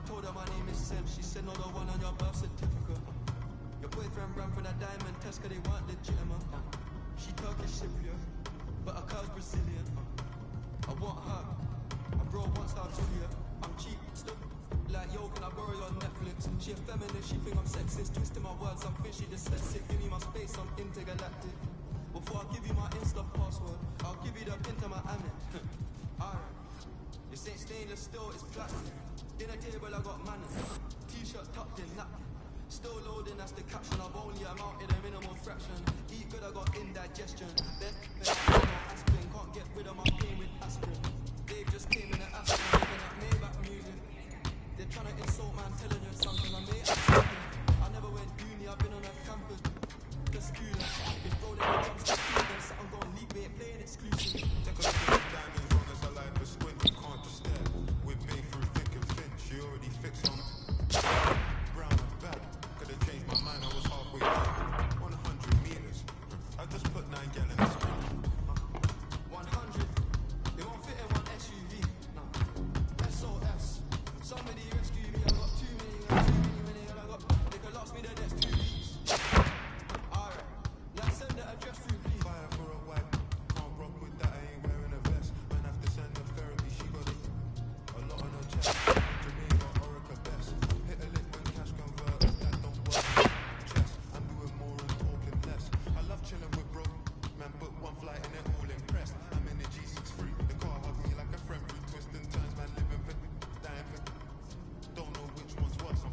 told her my name is Sam. She said no, the one on your birth certificate. Your boyfriend ran for that diamond test cause they weren't legitimate. She Turkish Cypriot, but her car's Brazilian. I want her, I bro wants our Julia. I'm cheap, still like yo, can I borrow your Netflix? She a feminist, she think I'm sexist. Twisting my words, I'm think she dyslexic. Give me my space, I'm intergalactic. Before I give you my Insta password, I'll give you the pin to my Amex. Alright, this ain't stainless steel, it's plastic. Dinner table, I got manners. T-shirt tucked in, napkin. Still loading, that's the caption. I've only amounted a minimal fraction. Eat good, I got indigestion. Then aspirin, can't get rid of my pain with aspirin. Dave just came in an aspirin, looking at Maybach music. They're trying to insult my intelligence, something I made. I never went uni, I've been on a campus. The school, if bro, then it comes to school, then something gon' leak, we ain't playing exclusive. Take a look at the diamonds on us, I like a squint, you can't just stare. We're bay through thick and thin, she already fixed on brown and bad. Could've changed my mind, I was halfway there. 100 meters, I just put 9 gallons in sprint. 100, they won't fit in one SUV. No, SOS. Somebody rescue me, I got too many, I got, they could last me the next 2 weeks. Alright, now send the address through, please. Fire for a wipe, can't rock with that, I ain't wearing a vest. Man, have to send her therapy, she got a lot on her chest. Jamaica, Orica best. Hit a lick when cash converters, that don't work. Chest, I'm doing more and talking less. I love chilling with bro, man, book one flight and they're all impressed. I'm in the G63, the car hugs me like a friend through twists and turns, man, living for, dying for. Don't know which one's worse, I'm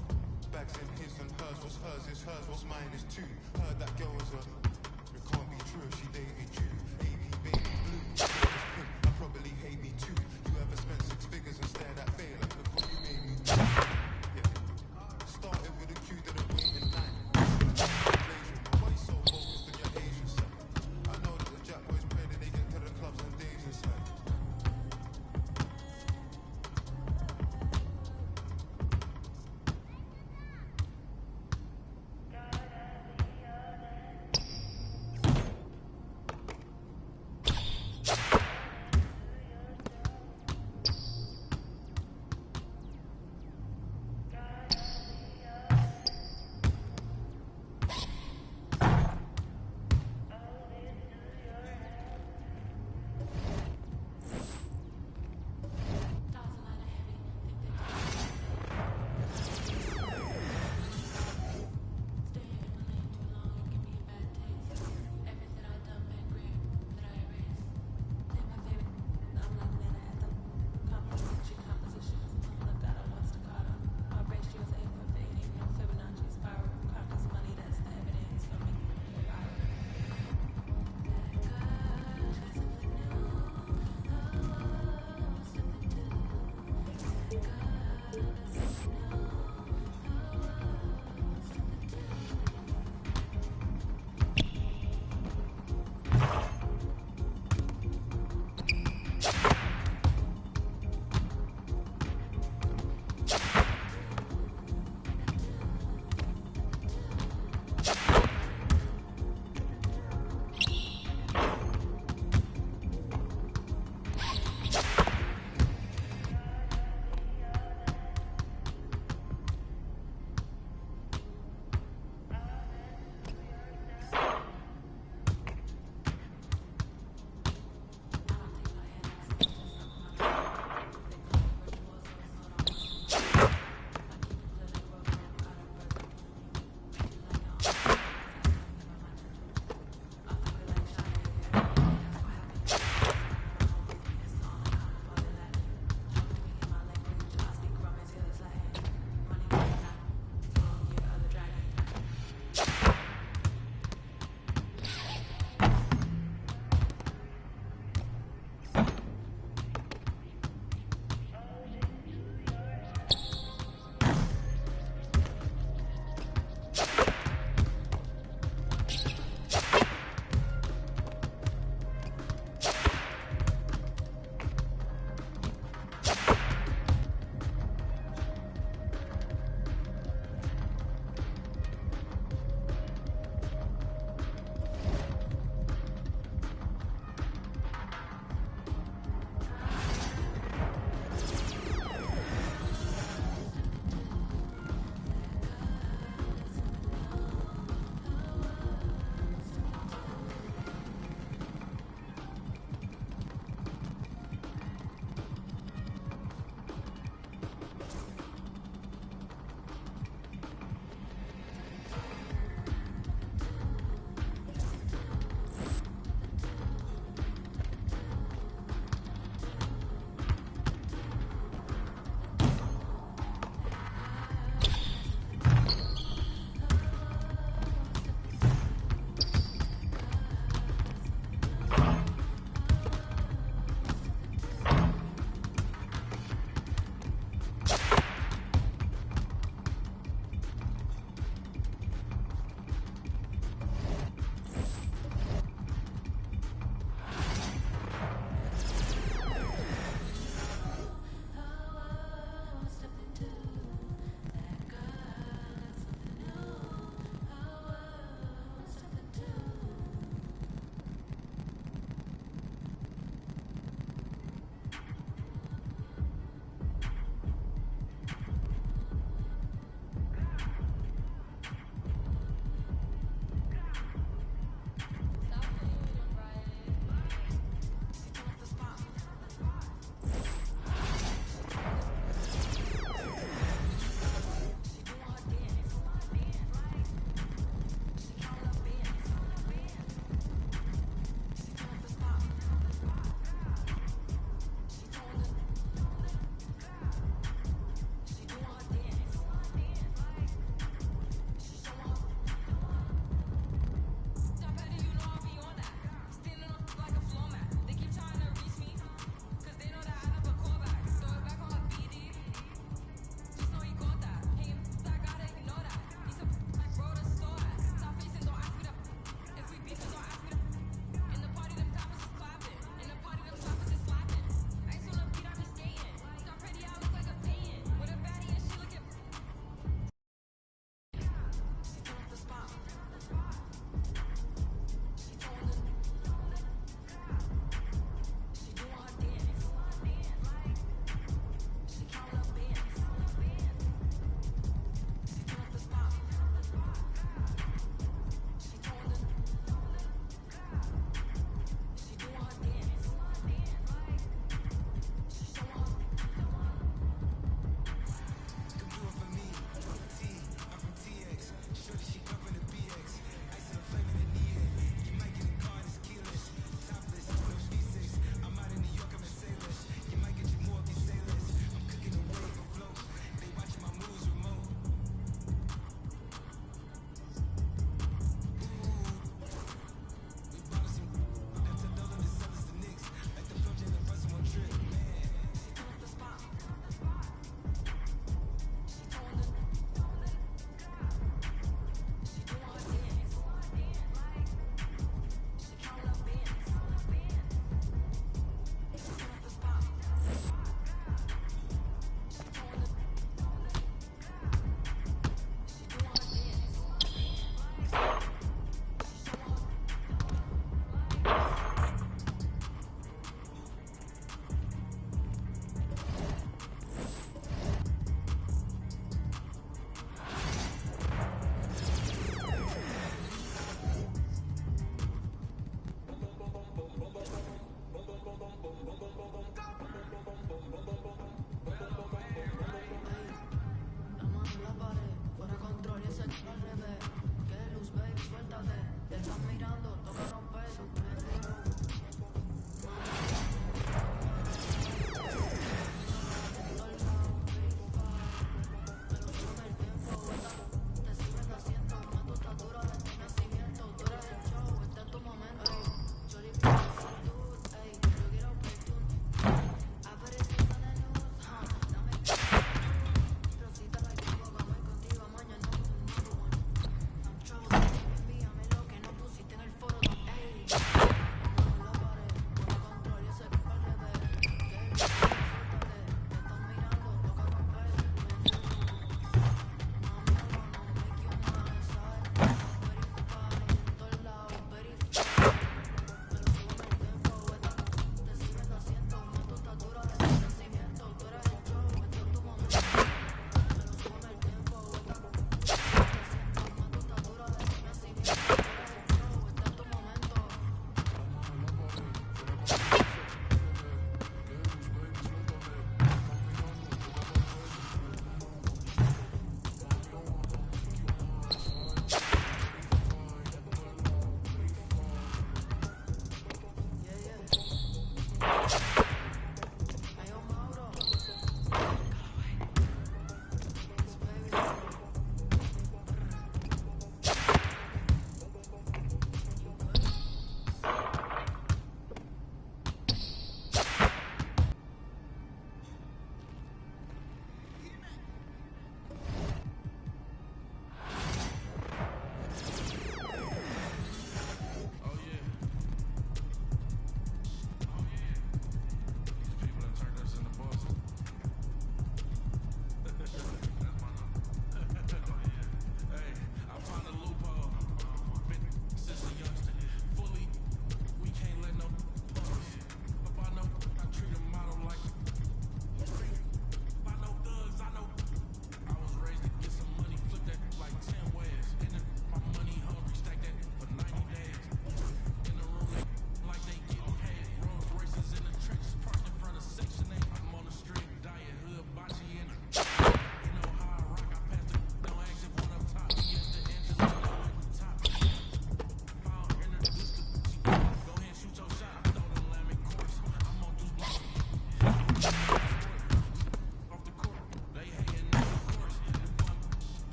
bags in his and hers, what's hers is hers, what's mine is too. Heard that girl was a, it can't be true.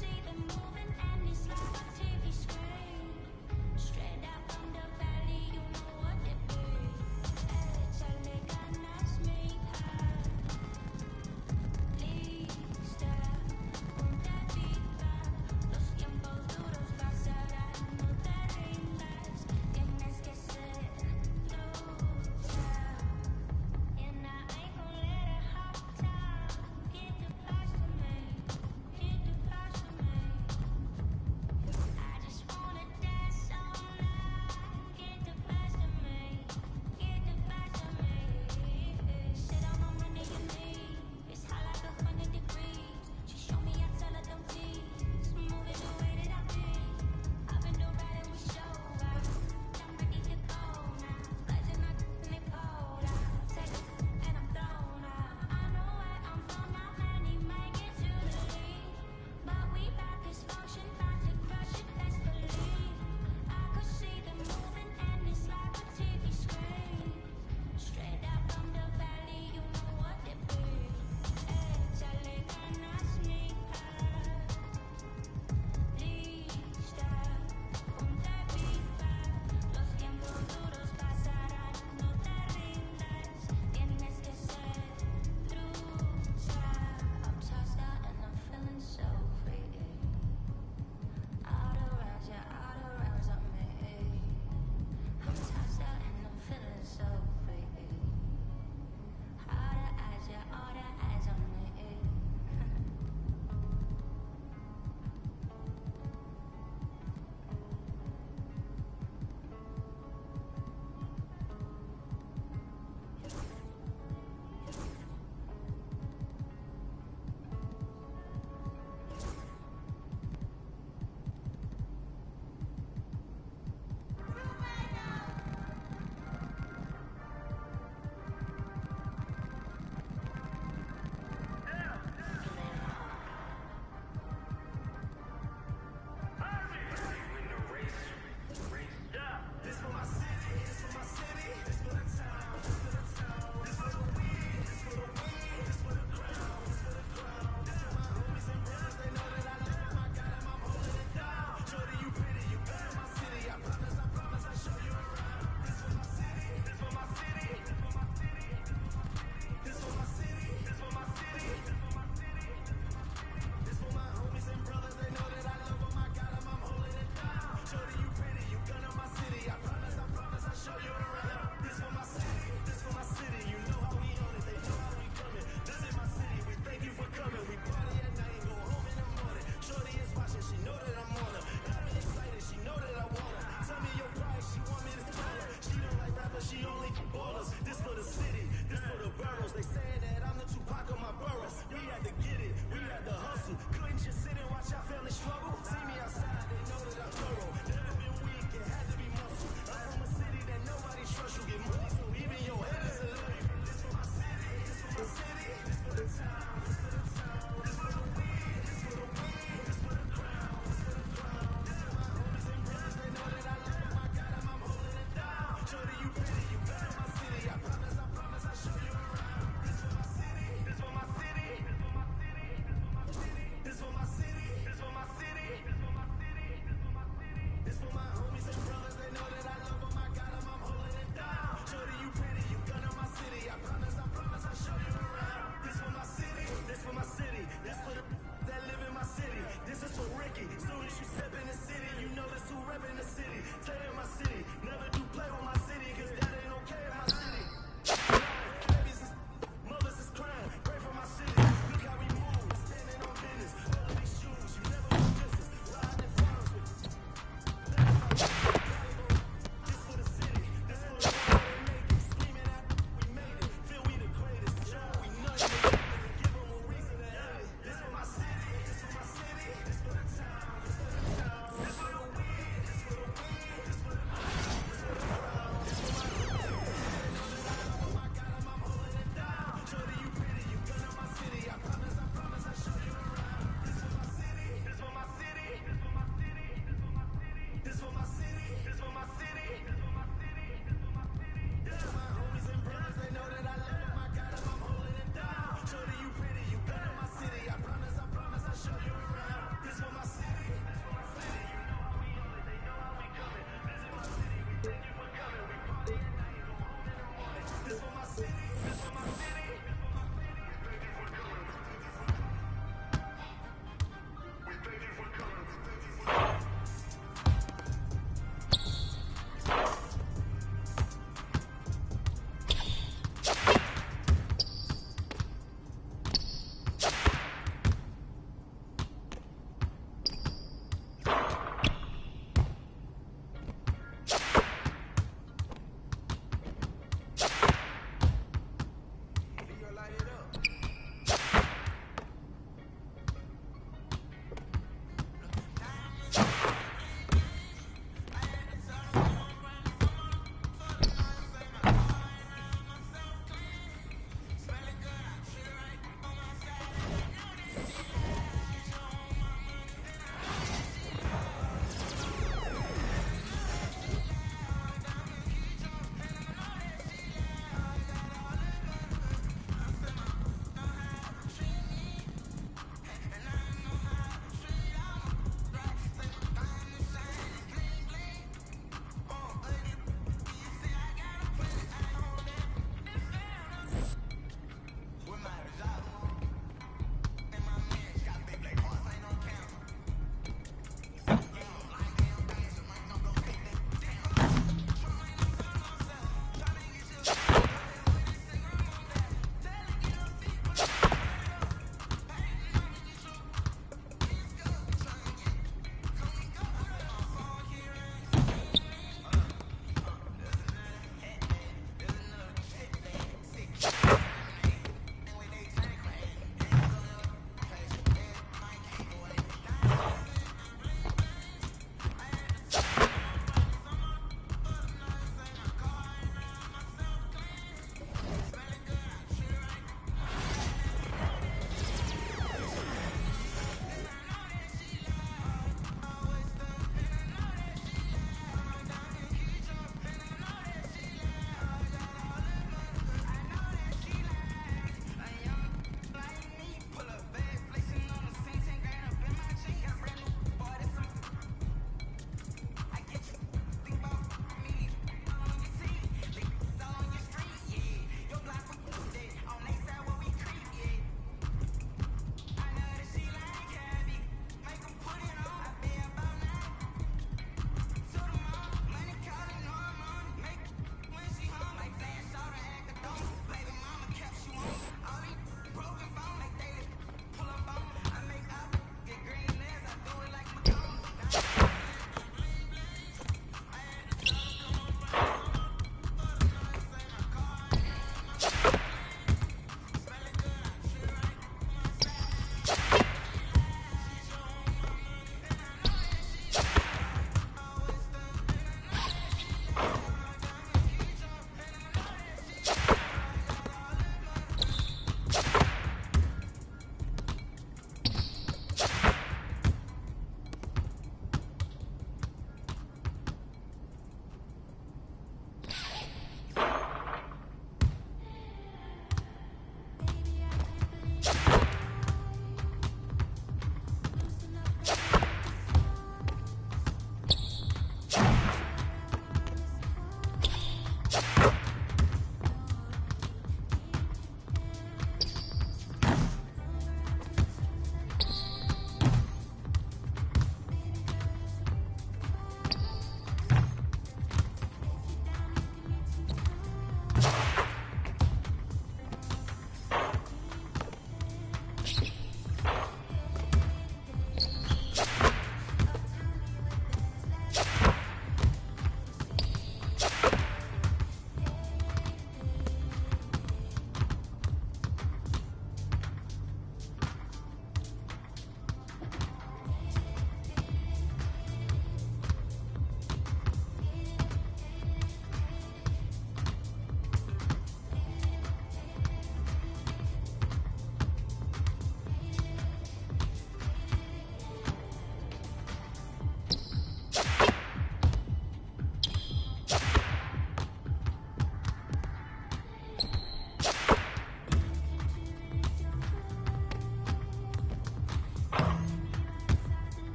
See them moving and it's like a TV screen.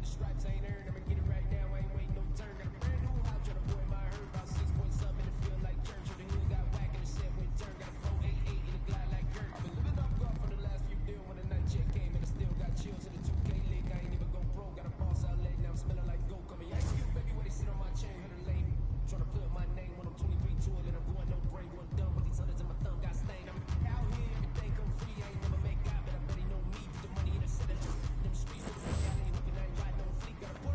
stripes I ain't earned, I'ma get it right now, I ain't waiting no turn. Got a brand new house, tryna avoid my hurt. About 6 point something, it feel like church. The hood got whack and the set went turn. Got a 488 and a glide like Kurt. I've been living off golf for the last few deals. When the night check came and I still got chills in the 2K league. I ain't even go pro, got a boss out late, now I'm smelling like gold. Coming Ice Cube, baby, where they sit on my chain, 100 lane. Tryna put my name when I'm 23 to it, and I'm going no break, one done with these hundreds in my thumb got stained. I'm out here, everything come free. I ain't never met God, but I bet he know me. Put the money in the center. Them streets with the reality, looking, I ain't riding no fleet. Got a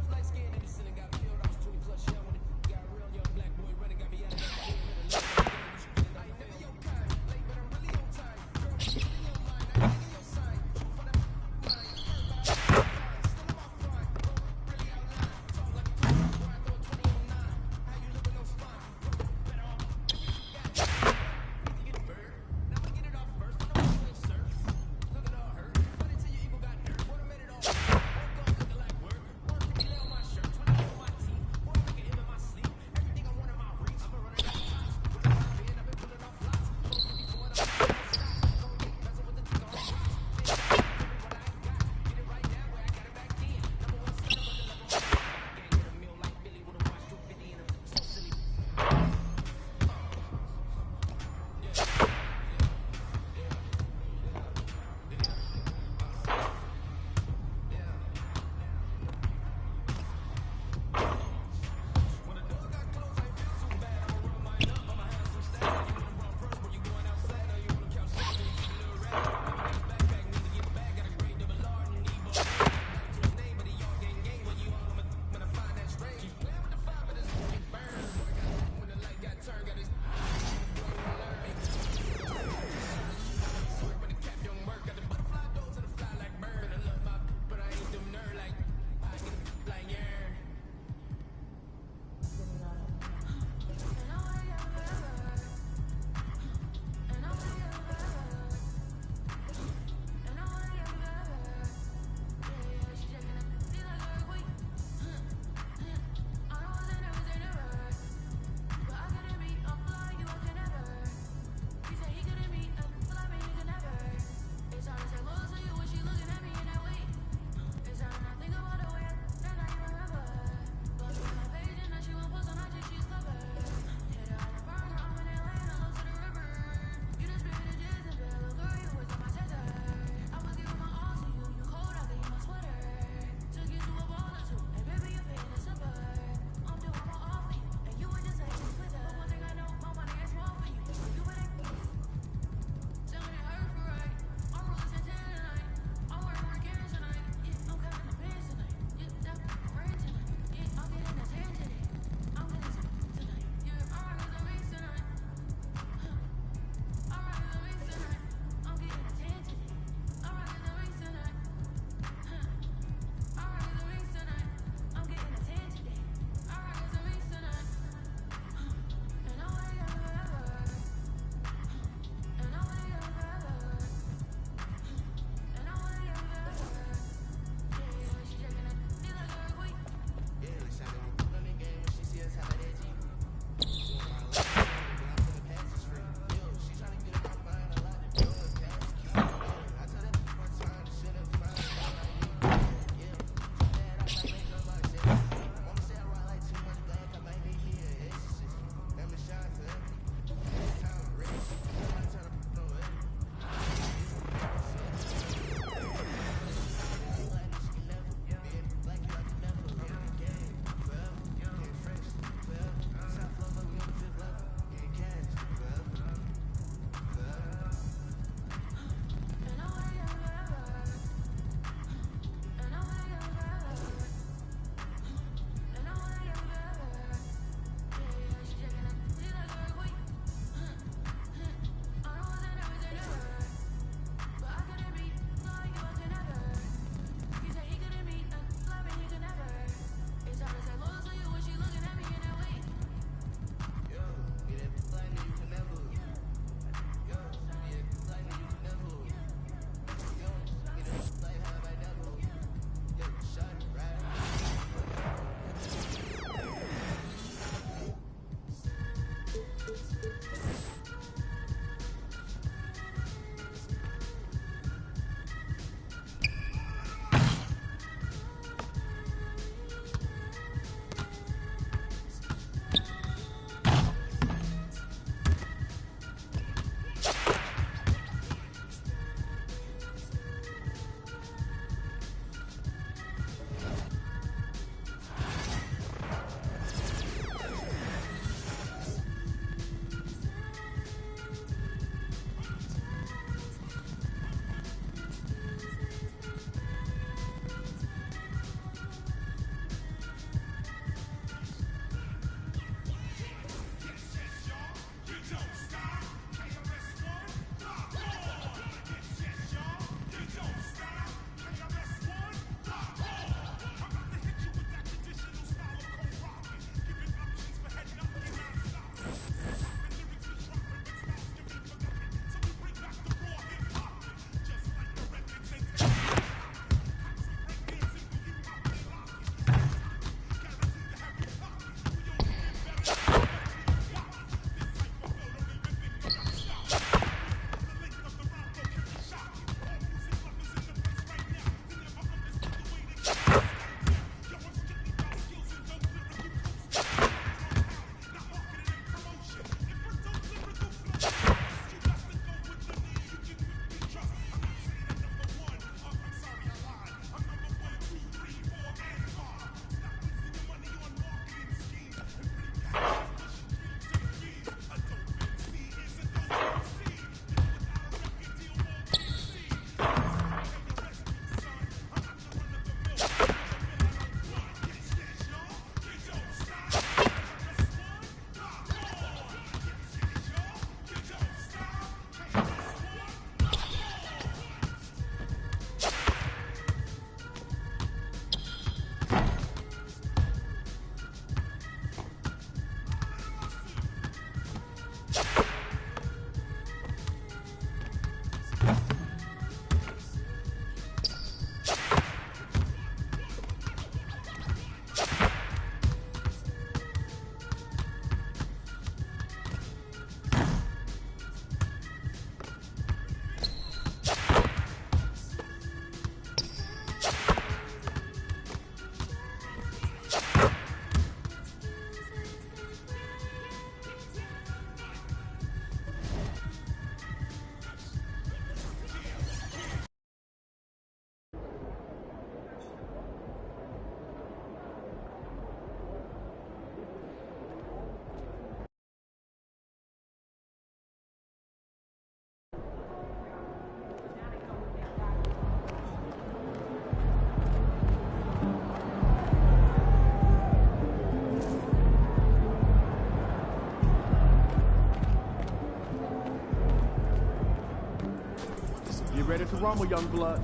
to rumble, young blood.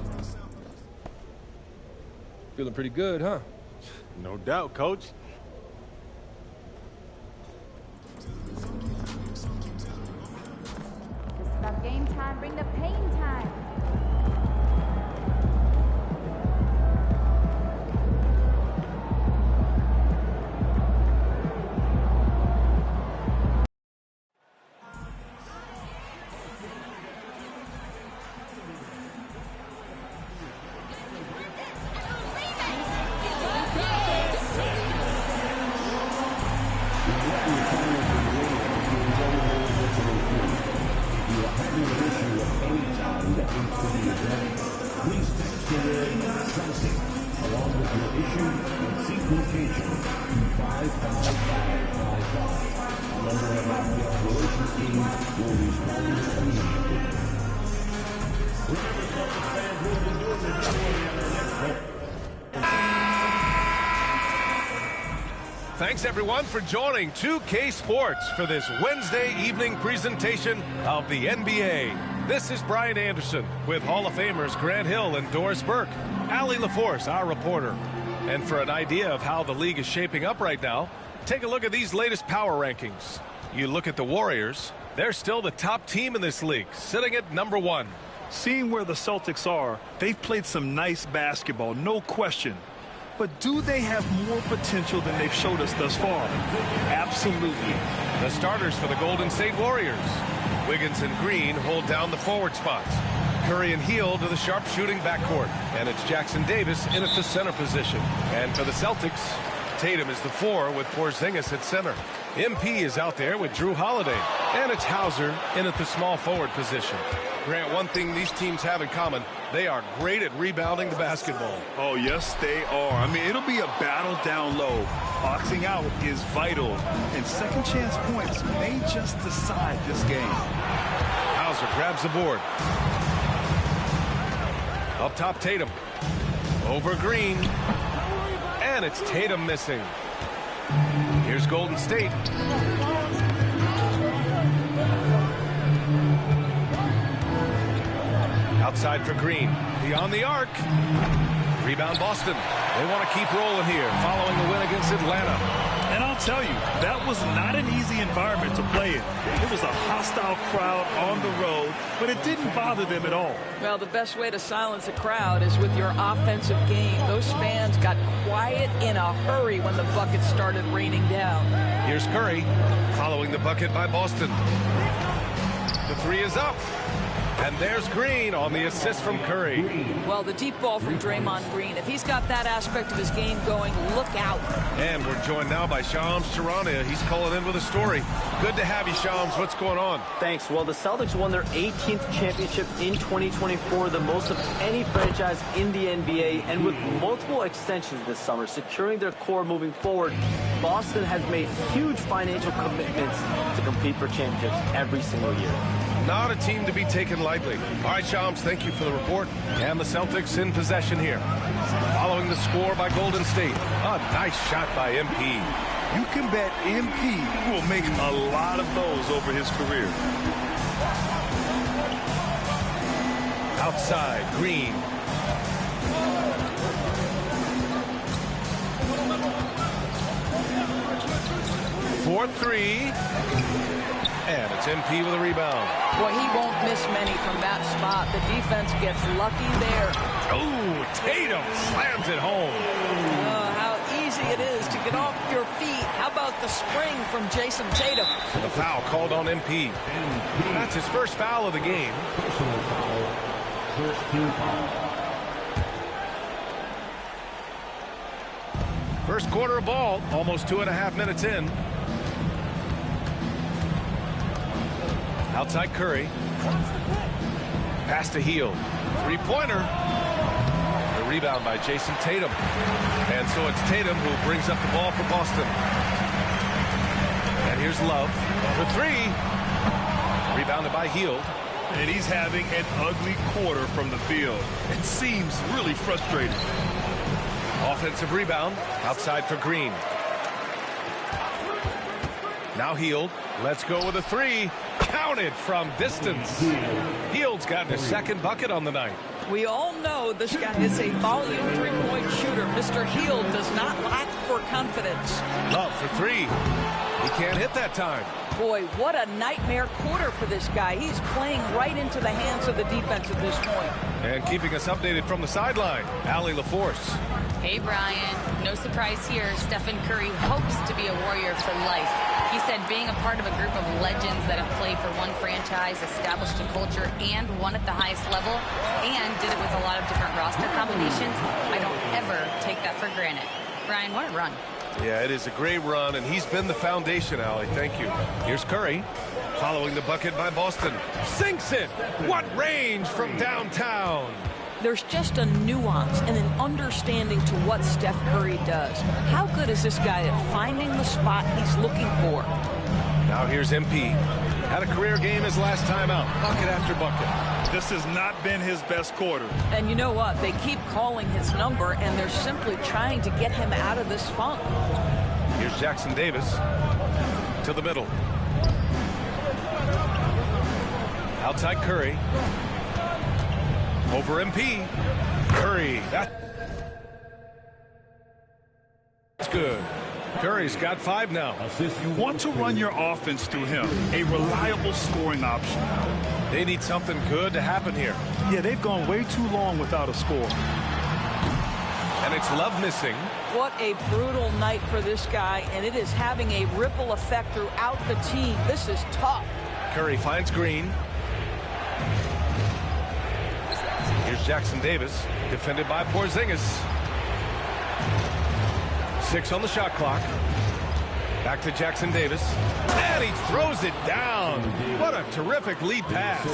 Feeling pretty good, huh? No doubt, Coach. Just about game time, bring the pain time. Please text the word something along with your issue and seat location to 55555. A member of our guest relations team will respond immediately. Remember, Celtics fans, we'll be doing the giveaway on our next vote. Thanks, everyone, for joining 2K Sports for this Wednesday evening presentation of the NBA. This is Brian Anderson with Hall of Famers Grant Hill and Doris Burke, Allie LaForce, our reporter. And for an idea of how the league is shaping up right now, take a look at these latest power rankings. You look at the Warriors, they're still the top team in this league, sitting at #1. Seeing where the Celtics are, they've played some nice basketball, no question. But do they have more potential than they've showed us thus far? Absolutely. The starters for the Golden State Warriors. Wiggins and Green hold down the forward spots. Curry and Hield to the sharpshooting backcourt. And it's Jackson Davis in at the center position. And for the Celtics, Tatum is the 4 with Porzingis at center. MP is out there with Drew Holiday. And it's Hauser in at the small forward position. Grant, one thing these teams have in common, they are great at rebounding the basketball. Oh, yes, they are. I mean, it'll be a battle down low. Boxing out is vital. And second chance points may just decide this game. Hauser grabs the board. Up top, Tatum. Over Green. And it's Tatum missing. Here's Golden State. Outside for Green. Beyond the arc. Rebound Boston. They want to keep rolling here following the win against Atlanta. And I'll tell you, that was not an easy environment to play in. It was a hostile crowd on the road, but it didn't bother them at all. Well, the best way to silence a crowd is with your offensive game. Those fans got quiet in a hurry when the bucket started raining down. Here's Curry following the bucket by Boston. The 3 is up. And there's Green on the assist from Curry. Well, the deep ball from Draymond Green. If he's got that aspect of his game going, look out. And we're joined now by Shams Charania. He's calling in with a story. Good to have you, Shams. What's going on? Thanks. Well, the Celtics won their 18th championship in 2024, the most of any franchise in the NBA. And with multiple extensions this summer, securing their core moving forward, Boston has made huge financial commitments to compete for championships every single year. Not a team to be taken lightly. All right, Shams, thank you for the report. And the Celtics in possession here. Following the score by Golden State. A nice shot by MP. You can bet MP will make a lot of those over his career. Outside, Green. For 3. And it's MP with a rebound. Boy, he won't miss many from that spot. The defense gets lucky there. Oh, Tatum slams it home. How easy it is to get off your feet. How about the spring from Jason Tatum? The foul called on MP. That's his first foul of the game. Personal foul. First team foul. First quarter of ball, almost 2.5 minutes in. Outside Curry. Pass to Hield. Three-pointer. The rebound by Jason Tatum. And so it's Tatum who brings up the ball for Boston. And here's Love for 3. Rebounded by Hield. And he's having an ugly quarter from the field. It seems really frustrating. Offensive rebound. Outside for Green. Now Hield. Let's go with a 3. Count counted from distance. Hield's gotten his second bucket on the night. We all know this guy is a volume three-point shooter. Mr. Hield does not lack for confidence. Love for three. He can't hit that time. Boy, what a nightmare quarter for this guy. He's playing right into the hands of the defense at this point. And keeping us updated from the sideline, Allie LaForce. Hey, Brian. No surprise here. Stephen Curry hopes to be a Warrior for life. He said being a part of a group of legends that have played for one franchise, established a culture, and won at the highest level, and did it with a lot of different roster combinations, I don't ever take that for granted. Brian, what a run. Yeah, it is a great run, and he's been the foundation, Allie. Thank you. Here's Curry, following the bucket by Boston. Sinks it! What range from downtown! There's just a nuance and an understanding to what Steph Curry does. How good is this guy at finding the spot he's looking for? Now here's MP. Had a career game his last time out. Bucket after bucket. This has not been his best quarter. And you know what? They keep calling his number, and they're simply trying to get him out of this funk. Here's Jackson Davis to the middle. Outside Curry. Over MP. Curry. That's good. Curry's got 5 now. You want to run your offense through him. A reliable scoring option. They need something good to happen here. Yeah, they've gone way too long without a score. And it's Love missing. What a brutal night for this guy, and it is having a ripple effect throughout the team. This is tough. Curry finds Green. Here's Jackson Davis, defended by Porzingis. 6 on the shot clock. Back to Jackson Davis. And he throws it down. What a terrific lead pass.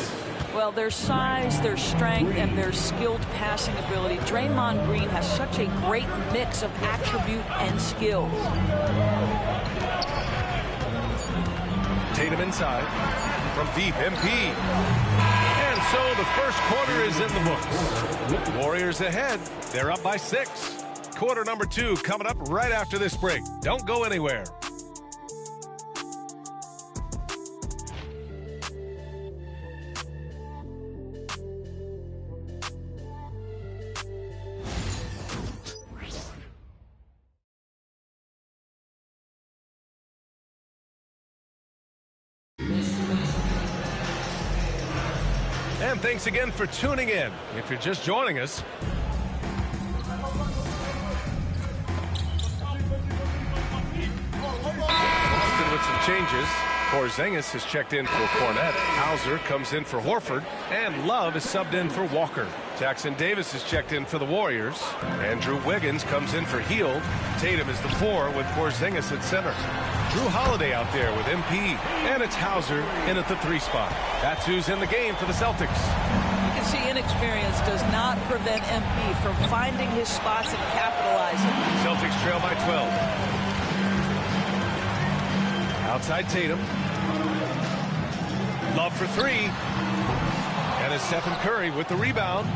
Well, their size, their strength, and their skilled passing ability. Draymond Green has such a great mix of attribute and skill. Tatum inside. From deep, MP. And so the first quarter is in the books. Warriors ahead. They're up by 6. Quarter number 2 coming up right after this break. Don't go anywhere. And thanks again for tuning in. If you're just joining us, Boston with some changes. Porzingis has checked in for Cornette. Hauser comes in for Horford. And Love is subbed in for Walker. Jackson Davis has checked in for the Warriors. Andrew Wiggins comes in for Hield. Tatum is the 4 with Porzingis at center. Drew Holiday out there with MP. And it's Hauser in at the 3 spot. That's who's in the game for the Celtics. You can see inexperience does not prevent MP from finding his spots and capitalizing. Celtics trail by 12. Outside Tatum. Love for 3. And it's Stephen Curry with the rebound.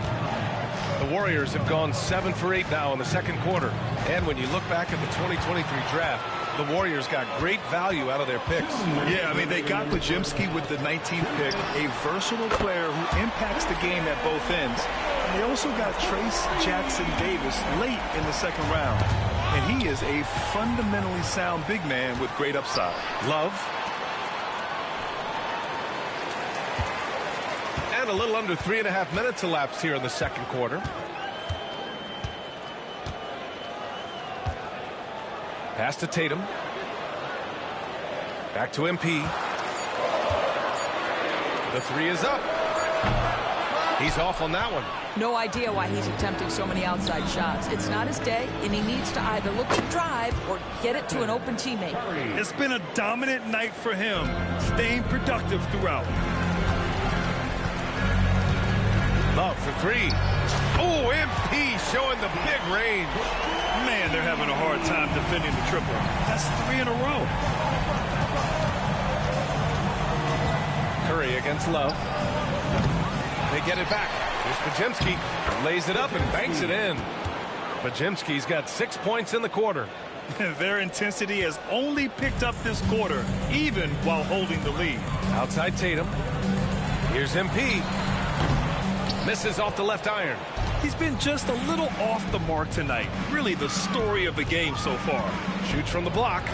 The Warriors have gone 7 for 8 now in the second quarter. And when you look back at the 2023 draft, the Warriors got great value out of their picks. Yeah, I mean, they got Podziemski with the 19th pick, a versatile player who impacts the game at both ends. And they also got Trace Jackson Davis late in the second round. And he is a fundamentally sound big man with great upside. Love. And a little under 3.5 minutes elapsed here in the second quarter. Pass to Tatum. Back to MP. The 3 is up. He's off on that one. No idea why he's attempting so many outside shots. It's not his day, and he needs to either look to drive or get it to an open teammate. It's been a dominant night for him, staying productive throughout. Love for 3. Oh, MP showing the big range. Man, they're having a hard time defending the triple. That's 3 in a row. Curry against Love. They get it back. Here's Podziemski. Lays it up and banks it in. Podziemski's got 6 points in the quarter. Their intensity has only picked up this quarter, even while holding the lead. Outside Tatum. Here's MP. Misses off the left iron. He's been just a little off the mark tonight. Really the story of the game so far. Shoots from the block.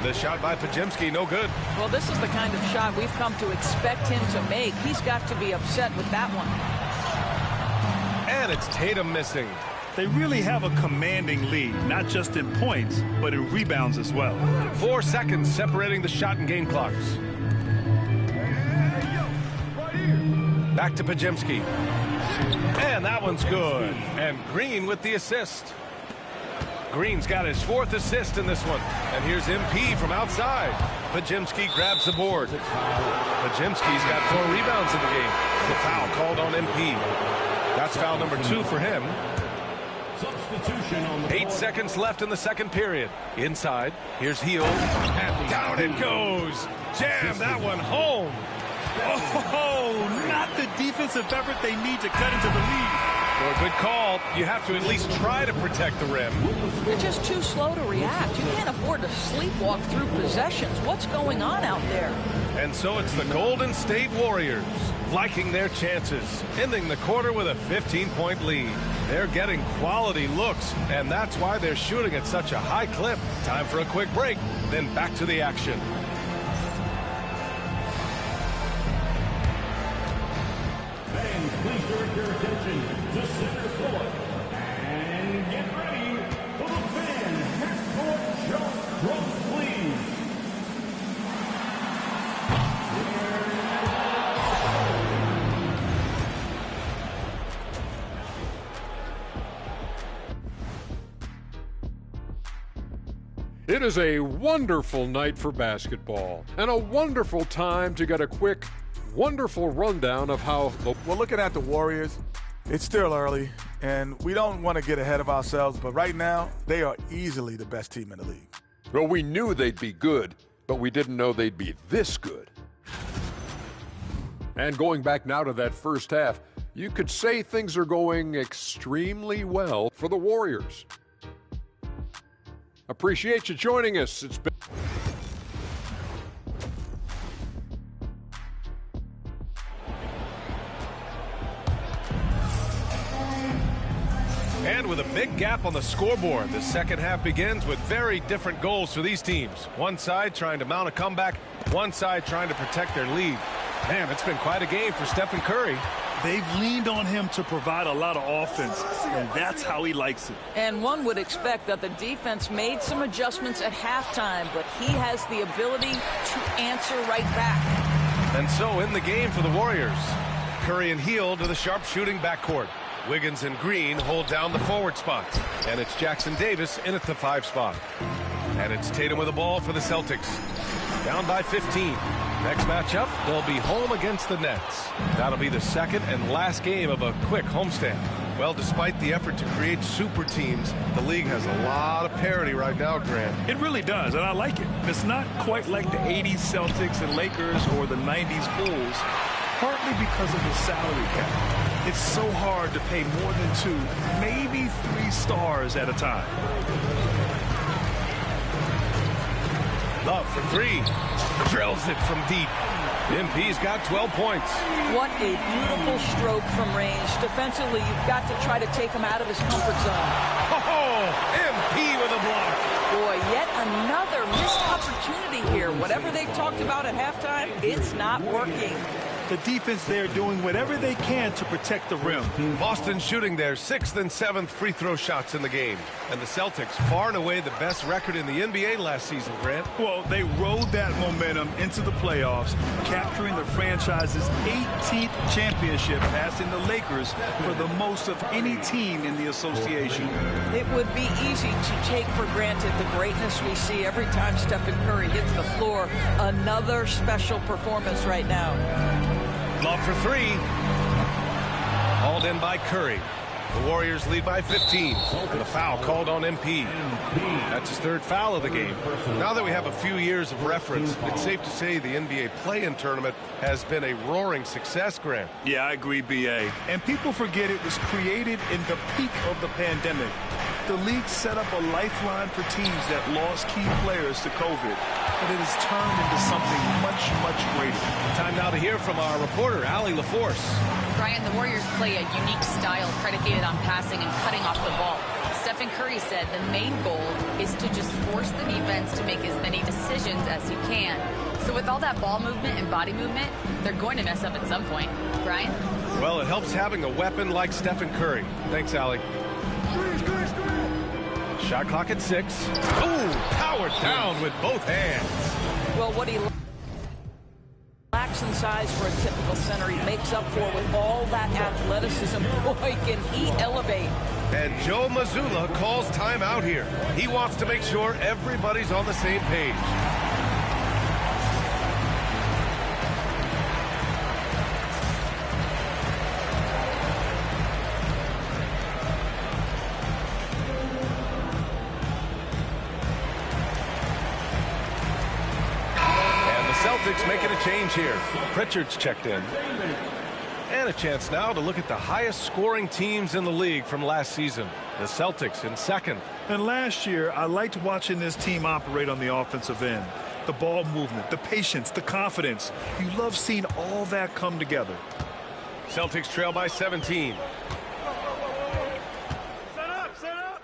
The shot by Pajemski, no good. Well, this is the kind of shot we've come to expect him to make. He's got to be upset with that one. And it's Tatum missing. They really have a commanding lead, not just in points, but in rebounds as well. 4 seconds separating the shot and game clocks. Back to Pajemski. And that one's good. And Green with the assist. Green's got his 4th assist in this one. And here's MP from outside. Pajemski grabs the board. Pajemski's got 4 rebounds in the game. The foul called on MP. That's foul number 2 for him. 8 seconds left in the second period. Inside, here's Hield, and down it goes. Jam that one home. Oh, not the defensive effort they need to cut into the lead. For a good call, you have to at least try to protect the rim. You're just too slow to react. You can't afford to sleepwalk through possessions. What's going on out there? And so it's the Golden State Warriors liking their chances, ending the quarter with a 15-point lead. They're getting quality looks, and that's why they're shooting at such a high clip. Time for a quick break, then back to the action. Fans, please direct your attention to center court. And get ready for the fan half-court jump drum, please. It is a wonderful night for basketball and a wonderful time to get a quick, wonderful rundown of how the... Well, looking at the Warriors, it's still early, and we don't want to get ahead of ourselves, but right now, they are easily the best team in the league. Well, we knew they'd be good, but we didn't know they'd be this good. And going back now to that first half, you could say things are going extremely well for the Warriors. Appreciate you joining us. It's been... And with a big gap on the scoreboard, the second half begins with very different goals for these teams. One side trying to mount a comeback, one side trying to protect their lead. Man, it's been quite a game for Stephen Curry. They've leaned on him to provide a lot of offense, and that's how he likes it. And one would expect that the defense made some adjustments at halftime, but he has the ability to answer right back. And so in the game for the Warriors, Curry and Hield to the sharp-shooting backcourt. Wiggins and Green hold down the forward spots. And it's Jackson Davis in at the 5 spot. And it's Tatum with the ball for the Celtics. Down by 15. Next matchup, they'll be home against the Nets. That'll be the second and last game of a quick homestand. Well, despite the effort to create super teams, the league has a lot of parity right now, Grant. It really does, and I like it. It's not quite like the 80s Celtics and Lakers or the 90s Bulls, partly because of the salary cap. It's so hard to pay more than 2, maybe 3 stars at a time. Love for 3. Drills it from deep. MP's got 12 points. What a beautiful stroke from range. Defensively, you've got to try to take him out of his comfort zone. Oh, MP with a block. Boy, yet another missed opportunity here. Whatever they talked about at halftime, it's not working. The defense there doing whatever they can to protect the rim. Boston shooting their 6th and 7th free throw shots in the game. And the Celtics far and away the best record in the NBA last season, Grant. Well, they rode that momentum into the playoffs, capturing the franchise's 18th championship, passing the Lakers for the most of any team in the association. It would be easy to take for granted the greatness we see every time Stephen Curry hits the floor. Another special performance right now. Love for 3. Hauled in by Curry. The Warriors lead by 15. And the foul called on MP. That's his 3rd foul of the game. Now that we have a few years of reference, it's safe to say the NBA play-in tournament has been a roaring success, Grant. Yeah, I agree, B.A. And people forget it was created in the peak of the pandemic. The league set up a lifeline for teams that lost key players to COVID, but it has turned into something much, much greater. Time now to hear from our reporter, Allie LaForce. Brian, the Warriors play a unique style predicated on passing and cutting off the ball. Stephen Curry said the main goal is to just force the defense to make as many decisions as you can. So with all that ball movement and body movement, they're going to mess up at some point. Brian? Well, it helps having a weapon like Stephen Curry. Thanks, Allie. Shot clock at 6. Ooh, powered down with both hands. Well, what he lacks in size for a typical center, he makes up for with all that athleticism. Boy, can he elevate. And Joe Mazzulla calls timeout here. He wants to make sure everybody's on the same page. Celtics making a change here. Pritchard's checked in. And a chance now to look at the highest scoring teams in the league from last season. The Celtics in second. And last year, I liked watching this team operate on the offensive end. The ball movement, the patience, the confidence. You love seeing all that come together. Celtics trail by 17. Set up, set up.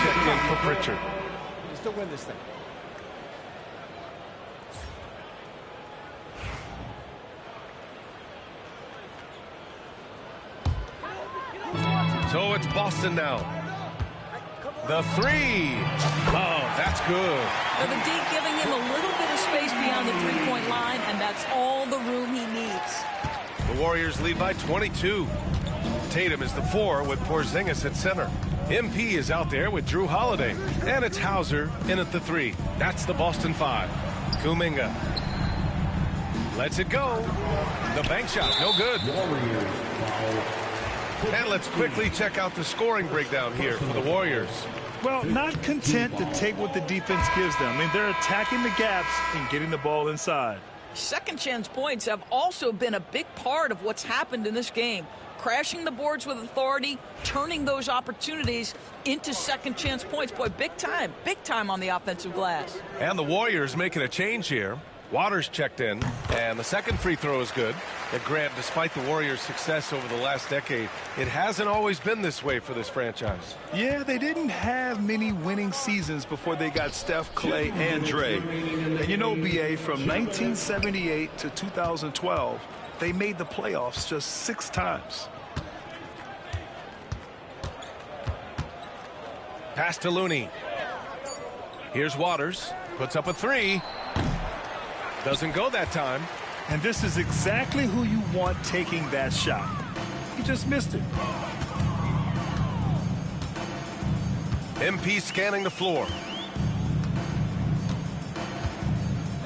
Checked in for Pritchard. You still win this thing. So it's Boston now. The 3. Oh, that's good. Well, the D giving him a little bit of space beyond the three-point line, and that's all the room he needs. The Warriors lead by 22. Tatum is the 4 with Porzingis at center. MP is out there with Drew Holiday. And it's Hauser in at the 3. That's the Boston 5. Kuminga lets it go. The bank shot, no good. And let's quickly check out the scoring breakdown here for the Warriors. Well, not content to take what the defense gives them. I mean, they're attacking the gaps and getting the ball inside. Second chance points have also been a big part of what's happened in this game. Crashing the boards with authority, turning those opportunities into second chance points. Boy, big time on the offensive glass. And the Warriors making a change here. Waters checked in, and the second free throw is good. And Grant, despite the Warriors' success over the last decade, it hasn't always been this way for this franchise. Yeah, they didn't have many winning seasons before they got Steph, Clay, and Dre. And you know, BA, from 1978 to 2012, they made the playoffs just 6 times. Pass to Looney. Here's Waters. Puts up a 3. Doesn't go that time. And this is exactly who you want taking that shot. He just missed it. MP scanning the floor.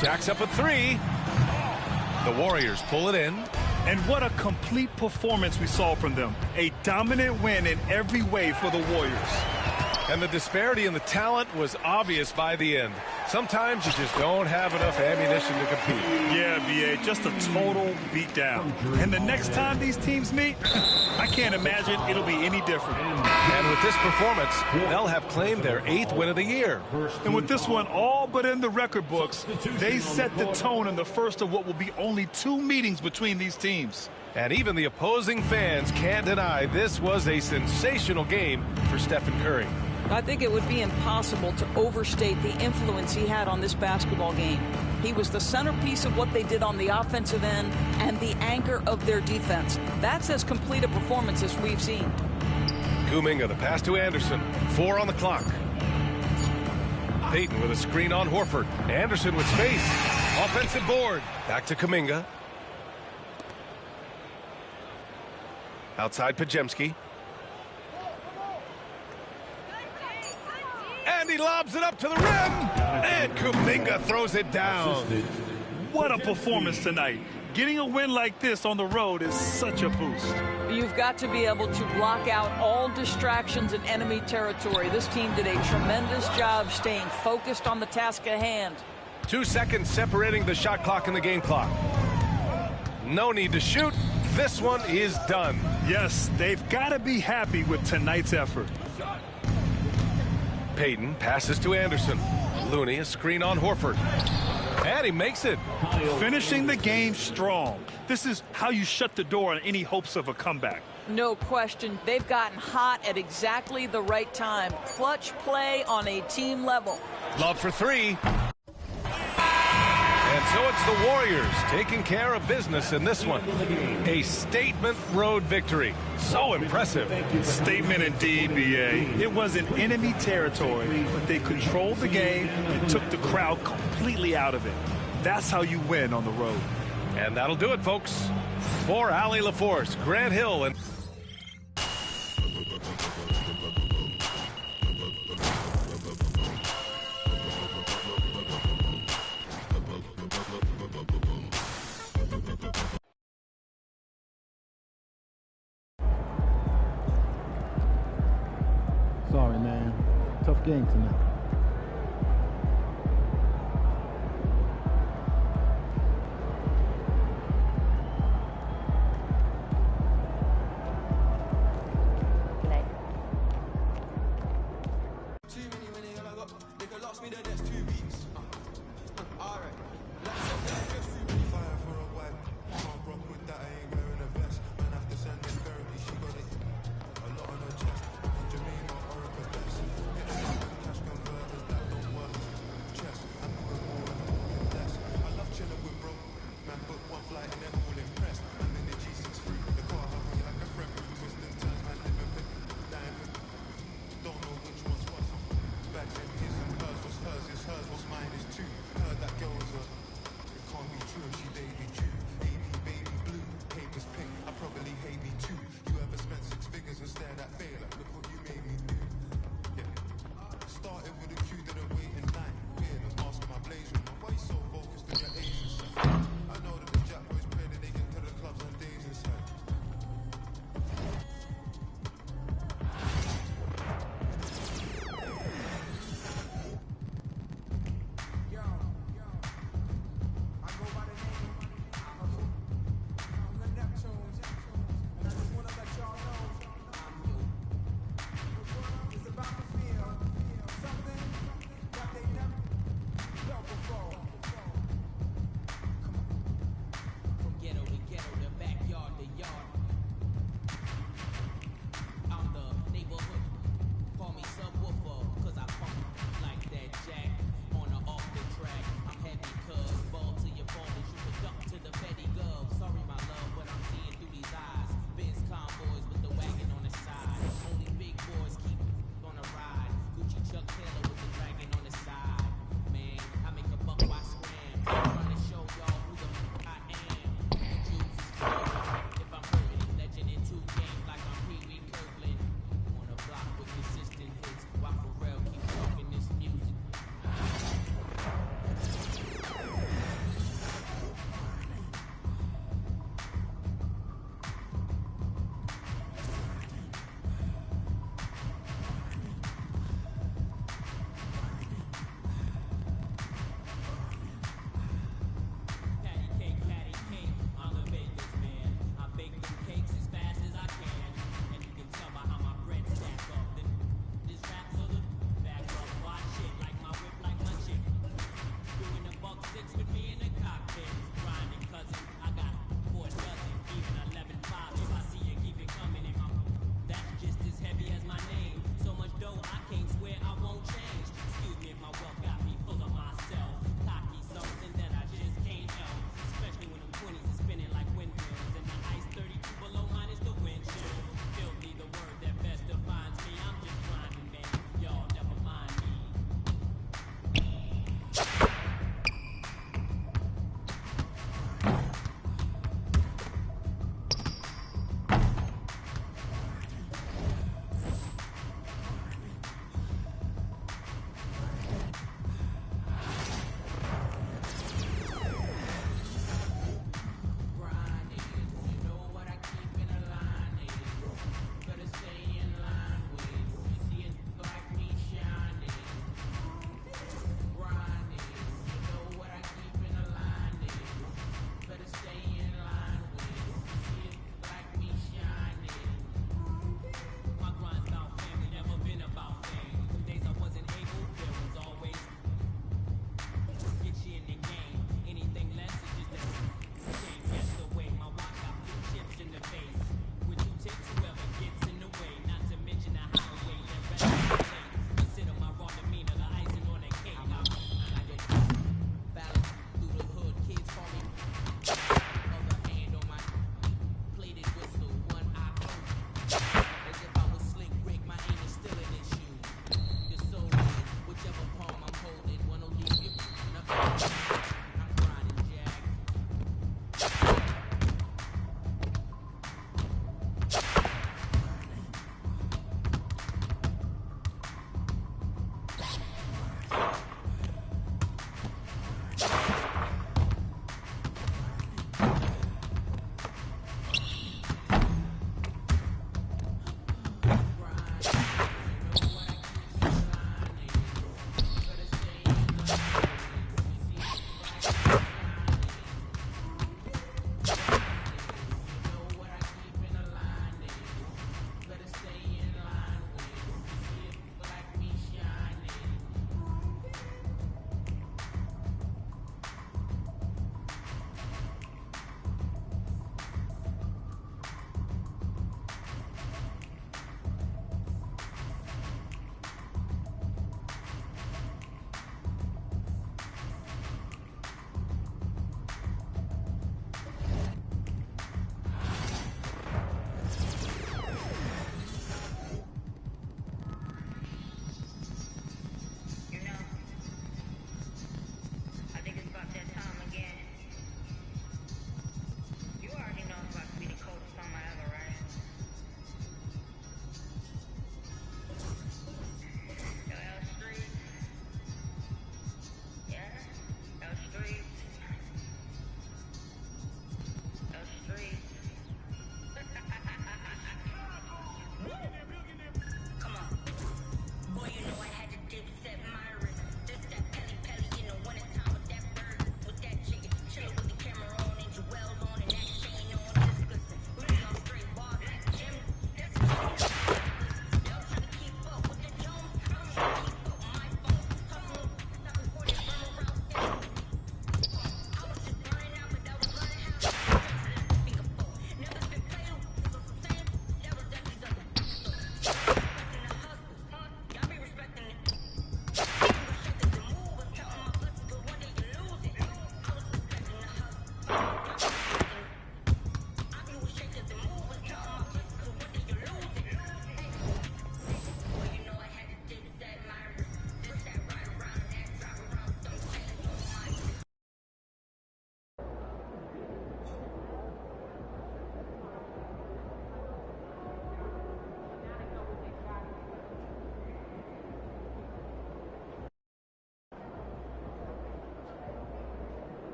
Jacks up a 3. The Warriors pull it in. And what a complete performance we saw from them. A dominant win in every way for the Warriors. And the disparity in the talent was obvious by the end. Sometimes you just don't have enough ammunition to compete. Yeah, BA, just a total beatdown. And the next time these teams meet, I can't imagine it'll be any different. And with this performance, they'll have claimed their 8th win of the year. And with this one all but in the record books, they set the tone in the first of what will be only 2 meetings between these teams. And even the opposing fans can't deny this was a sensational game for Stephen Curry. I think it would be impossible to overstate the influence he had on this basketball game. He was the centerpiece of what they did on the offensive end and the anchor of their defense. That's as complete a performance as we've seen. Kuminga, the pass to Anderson. 4 on the clock. Payton with a screen on Horford. Anderson with space. Offensive board. Back to Kuminga. Outside Podziemski. And he lobs it up to the rim. And Kuminga throws it down. What a performance tonight. Getting a win like this on the road is such a boost. You've got to be able to block out all distractions in enemy territory. This team did a tremendous job staying focused on the task at hand. 2 seconds separating the shot clock and the game clock. No need to shoot. This one is done. Yes, they've got to be happy with tonight's effort. Payton passes to Anderson. Looney, a screen on Horford. And he makes it. Finishing the game strong. This is how you shut the door on any hopes of a comeback. No question. They've gotten hot at exactly the right time. Clutch play on a team level. Love for three. And so it's the Warriors taking care of business in this one. A statement road victory. So impressive. Statement indeed, BA. It was in enemy territory, but they controlled the game and took the crowd completely out of it. That's how you win on the road. And that'll do it, folks. For Allie LaForce, Grant Hill, and... Sorry, man. Tough game tonight. Too many winning, I got. They could last me the next 2 weeks. Alright. Fire for a wife. Can't rock with that, I ain't wearing a vest. Man, have to send her therapy, she got it. A lot on her chest. Jamaica, Orica best. Hit a cash convert.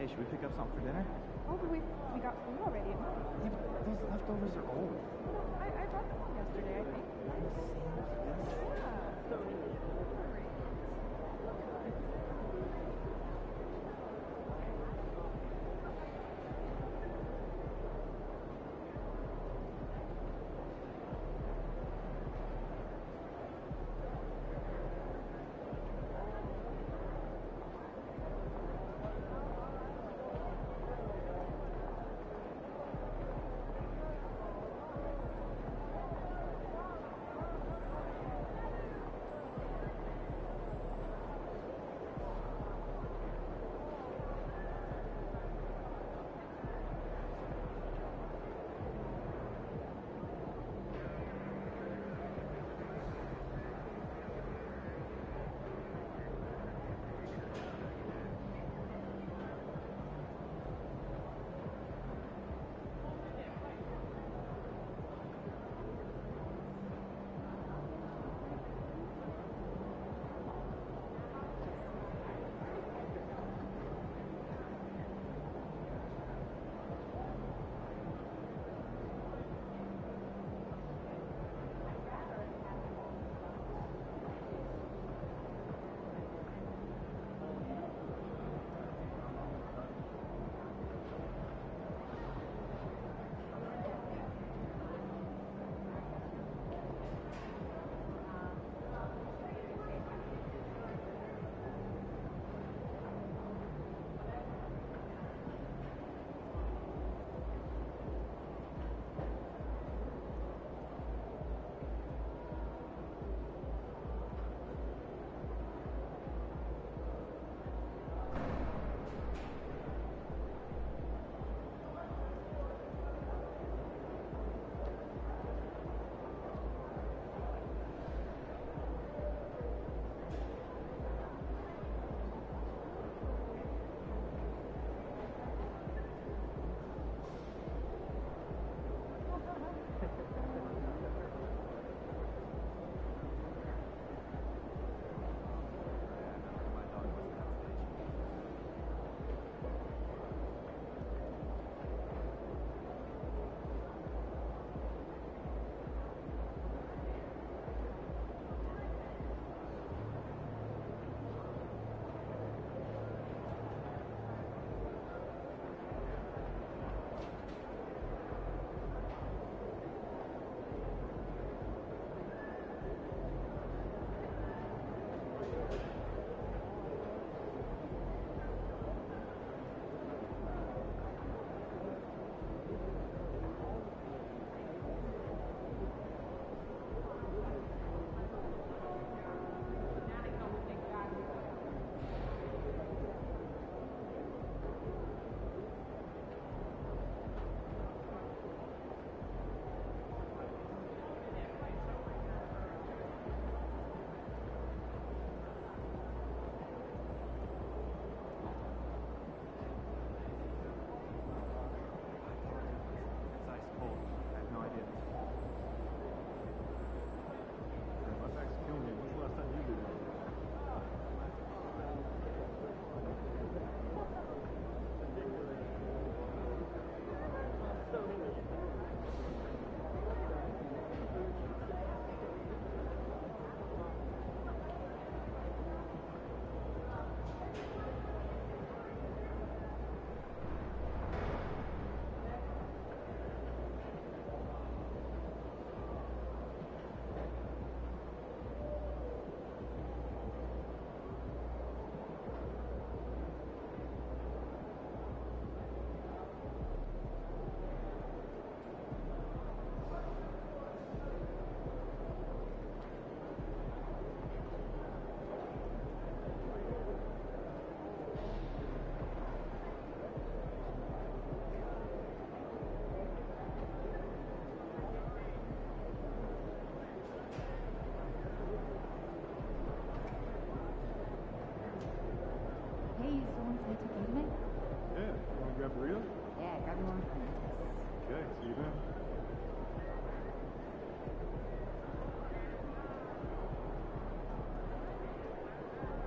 Hey, should we pick up something for dinner? Oh, but we got food already at home. Yeah, but those leftovers are old. I brought them home yesterday, I think.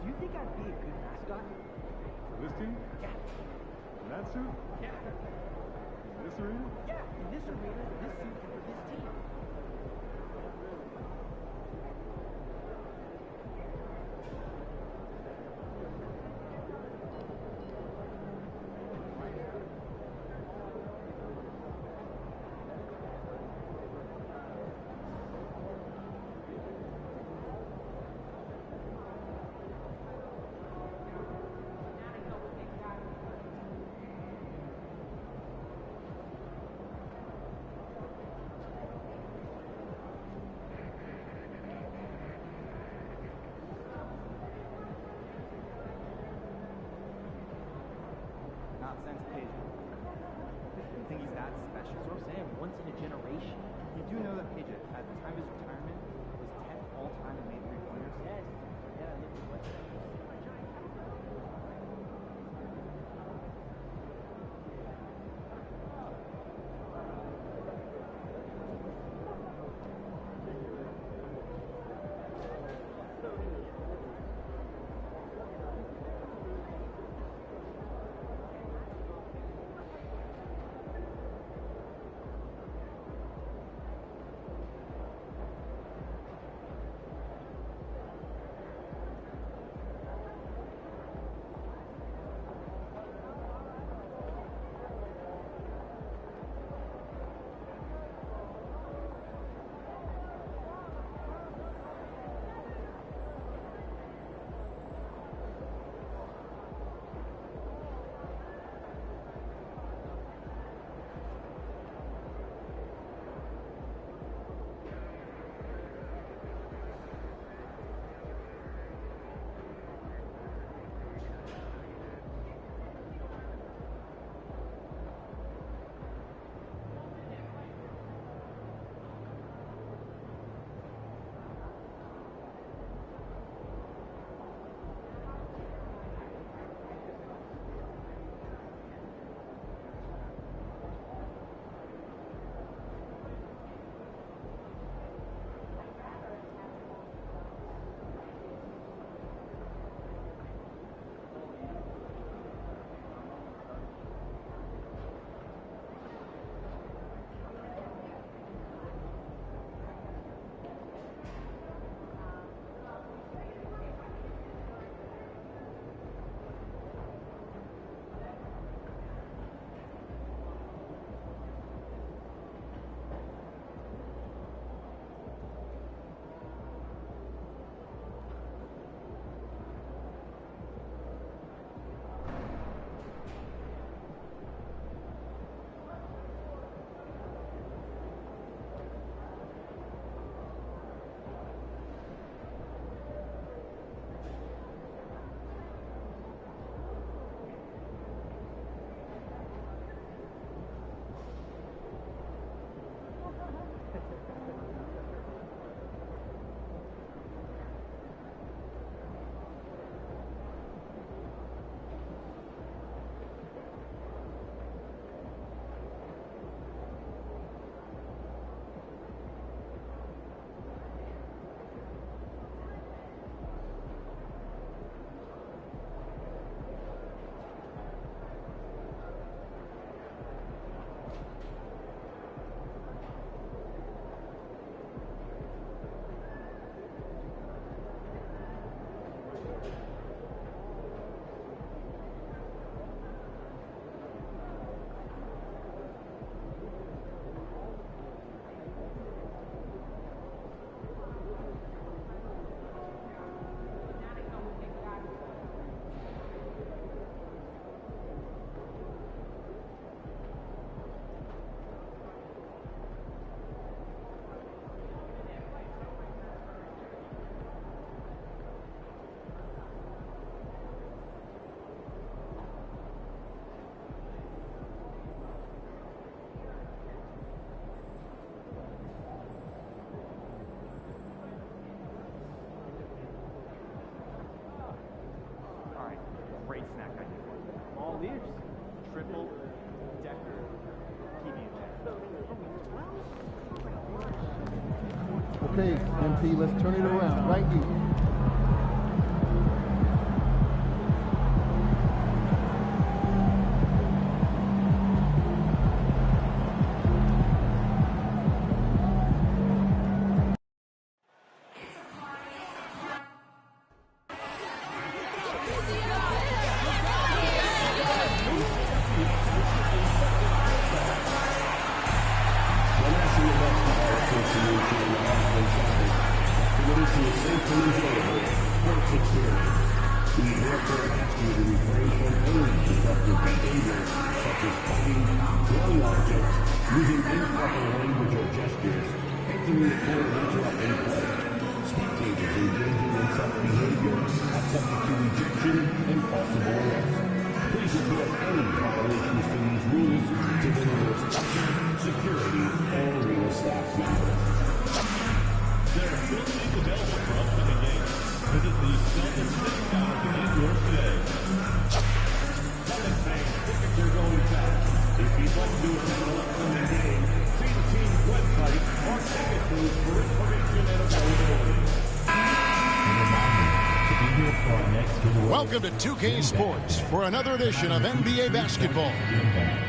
Do you think I'd be a good mascot? For this team? Yeah. In that suit? Yeah. In this arena? Yeah, in this arena, this suit for this team. Nonsense, Paige. You think he's that special? That's what I'm saying. Once in a generation. You do know that Paige, at the time of his retirement, was 10th all time and made 3-pointers? Yes. Yeah, look at what's that. Great snack idea for you. All ears. Triple decker PB&J. Okay, MP, let's turn it around. Right here. faithfully favor sports experience. We therefore ask you to refrain from any disruptive behavior, such as fighting, throwing objects, using improper language or gestures, entering the court and interrupting play. Spectators engaging in such behavior are subject to rejection and possible arrest. Please report any violations to these rules to the nearest usher, security, or arena staff member. They're filling the bell for upcoming games. Visit the Celtics Ticket Counter to get yours today. Celtics fans, tickets are going fast. If you'd like to attend an upcoming game, see the team's website or ticket booth for information and availability. Welcome to 2K Sports for another edition of NBA basketball.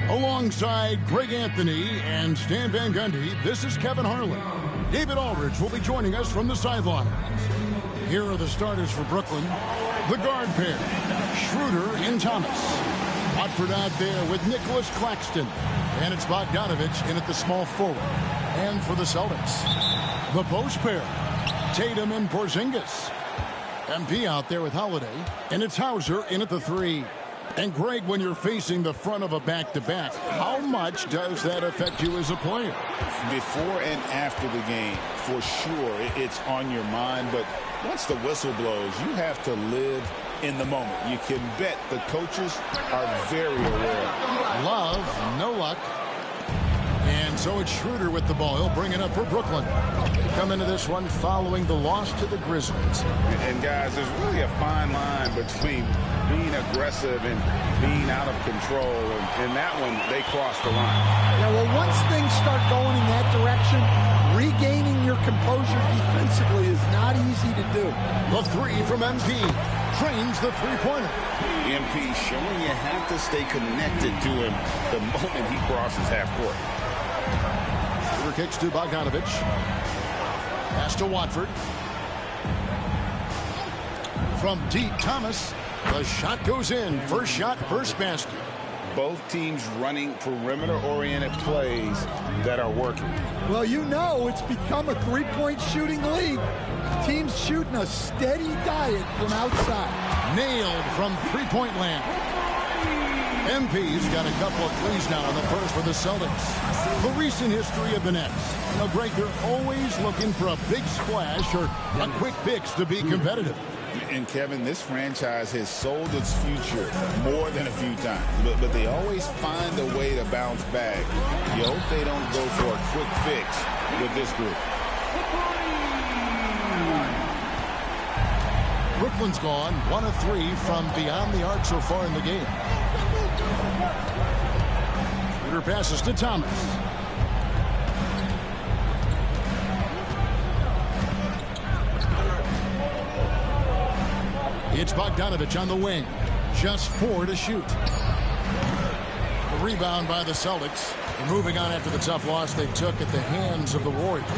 Alongside Greg Anthony and Stan Van Gundy, this is Kevin Harlan. David Aldridge will be joining us from the sidelines. Here are the starters for Brooklyn. The guard pair, Schroeder and Thomas. Watford out there with Nicholas Claxton. And it's Bogdanovich in at the small forward. And for the Celtics, the post pair, Tatum and Porzingis. MP out there with Holiday, and it's Hauser in at the 3. And Greg, when you're facing the front of a back-to-back, how much does that affect you as a player? Before and after the game, for sure, it's on your mind. But once the whistle blows, you have to live in the moment. You can bet the coaches are very aware. Love, no luck. And so it's Schroeder with the ball. He'll bring it up for Brooklyn. They come into this one following the loss to the Grizzlies. And guys, there's really a fine line between being aggressive and being out of control. And that one, they crossed the line. Yeah, well, once things start going in that direction, regaining your composure defensively is not easy to do. The 3 from MP. Trains the three-pointer. MP showing you have to stay connected to him the moment he crosses half court. Schroeder kicks to Bogdanovich. Pass to Watford. From deep, Thomas. The shot goes in. First shot, first basket. Both teams running perimeter-oriented plays that are working. Well, you know it's become a three-point shooting league. Teams shooting a steady diet from outside. Nailed from three-point land. MP's got a couple of threes now in the first for the Celtics. The recent history of the Nets. You know, Greg, they're always looking for a big splash or a quick fix to be competitive. And Kevin, this franchise has sold its future more than a few times, but they always find a way to bounce back. You hope they don't go for a quick fix with this group. Brooklyn's gone 1 of 3 from beyond the arc so far in the game. Schroeder passes to Thomas. It's Bogdanovich on the wing. Just 4 to shoot. The rebound by the Celtics. And moving on after the tough loss they took at the hands of the Warriors.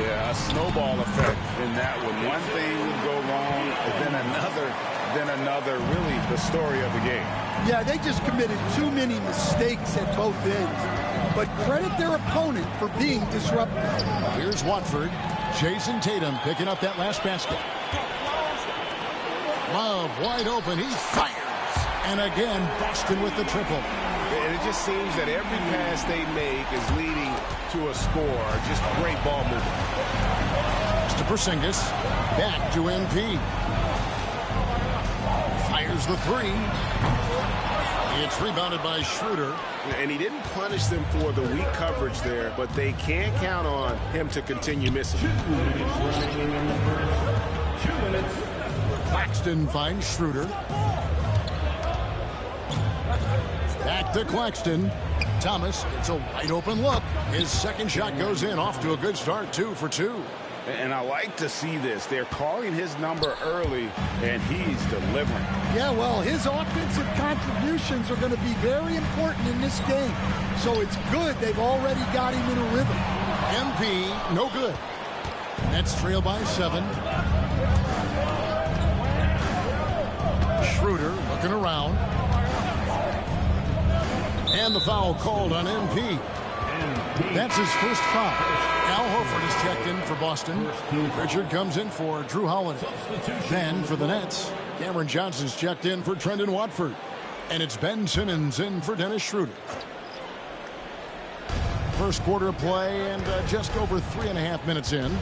Yeah, a snowball effect in that one. One thing would go wrong, then another. Really the story of the game. Yeah, they just committed too many mistakes at both ends. But credit their opponent for being disruptive. Here's Watford. Jason Tatum picking up that last basket. Love wide open. He fires. And again, Boston with the triple. And it just seems that every pass they make is leading to a score. Just great ball movement. To Porzingis. Back to MP. Fires the 3. It's rebounded by Schroeder. And he didn't punish them for the weak coverage there, but they can't count on him to continue missing. 2 minutes remaining in the first. 2 minutes. Claxton finds Schroeder. Back to Claxton. Thomas gets a wide open look. His second shot goes in. Off to a good start. 2 for 2. And I like to see this. They're calling his number early, and he's delivering. Yeah, well, his offensive contributions are going to be very important in this game. So it's good they've already got him in a rhythm. MP, no good. Nets trail by 7. Schroeder looking around. And the foul called on MP. That's his first foul. Al Horford is checked in for Boston. Richard comes in for Drew Holiday. Then for the Nets, Cameron Johnson's checked in for Trendon Watford. And it's Ben Simmons in for Dennis Schroeder. First quarter of play and just over 3.5 minutes in.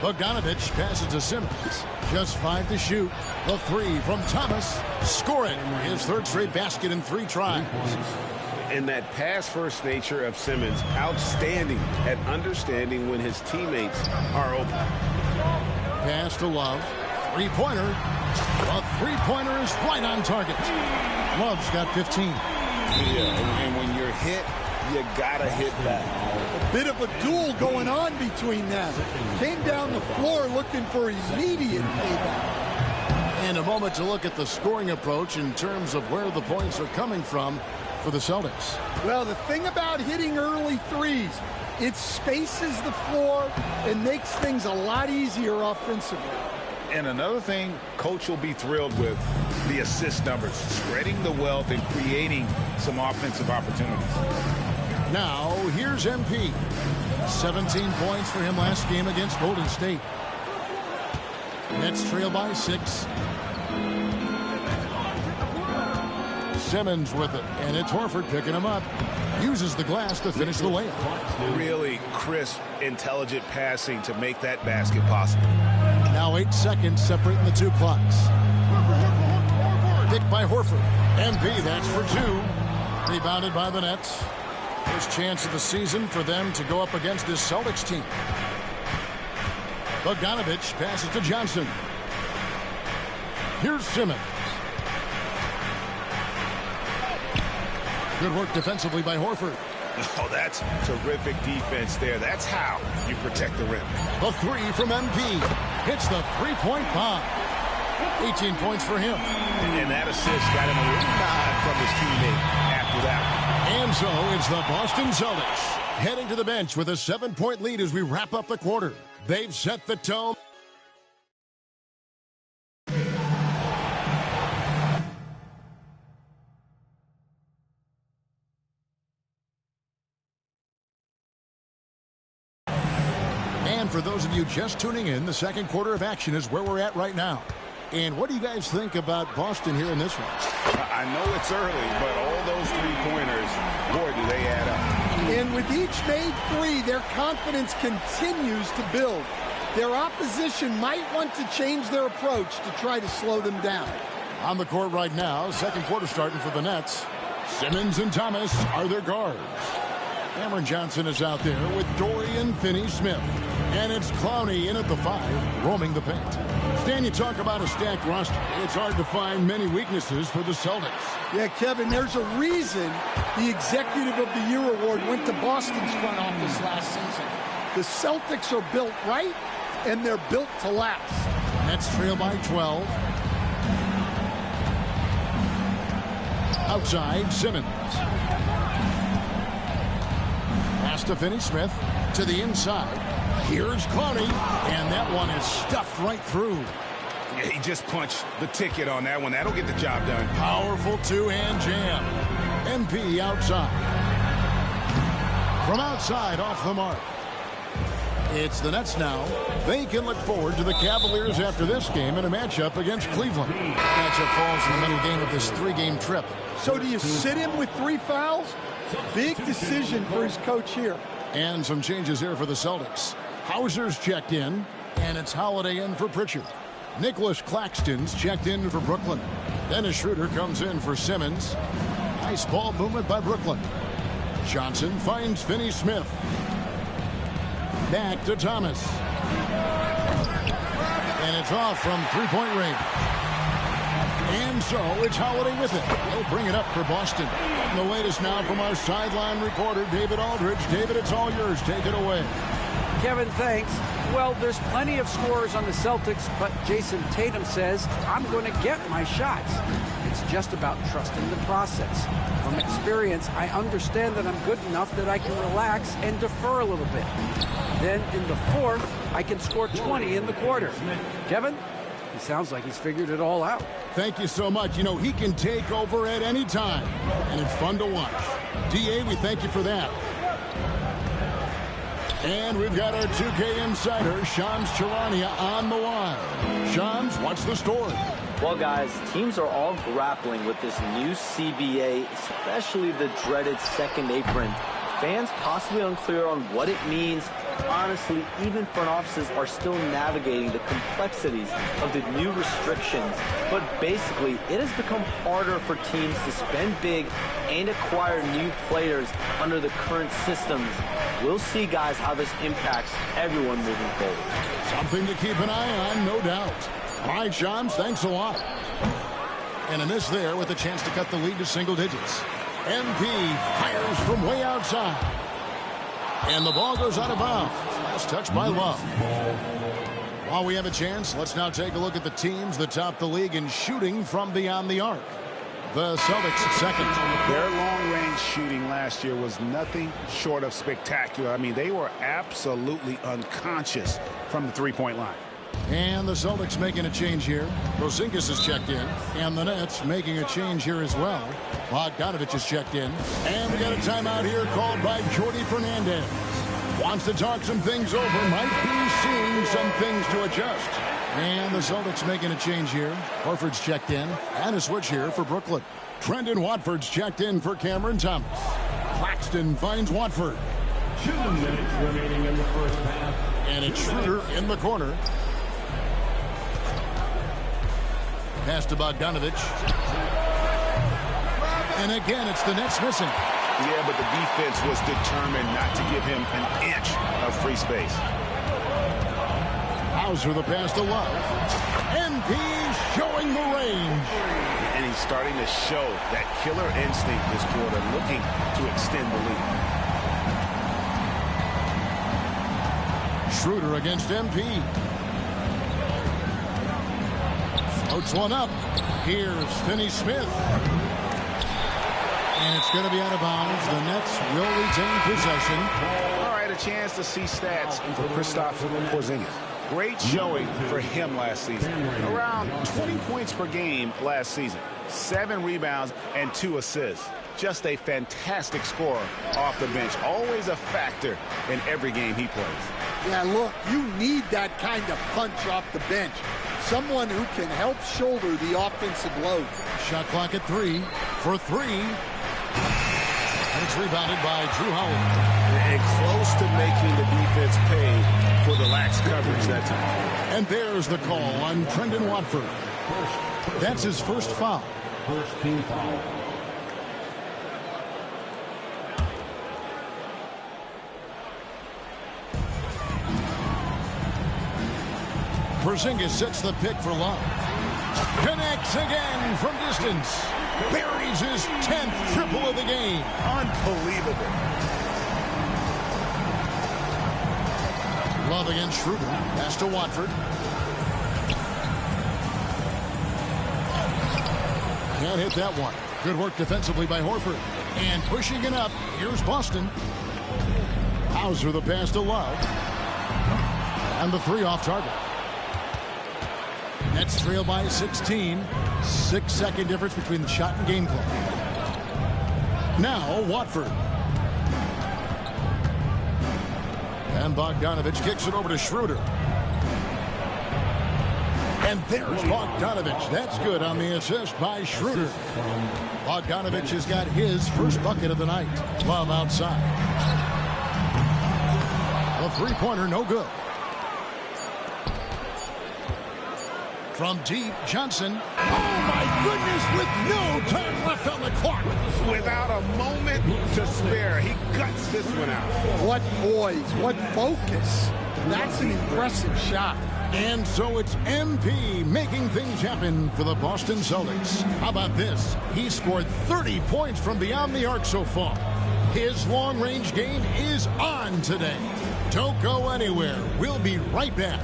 Bogdanovich passes to Simmons. Just 5 to shoot. The 3 from Thomas. Scoring his third straight basket in 3 tries. And that pass-first nature of Simmons, outstanding at understanding when his teammates are open. Pass to Love. Three-pointer. The three-pointer is right on target. Love's got 15. Yeah, and when you're hit, you gotta hit back. A bit of a duel going on between them. Came down the floor looking for immediate payback. And a moment to look at the scoring approach in terms of where the points are coming from for the Celtics. Well, the thing about hitting early threes, it spaces the floor and makes things a lot easier offensively. And another thing Coach will be thrilled with, the assist numbers, spreading the wealth and creating some offensive opportunities. Now, here's MP. 17 points for him last game against Golden State. Nets trail by 6. Simmons with it, and it's Horford picking him up. Uses the glass to finish the layup. Really crisp, intelligent passing to make that basket possible. Now 8 seconds separating the 2 clocks. Picked by Horford. MP, that's for 2. Rebounded by the Nets. First chance of the season for them to go up against this Celtics team. Bogdanovich passes to Johnson. Here's Simmons. Good work defensively by Horford. Oh, that's terrific defense there. That's how you protect the rim. The 3 from MP. Hits the three-point bomb. 18 points for him. And that assist got him a little nod from his teammate after that. And so it's the Boston Celtics heading to the bench with a 7-point lead as we wrap up the quarter. They've set the tone. And for those of you just tuning in, the second quarter of action is where we're at right now. And what do you guys think about Boston here in this one? I know it's early, but all those three-pointers, boy, do they add up. And with each made 3, their confidence continues to build. Their opposition might want to change their approach to try to slow them down. On the court right now, second quarter starting for the Nets. Simmons and Thomas are their guards. Cameron Johnson is out there with Dorian Finney-Smith. And it's Clowney in at the 5, roaming the paint. Stan, you talk about a stacked roster. It's hard to find many weaknesses for the Celtics. Yeah, Kevin, there's a reason the Executive of the Year award went to Boston's front office last season. The Celtics are built right, and they're built to last. Nets trail by 12. Outside, Simmons. Pass to Finney-Smith. To the inside. Here's Clowney, and that one is stuffed right through. Yeah, he just punched the ticket on that one. That'll get the job done. Powerful two-hand jam. MP outside. From outside, off the mark. It's the Nets now. They can look forward to the Cavaliers after this game in a matchup against Cleveland. Matchup falls in the middle game of this 3-game trip. So do you sit him with 3 fouls? Big decision for his coach here. And some changes here for the Celtics. Hauser's checked in, and it's Holiday in for Pritchard. Nicholas Claxton's checked in for Brooklyn. Dennis Schroeder comes in for Simmons. Nice ball movement by Brooklyn. Johnson finds Finney-Smith. Back to Thomas. And it's off from three-point range. And so it's Holiday with it. He'll bring it up for Boston. And the latest now from our sideline reporter, David Aldridge. David, it's all yours. Take it away. Kevin, thanks. Well, there's plenty of scorers on the Celtics, but Jason Tatum says, I'm going to get my shots. It's just about trusting the process. From experience, I understand that I'm good enough that I can relax and defer a little bit. Then in the fourth, I can score 20 in the quarter. Kevin? He sounds like he's figured it all out. Thank you so much. You know, he can take over at any time, and it's fun to watch. DA, we thank you for that. And we've got our 2K insider, Shams Charania, on the line. Shams, what's the story? Well, guys, teams are all grappling with this new CBA, especially the dreaded second apron. Fans possibly unclear on what it means. Honestly, even front offices are still navigating the complexities of the new restrictions. But basically, it has become harder for teams to spend big and acquire new players under the current systems. We'll see, guys, how this impacts everyone moving forward. Something to keep an eye on, no doubt. All right, Shams, thanks a lot. And a miss there with a chance to cut the lead to single digits. MP fires from way outside. And the ball goes out of bounds. Last touch by Love. While we have a chance, let's now take a look at the teams that top the league in shooting from beyond the arc. The Celtics second. Their long-range shooting last year was nothing short of spectacular. I mean, they were absolutely unconscious from the three-point line. And the Celtics making a change here. Porzingis is checked in. And the Nets making a change here as well. Bogdanovich is checked in. And we got a timeout here called by Jordi Fernandez. Wants to talk some things over. Might be seeing some things to adjust. And the Celtics making a change here. Horford's checked in. And a switch here for Brooklyn. Trendon Watford's checked in for Cameron Thomas. Claxton finds Watford. 2 minutes remaining in the first half. And it's Schroeder in the corner. Pass to Bogdanovich. And again, it's the Nets missing. Yeah, but the defense was determined not to give him an inch of free space. Hauser the pass to Love. MP showing the range. And he's starting to show that killer instinct this quarter, looking to extend the lead. Schroeder against MP. Floats one up. Here's Finney Smith. And it's going to be out of bounds. The Nets will retain possession. All right, a chance to see stats for Kristaps Porzingis. Great showing for him last season. Around 20 points per game last season. 7 rebounds and 2 assists. Just a fantastic scorer off the bench. Always a factor in every game he plays. Yeah, look, you need that kind of punch off the bench. Someone who can help shoulder the offensive load. Shot clock at 3 for 3. And it's rebounded by Drew Howard. And close to making the defense pay for the lax coverage that time. And there's the call on Trendon Watford. That's his first foul. First team foul. Porzingis sets the pick for Love. Connects again from distance. Buries his 10th triple of the game. Unbelievable. Love against Schroeder. Pass to Watford. Can't hit that one. Good work defensively by Horford. And pushing it up, here's Boston. Hauser the pass to Love. And the 3 off target. Nets trail by 16. 6-second difference between the shot and game clock. Now Watford. And Bogdanovich kicks it over to Schroeder. And there's Bogdanovich. That's good on the assist by Schroeder. Bogdanovich has got his first bucket of the night. Love outside. A 3-pointer, no good. From deep, Johnson. Oh, my goodness, with no time left on the clock. Without a moment to spare, he guts this one out. What poise, what focus. That's an impressive shot. And so it's MP making things happen for the Boston Celtics. How about this? He scored 30 points from beyond the arc so far. His long-range game is on today. Don't go anywhere. We'll be right back.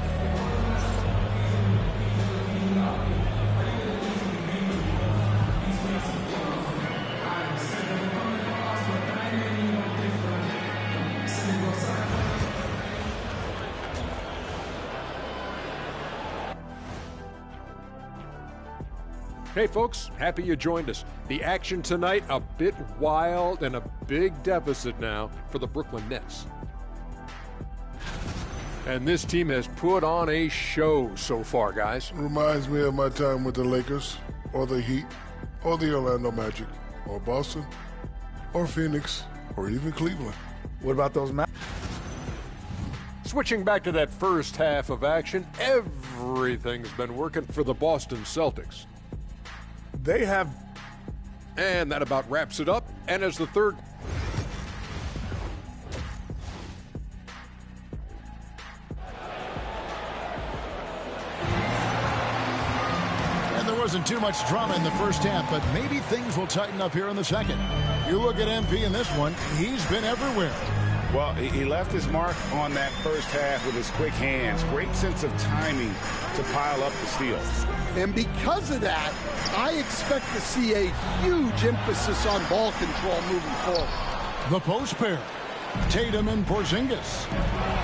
Hey folks, happy you joined us. The action tonight a bit wild and a big deficit now for the Brooklyn Nets. And this team has put on a show so far, guys. Reminds me of my time with the Lakers, or the Heat, or the Orlando Magic, or Boston, or Phoenix, or even Cleveland. What about those Switching back to that first half of action, everything's been working for the Boston Celtics. They have. And that about wraps it up. And as the third. And there wasn't too much drama in the first half, but maybe things will tighten up here in the second. You look at MP in this one, he's been everywhere. Well, he left his mark on that first half with his quick hands. Great sense of timing to pile up the steals. And because of that, I expect to see a huge emphasis on ball control moving forward. The post pair, Tatum and Porzingis.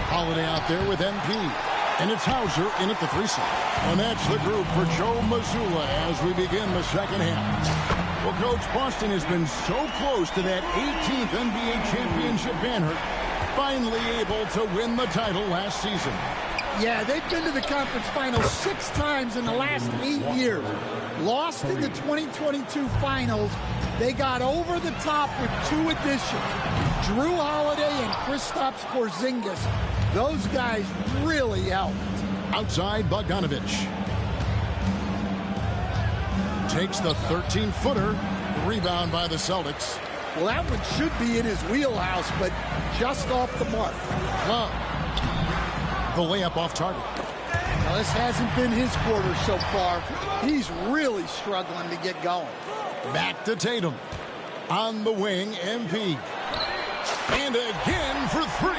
Holiday out there with MP. And it's Hauser in at the threesome. And that's the group for Joe Mazzulla as we begin the second half. Well, Coach, Boston has been so close to that 18th NBA championship banner, finally able to win the title last season. Yeah, they've been to the conference finals 6 times in the last 8 years. Lost in the 2022 finals. They got over the top with 2 additions. Drew Holiday and Kristaps Porzingis. Those guys really helped. Outside, Bogdanovich. Takes the 13-footer. Rebound by the Celtics. Well, that one should be in his wheelhouse, but just off the mark. Love. The layup off target. Now, this hasn't been his quarter so far. He's really struggling to get going. Back to Tatum. On the wing, MP. And again for 3.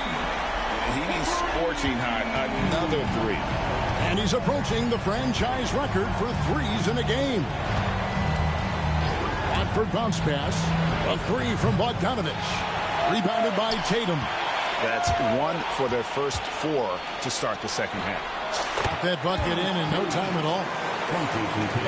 He's scorching hot. Another 3. And he's approaching the franchise record for threes in a game. Watford bounce pass. A 3 from Bogdanovich. Rebounded by Tatum. That's 1 for their first 4 to start the second half. Got that bucket in no time at all.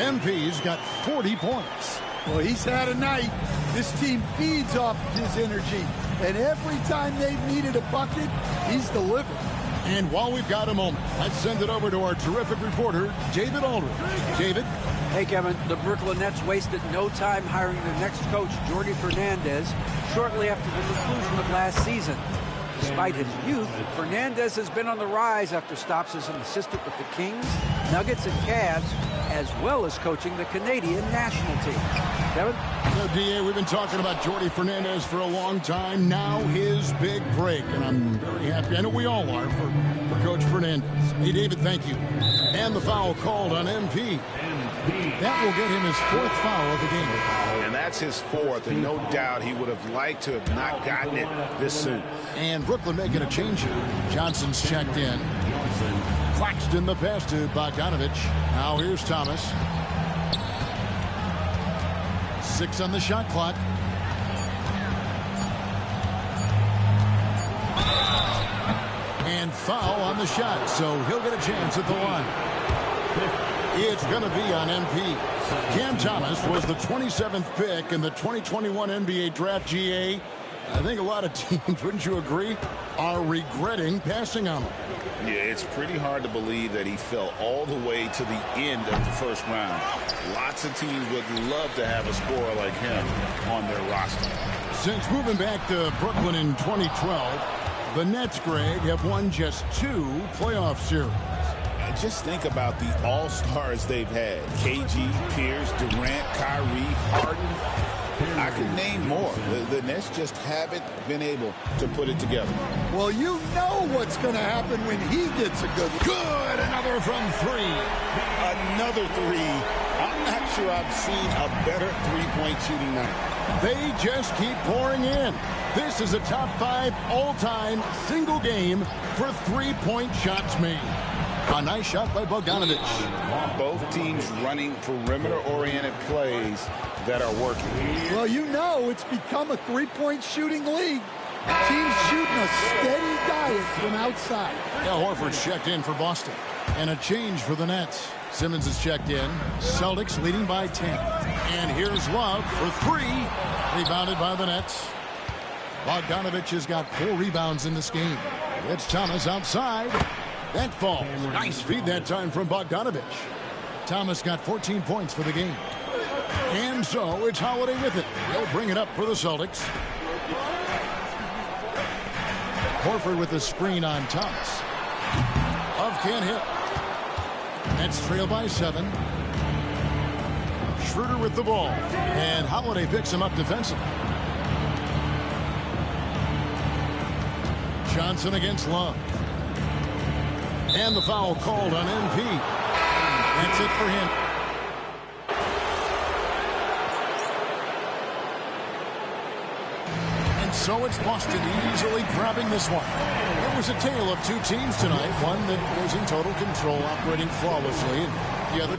MP's got 40 points. Well, he's had a night. This team feeds off his energy. And every time they've needed a bucket, he's delivered. And while we've got a moment, let's send it over to our terrific reporter, David Aldridge. David? Hey, Kevin, the Brooklyn Nets wasted no time hiring their next coach, Jordi Fernandez, shortly after the conclusion of last season. Despite his youth, Fernandez has been on the rise after stops as an assistant with the Kings, Nuggets, and Cavs, as well as coaching the Canadian national team. Kevin? So, D.A., we've been talking about Jordi Fernandez for a long time. Now his big break, and I'm very happy. I know we all are for Coach Fernandez. Hey, David, thank you. And the foul called on MP. That will get him his 4th foul of the game. And that's his 4th, and no doubt he would have liked to have not gotten it this soon. And Brooklyn making a change here. Johnson's checked in. Claxton the pass to Bogdanovich. Now here's Thomas. 6 on the shot clock. And foul on the shot, so he'll get a chance at the line. It's going to be on MP. Cam Thomas was the 27th pick in the 2021 NBA Draft. GA. I think a lot of teams, wouldn't you agree, are regretting passing on him. Yeah, it's pretty hard to believe that he fell all the way to the end of the first round. Lots of teams would love to have a scorer like him on their roster. Since moving back to Brooklyn in 2012, the Nets, Greg, have won just 2 playoff series. Just think about the all-stars they've had. KG, Pierce, Durant, Kyrie, Harden. I could name more. The Nets just haven't been able to put it together. Well, you know what's going to happen when he gets a good one. Good! Another from 3. Another 3. I'm not sure I've seen a better three-point shooting night. They just keep pouring in. This is a top 5 all-time single game for three-point shots made. A nice shot by Bogdanovich. Both teams running perimeter-oriented plays that are working. Well, you know it's become a three-point shooting league. Teams shooting a steady diet from outside. Al Horford's checked in for Boston. And a change for the Nets. Simmons is checked in. Celtics leading by 10. And here's Love for 3. Rebounded by the Nets. Bogdanovich has got 4 rebounds in this game. It's Thomas outside. That falls. Nice feed that time from Bogdanovich. Thomas got 14 points for the game. And so it's Holiday with it. He'll bring it up for the Celtics. Horford with the screen on Thomas. Love can't hit. Nets trail by 7. Schroeder with the ball. And Holiday picks him up defensively. Johnson against Love. And the foul called on MP. That's it for him. And so it's Boston easily grabbing this one. It was a tale of 2 teams tonight. One that was in total control, operating flawlessly, and the other...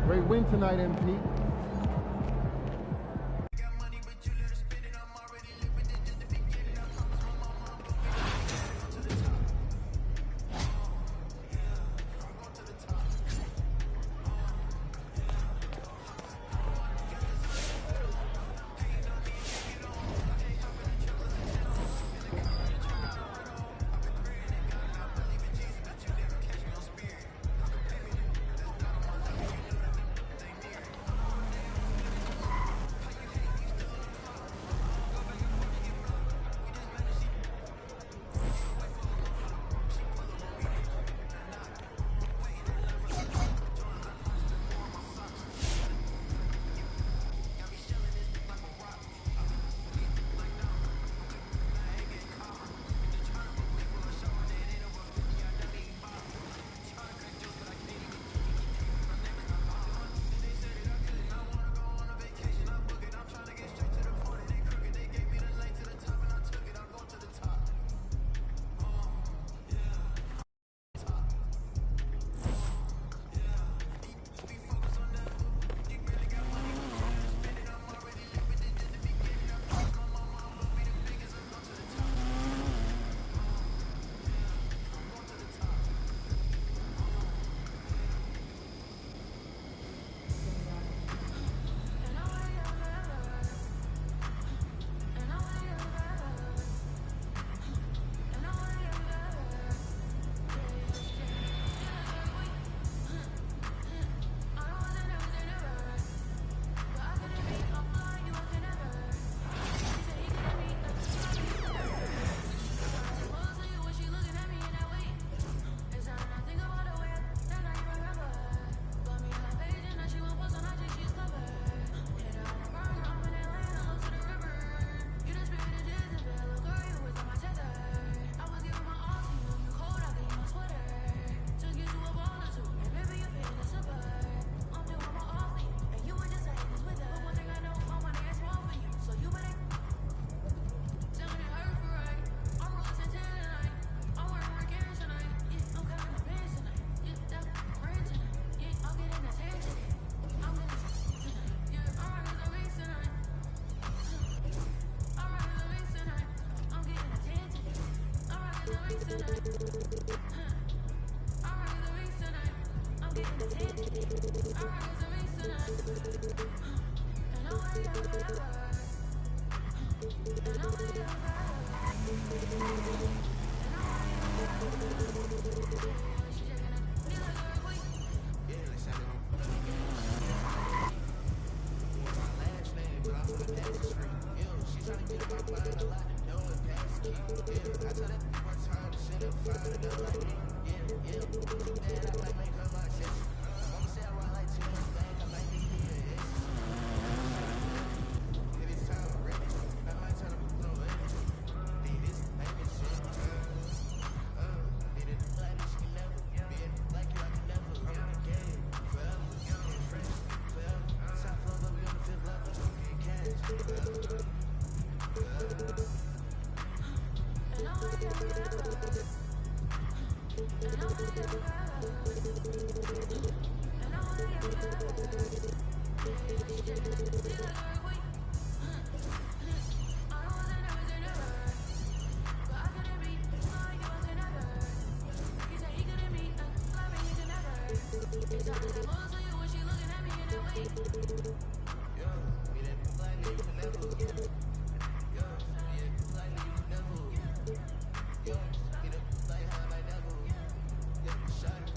Great win tonight, MP.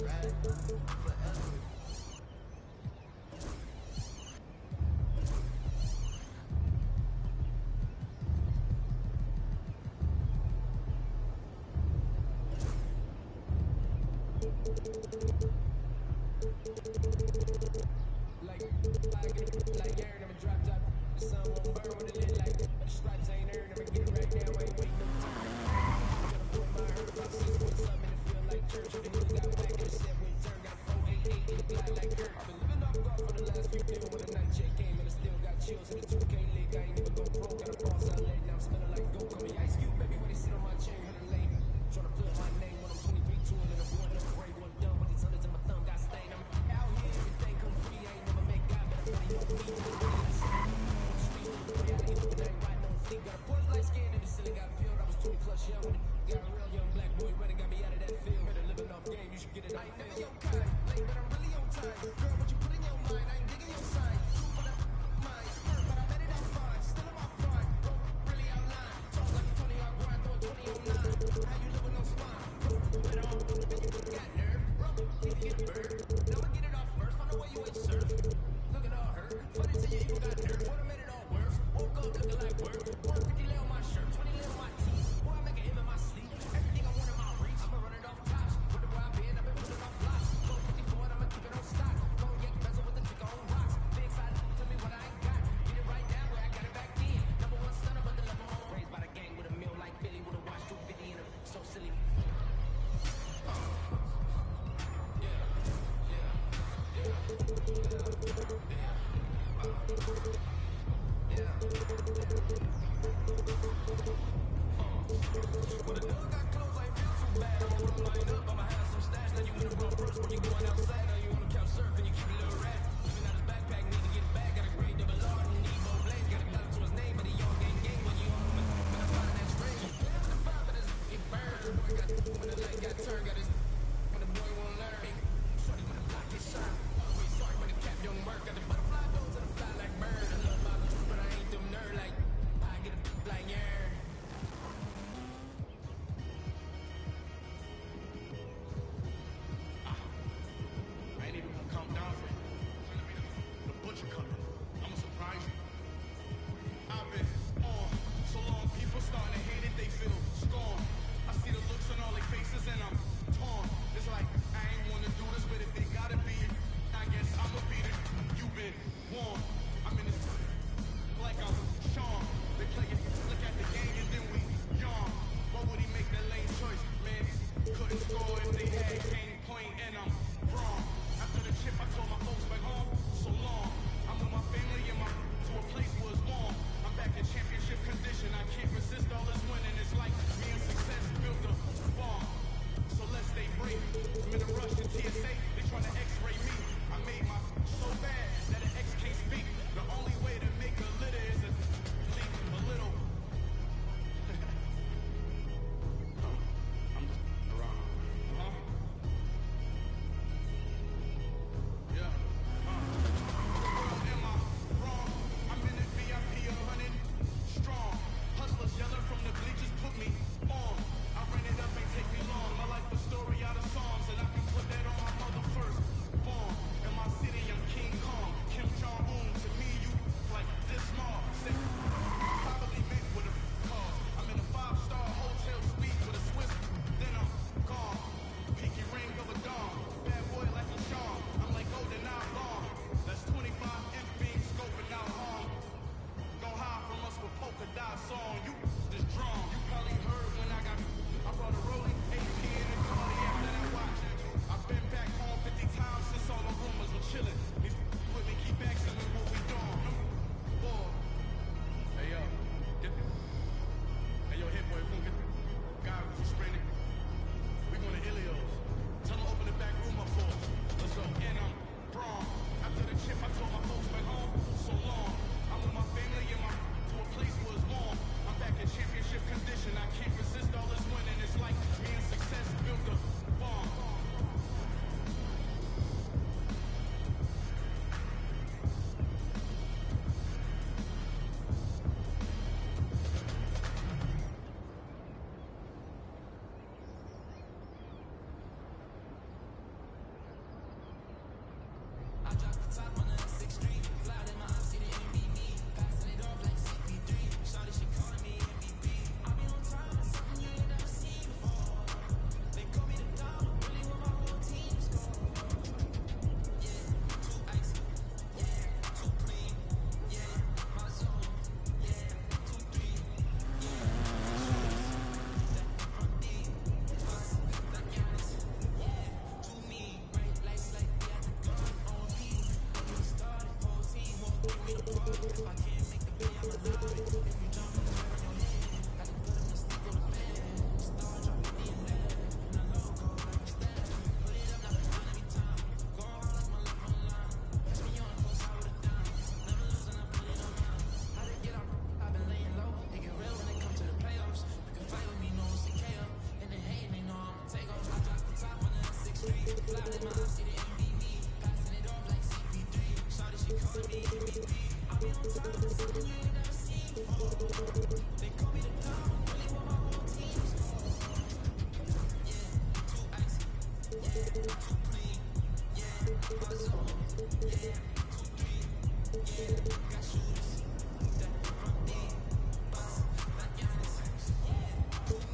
ride forever. Like Aaron, I'ma drop top. The sun won't burn when it lit like. But the stripes ain't earned. I'ma get it right now. I ain't waiting no time. Got a boy in my hurt about 6 point something. It feel like church. The hood got back and it said when turn. Got a 488 and it glide like Kurt. I've been living off golf for the last few days. When the night check came and I still got chills in the 2K league. I ain't even go pro. Got a boss outlet. Now I'm smelling like gold. Call me Ice Cube, baby. When they sit on my chain, heard a lady tryna put my name when I'm 23, 2 and a one. Never break one done with these hundreds in my thumb. Got stained. I'm out here. Everything come free. I ain't never met God, but I'm ready on me. Got a Porsche light skin and the silly got peeled. I was 20 plus young when it got a real young black boy running, got me out of that field. Better living off game, you should get it. I ain't never your kind, late but I'm really on time. Girl, what you put in your mind, I ain't digging your sign. True for that mind, but I met it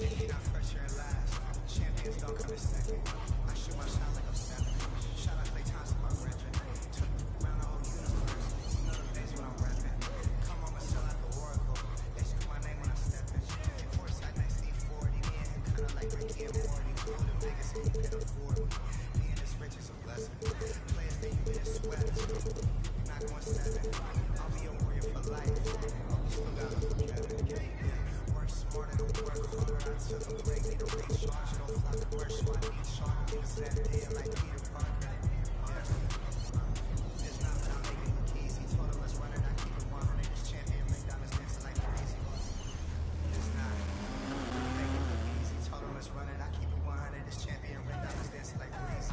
Maybe not first, you're last. Champions don't come in second. I shoot my shot like I'm stepping. Shot I play times with my brethren. Took around the whole universe. Know the base when I'm rapping. Come on, and sell like an oracle. They screw my name when I step in. Courtside 1940. Me and him kinda like Ricky and Morty. Two of the biggest he can afford me. Being this rich is a blessing. Players think you been swept. Not going seven. I'll be a warrior for life. I'll be still down for Kevin. Yeah. Work smarter than work harder. I took a break, need a recharge. Don't fly commercial, I need sharp. Niggas that dead like Peter Parker. Yeah. It's not that I'm making it look easy. Told him let's run it, I keep it 100. This champion McDonald's dancing like crazy. It's not making it look easy. Told him let's run it, I keep it 100. This champion McDonald's dancing like crazy.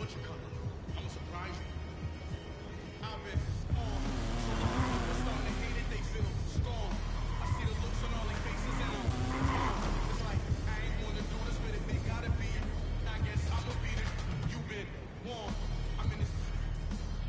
what you coming. I'ma surprise you. I've been on so long, people starting to hate it, they feel strong. I see the looks on all their faces and I'm it's like, I ain't wanna do this, but if they gotta be it, I guess I'ma beat it. You've been warned. I'm in this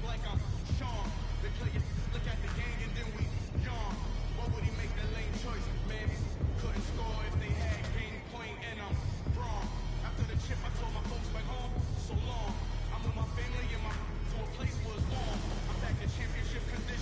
like I'm Sean. They play it, look at the gang and then we yawn. What would he make that lane choice? Man, couldn't score if they had game point and I'm wrong. After the chip, I told my folks back home, so long. I'm with my family and my to a place where it's warm. I'm back to championship condition.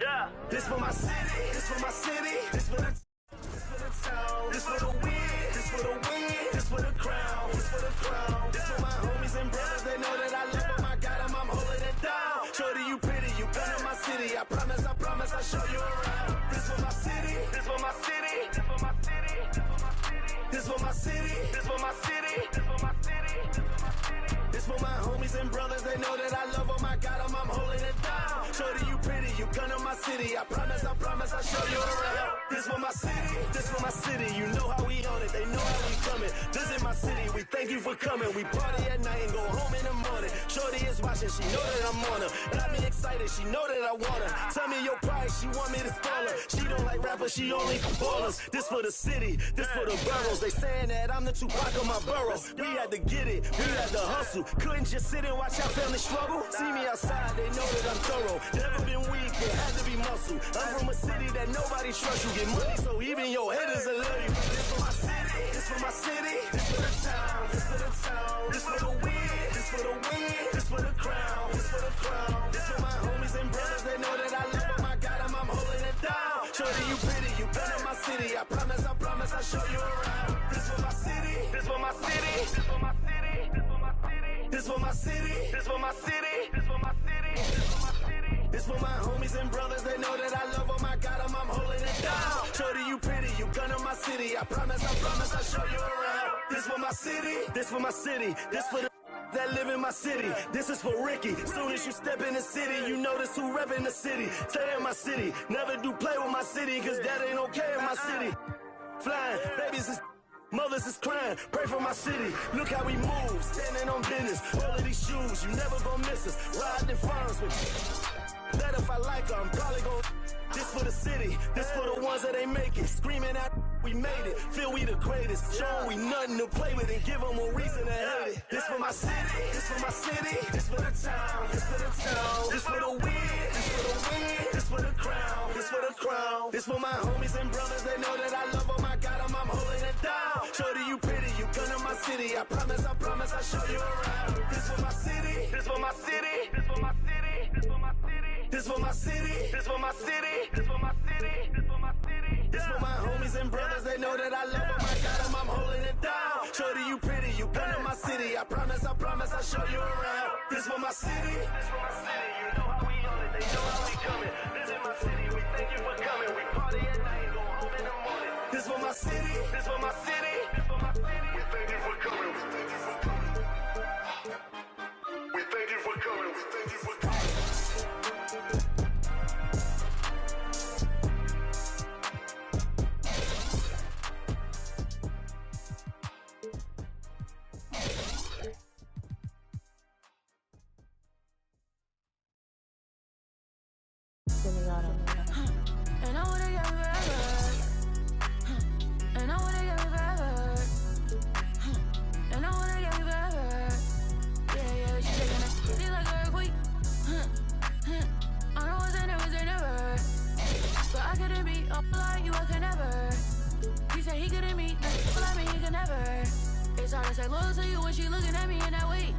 Yeah. This for my city, this for my city, this for the town, this for the win, this for the win, this for the crown, this for the crown, this for my homies and brothers, they know that I love them, I got them, I'm holding it down. Shorty, you pretty, you come to my city, I promise, I'll show you around. This for my city, this for my city, this for my city, this for my city, this for my city, this for my city, this for my homies and brothers, they know that I love them, I got them, I'm holding it down. Shorty, you pretty, you come to my city, I promise, I'll show you around. This for my city, this for my city, you know how we on it, they know how we coming. Visit my city, we thank you for coming. We party at night and go home in the morning. Shorty is watching, she know that I'm on her. Got me excited, she know that I want her. Tell me your price, she want me to spoil her. She don't like rappers, she only for ballers. This for the city, this for the boroughs. They saying that I'm the Tupac of my borough. We had to get it, we had to hustle. Couldn't just sit and watch our family struggle. See me outside, they know that I'm thorough. Never been weak, it had to be muscle. I'm from a city that nobody trusts. You get money, so even your haters will love you. This for my city, this for my city, this for the town, this for the town, this for the win, this for the win, this for the crown, this for the crown, this for my homies and brothers, they know that I love them, I got them, I'm holding it down. Shorty, you pretty, you come to my city, I promise, I'll show you around. This for my city, this for my city, this for my city, this for my city, this for my city, this for my city, this for my city, this for my homies and brothers, they know that I love them, I got them, I'm holding it down. Shorty, you pretty, you come to my city, I promise, I'll show you around. This for my city, this for my city, this for the that live in my city. This is for Ricky. Soon as you step in the city, you notice who rep in the city. Stay in my city, never do play with my city, cause that ain't okay in my city. Flying, babies is mothers is crying, pray for my city. Look how we move, standing on business. All of these shoes, you never gon' miss us. Riding farms with you. That if I like her, I'm probably gon' this for the city, this for the ones that ain't make it. Screaming out, we made it, feel we the greatest. Show we nothing to play with and give them a reason to hate it. This for my city, this for my city, this for the town, this for the town, this for the win, this for the win, this for the crown, this for the crown. This for my homies and brothers, they know that I love them, I got them, I'm holding it down. Shorty, you pretty, you come to my city, I promise, I'll show you around. This for my city, this for my city, this for my city, this for my city. This for my city, this for my city, this for my city, this for my city. This for my homies and brothers, they know that I love them, I got them, I'm holding it down. Shorty, you pretty, you come to my city, I promise, I'll show you around. This for my city, this for my city, you know how we on it, they know how we coming. This is my city, we thank you for coming, we party at night, go home in the morning. This for my city, this for my city, this for my city, we thank you for coming, we thank you for coming. We thank you for coming, we thank you for coming. And I wanna get forever. And I wanna get forever. And I wanna get forever. Yeah, she's taking it. She's like a earthquake. I know what's in never. But I couldn't be up like you, I could never. He said he couldn't meet, like me, he could never. It's hard to say loyal to you when she looking at me in that way.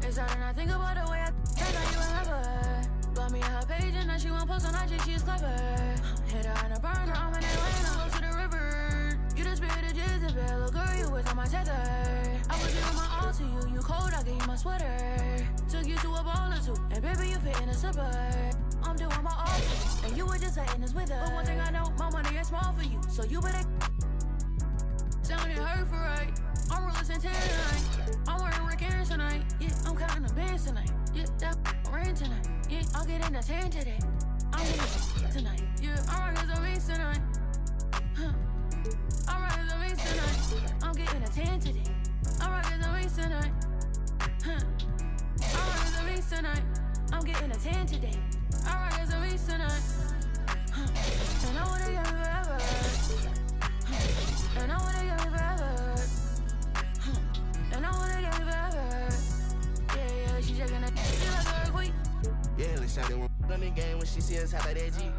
It's hard to not think about the way I think that you remember. Blow me on her page and now she won't post on IG, she's clever. Hit her on a burner, I'm in Atlanta, close to the river. You the spirit of Jezebel, little girl, you was on my tether. I was giving my all to you, you cold, I gave you my sweater. Took you to a ball or two, and baby, you fit in a slipper. I'm doing my all for you, and you were just letting us with her. But one thing I know, my money is small for you, so you better sounding hurt for right. I'm real listening tonight. I'm wearing Rick Aaron tonight. Yeah, I'm counting the bands tonight. Yeah, that rain tonight. Yeah, I'll get in the 10 today. I'm getting tonight. Yeah, I'm rocking the beats tonight. I'm rocking the beats tonight. I'm getting a 10 today. I'm rocking the beats tonight. I'm rocking the beats tonight. I'm getting a 10 today. I'm rocking the beats tonight. And I wanna get forever. And I wanna get forever. And I wanna get forever. Yeah, she shaking that. She like a earthquake. Yeah, let's shout it on the game when she see us hop out that G.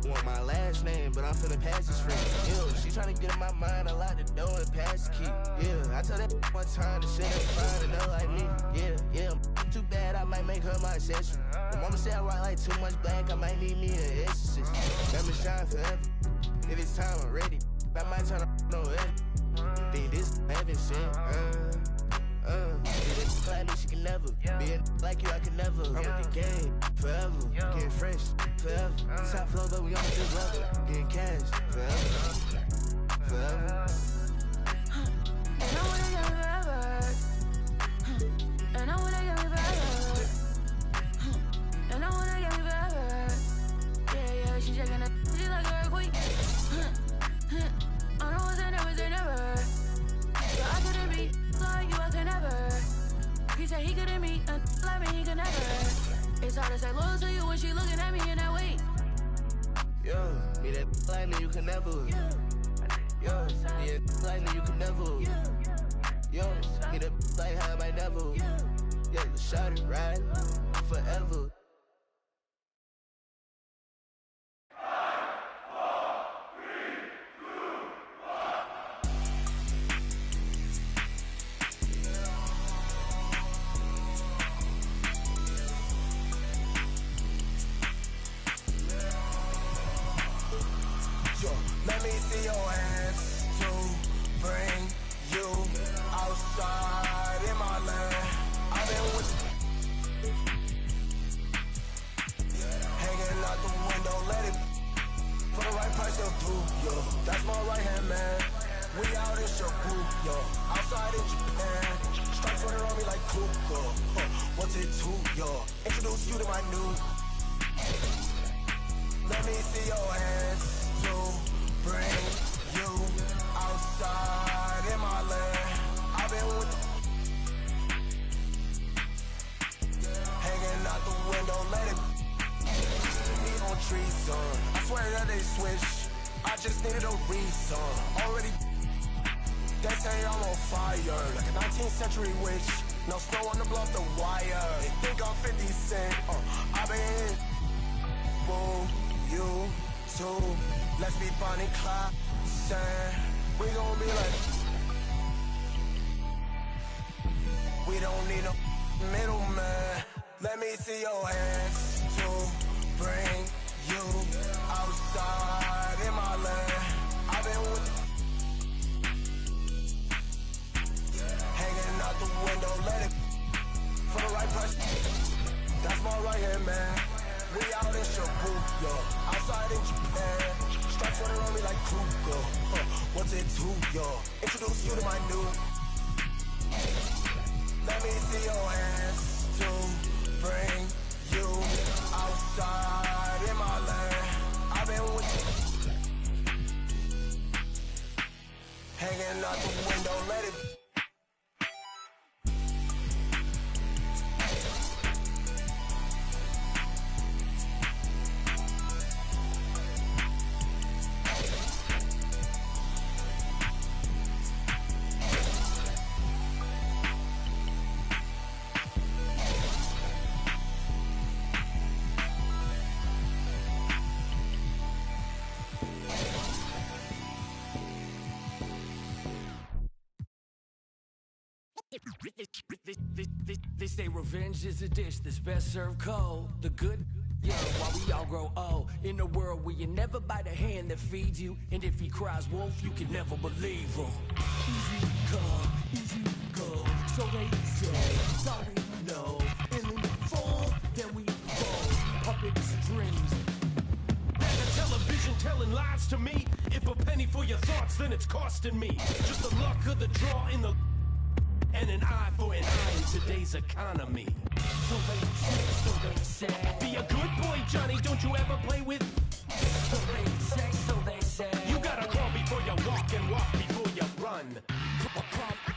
Want my last name, but I'm feeling past this free. Yeah, she tryna get in my mind, I lock the door and pass the key. Yeah, I told that one time the shit ain't fine enough like me. Yeah, too bad I might make her my accessory. My mama said I rock like too much black, I might need me an exorcist. Let me shine forever. If it's time, I'm ready. I might turn up no head. Think this heaven shit. Be that like me, she can never. Be like you, I can never. I'm with the game forever. Getting fresh forever. Top flow, but we on this level. Getting cash forever. And I wanna get forever. And I wanna get forever. And I wanna get forever. Yeah, she checking the she like a earthquake. I know it's never. But I couldn't be like you, I could never. He said he couldn't meet like me, he could never. It's hard to say loyal to you when she looking at me in that way. Yo, me that like me, you can never. Yo, me that like me, you can never. Yo, me that like how I might never. Yeah, shot it right forever. Let me see your hands to bring you outside in my land. I've been with hanging out the window, let it for the right price of blue, yo. That's my right hand man. We out in Shabu, yo. Outside in Japan. Stripes running on me like Kuko. What's it to, yo? Introduce you to my new. Let me see your hands to bring you outside in my land. I've been with hanging out the window, let it me on trees, son. I swear that they switch. I just needed a reason. Already they say I'm on fire, like a 19th century witch. No snow on the bluff, the wire. They think I'm 50 Cent. I've been boom, you too. Let's be Bonnie Clyde, saying we gon' be like, we don't need no middleman. Let me see your hands to bring you outside in my land. I've been with hanging out the window, let it for the right price. That's my right hand man. We out in Shabu, yo. Outside in Japan. Stripes running on me like Kuko. What's it to, yo? Introduce you to my new. Let me see your hands to bring you outside in my land. I've been with hanging out the window, let it. They say revenge is a dish that's best served cold. The good, yeah, while we all grow old. In a world where you never bite a hand that feeds you, and if he cries wolf, you can never believe him. Easy come, easy go. So they say, sorry, no. And in fall, then we fall. Puppet strings. Back on television telling lies to me. If a penny for your thoughts, then it's costing me. Just the luck of the draw in the. And an eye for an eye in today's economy. So they say. Be a good boy, Johnny, don't you ever play with. So they say. You gotta crawl before you walk and walk before you run.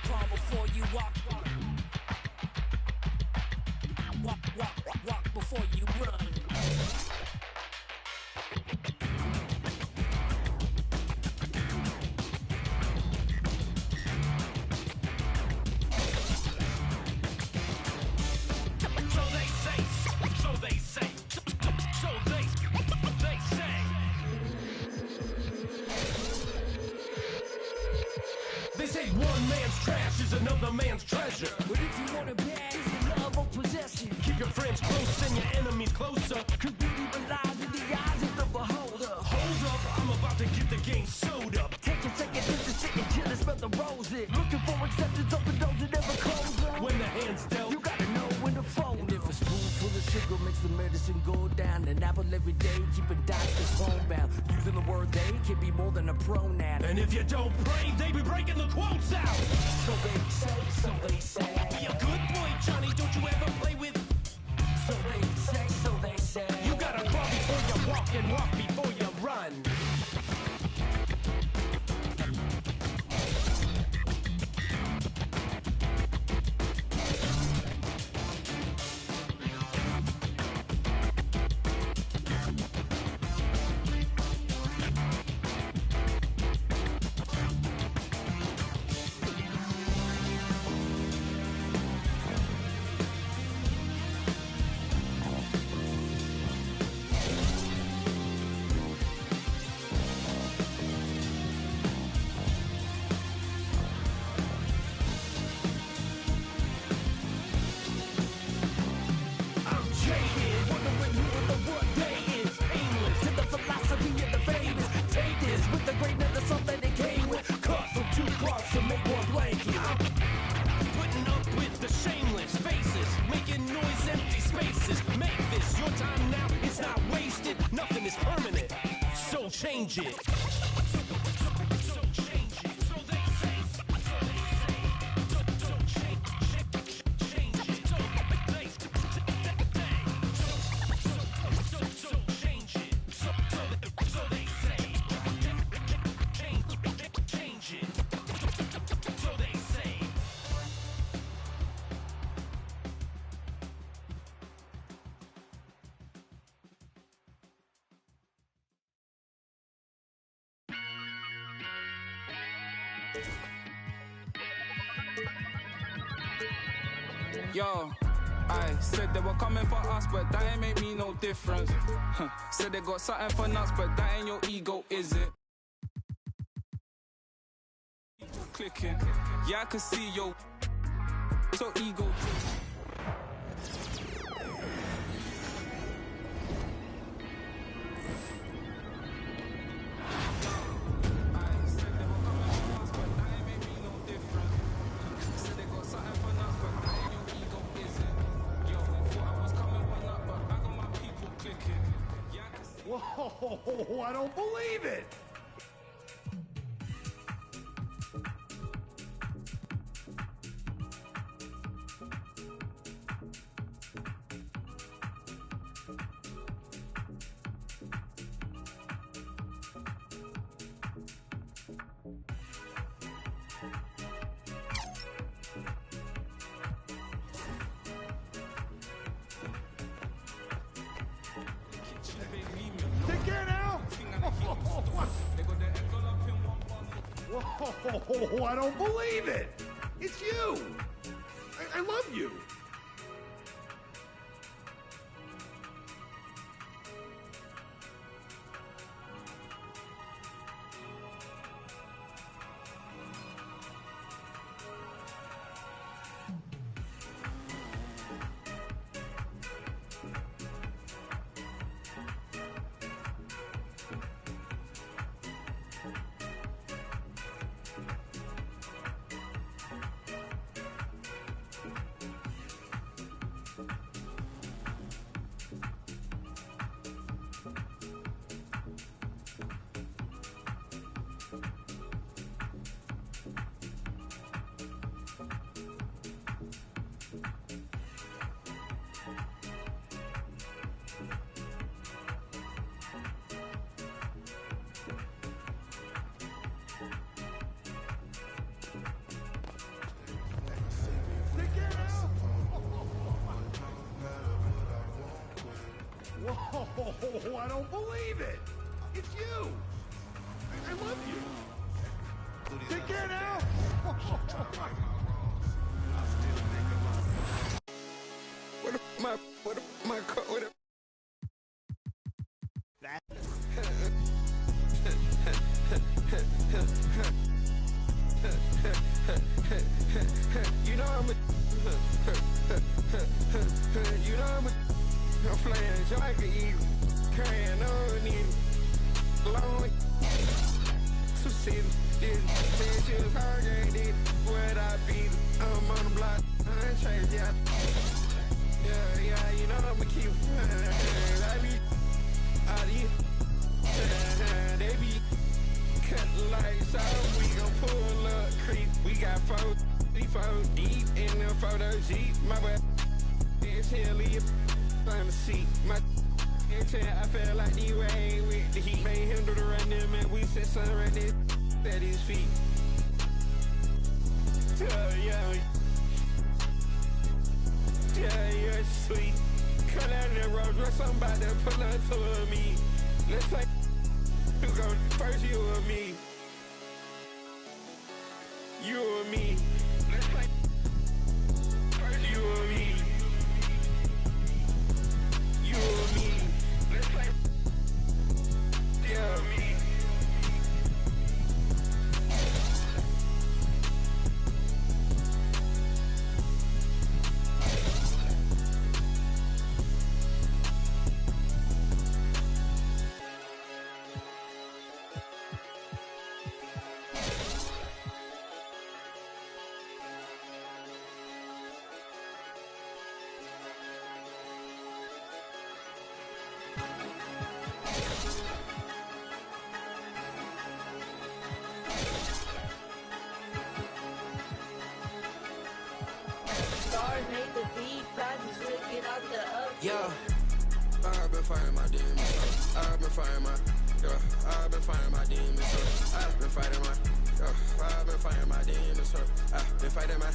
Crawl before you walk. Walk before you run. say one man's trash is another man's treasure. But if you want it bad, it's the love of possession. Keep your friends close and your enemies closer. Cause beauty relies in the eyes of the beholder. Hold up, I'm about to get the game sewed up. Take a second just to sit and chill and smell the roses. Looking for acceptance, open doors that never close up. When the hand's dealt, you gotta know when to fold. And if a spoonful of sugar makes the medicine go down, an apple every day, keeping doctors homebound. Using the word they can be more than a pronoun. and if you don't pray, they be breaking the quotes out. So they say, so they say. Be a good boy, Johnny, don't you ever play with. So they say, so they say. You gotta crawl before you walk and walk before you run. Change it. Yo, I said they were coming for us, but that ain't make me no difference. Said they got something for nuts, but that ain't your ego, is it? Clicking, yeah, I can see yo. So ego. Whoa, I don't believe it! Whoa, I don't believe it! It's you! I love you! Whoa, I don't believe it! It's you! I love you! Take care now! What my code? That. This said she was her gang, this what I feed. I'm on the block, I'm changed, yeah. Yeah, you know I'ma keep I be out of here. They be cutting lights out. We gon' pull up creep. We got 4 deep in the photo Jeep. My boy is hilly on the seat. My I feel like D-Way with the heat. Made him do the run them and we said something right there at his feet. Yeah, you're sweet. Cut out the road, dress somebody pull up to me. Let's play. You go first, you or me. You or me. Let's play. First, you or me. You or me. Let's play. Yeah, me. Yeah, I've been fighting my demons. I've been fighting my, I've been fighting my demons. I've been fighting my, I've been fighting my demons. I've been fighting my,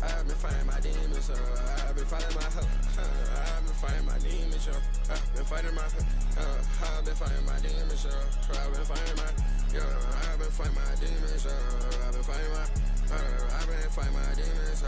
I've been fighting my demons. I've been fighting my, I've been fighting my demons. I've been fighting my, I've been fighting my demons. I've been fighting my, I've been fighting my demons. I've been fighting my, I've been fighting my demons.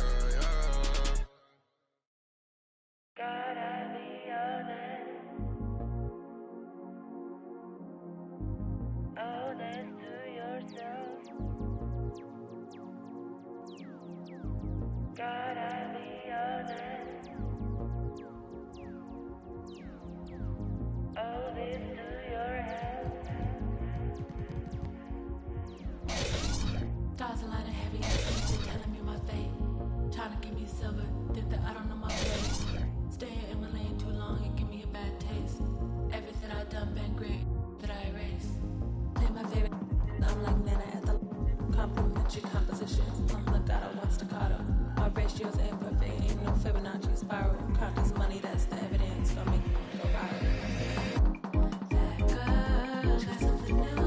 Thoughts a lot of heavy, they're telling me my fate. Trying to give me silver, think that I don't know my place. Stay in my lane too long and give me a bad taste. Everything I done been great, that I erase. Play my favorite, I'm like Nana at the complimentary composition. Legato, one staccato. Our ratios imperfect, ain't no Fibonacci spiral. Count this money, that's the evidence for me. Go viral. That girl got something new.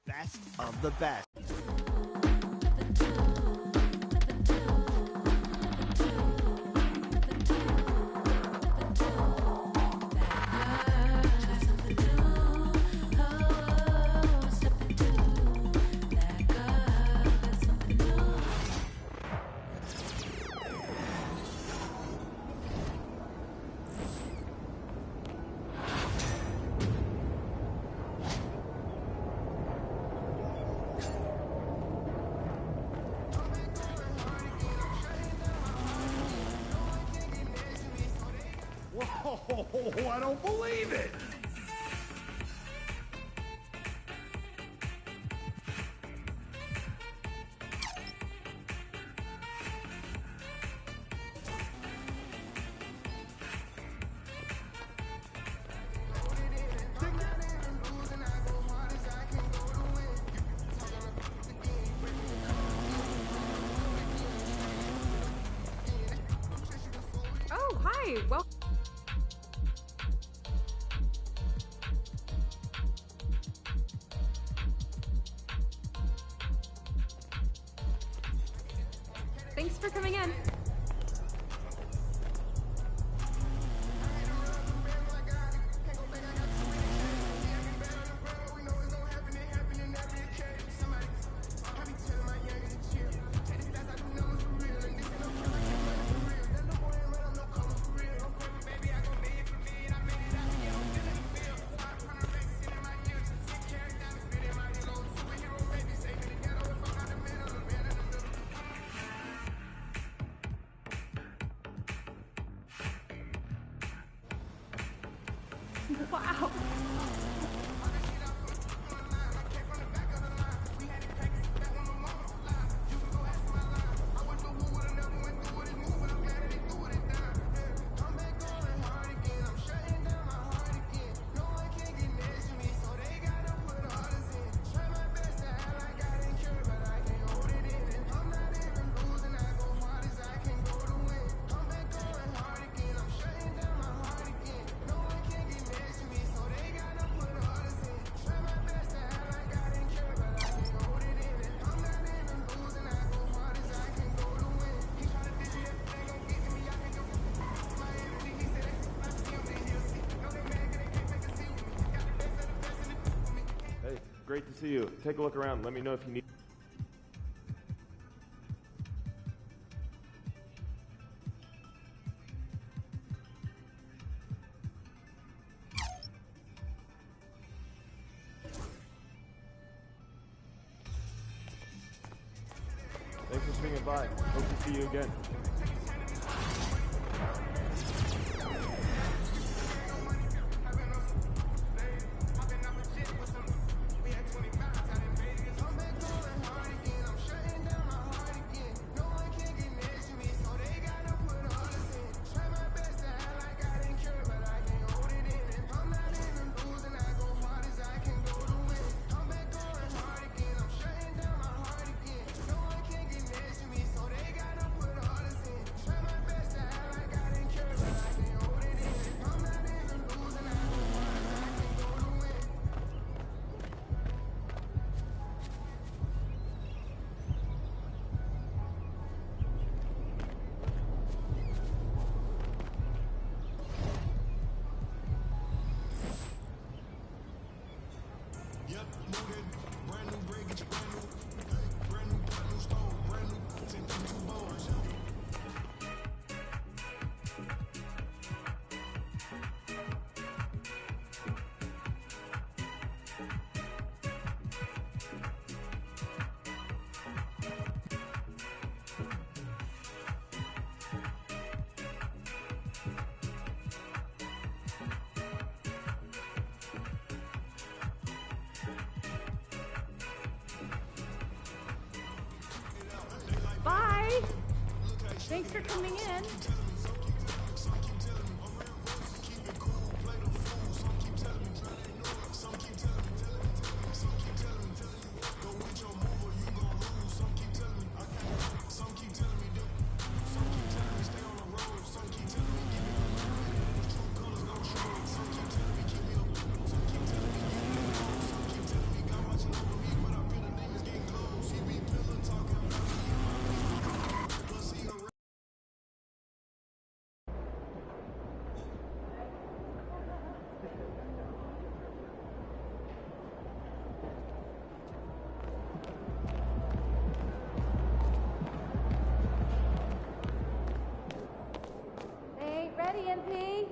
best of the best. Whoa, I don't believe it! Oh, hi. Well. Thanks for coming in. Wow. Hey, great to see you. Take a look around. Let me know if you need. Thanks for swinging by. Hope to see you again. Bye. Thanks for coming in. MP.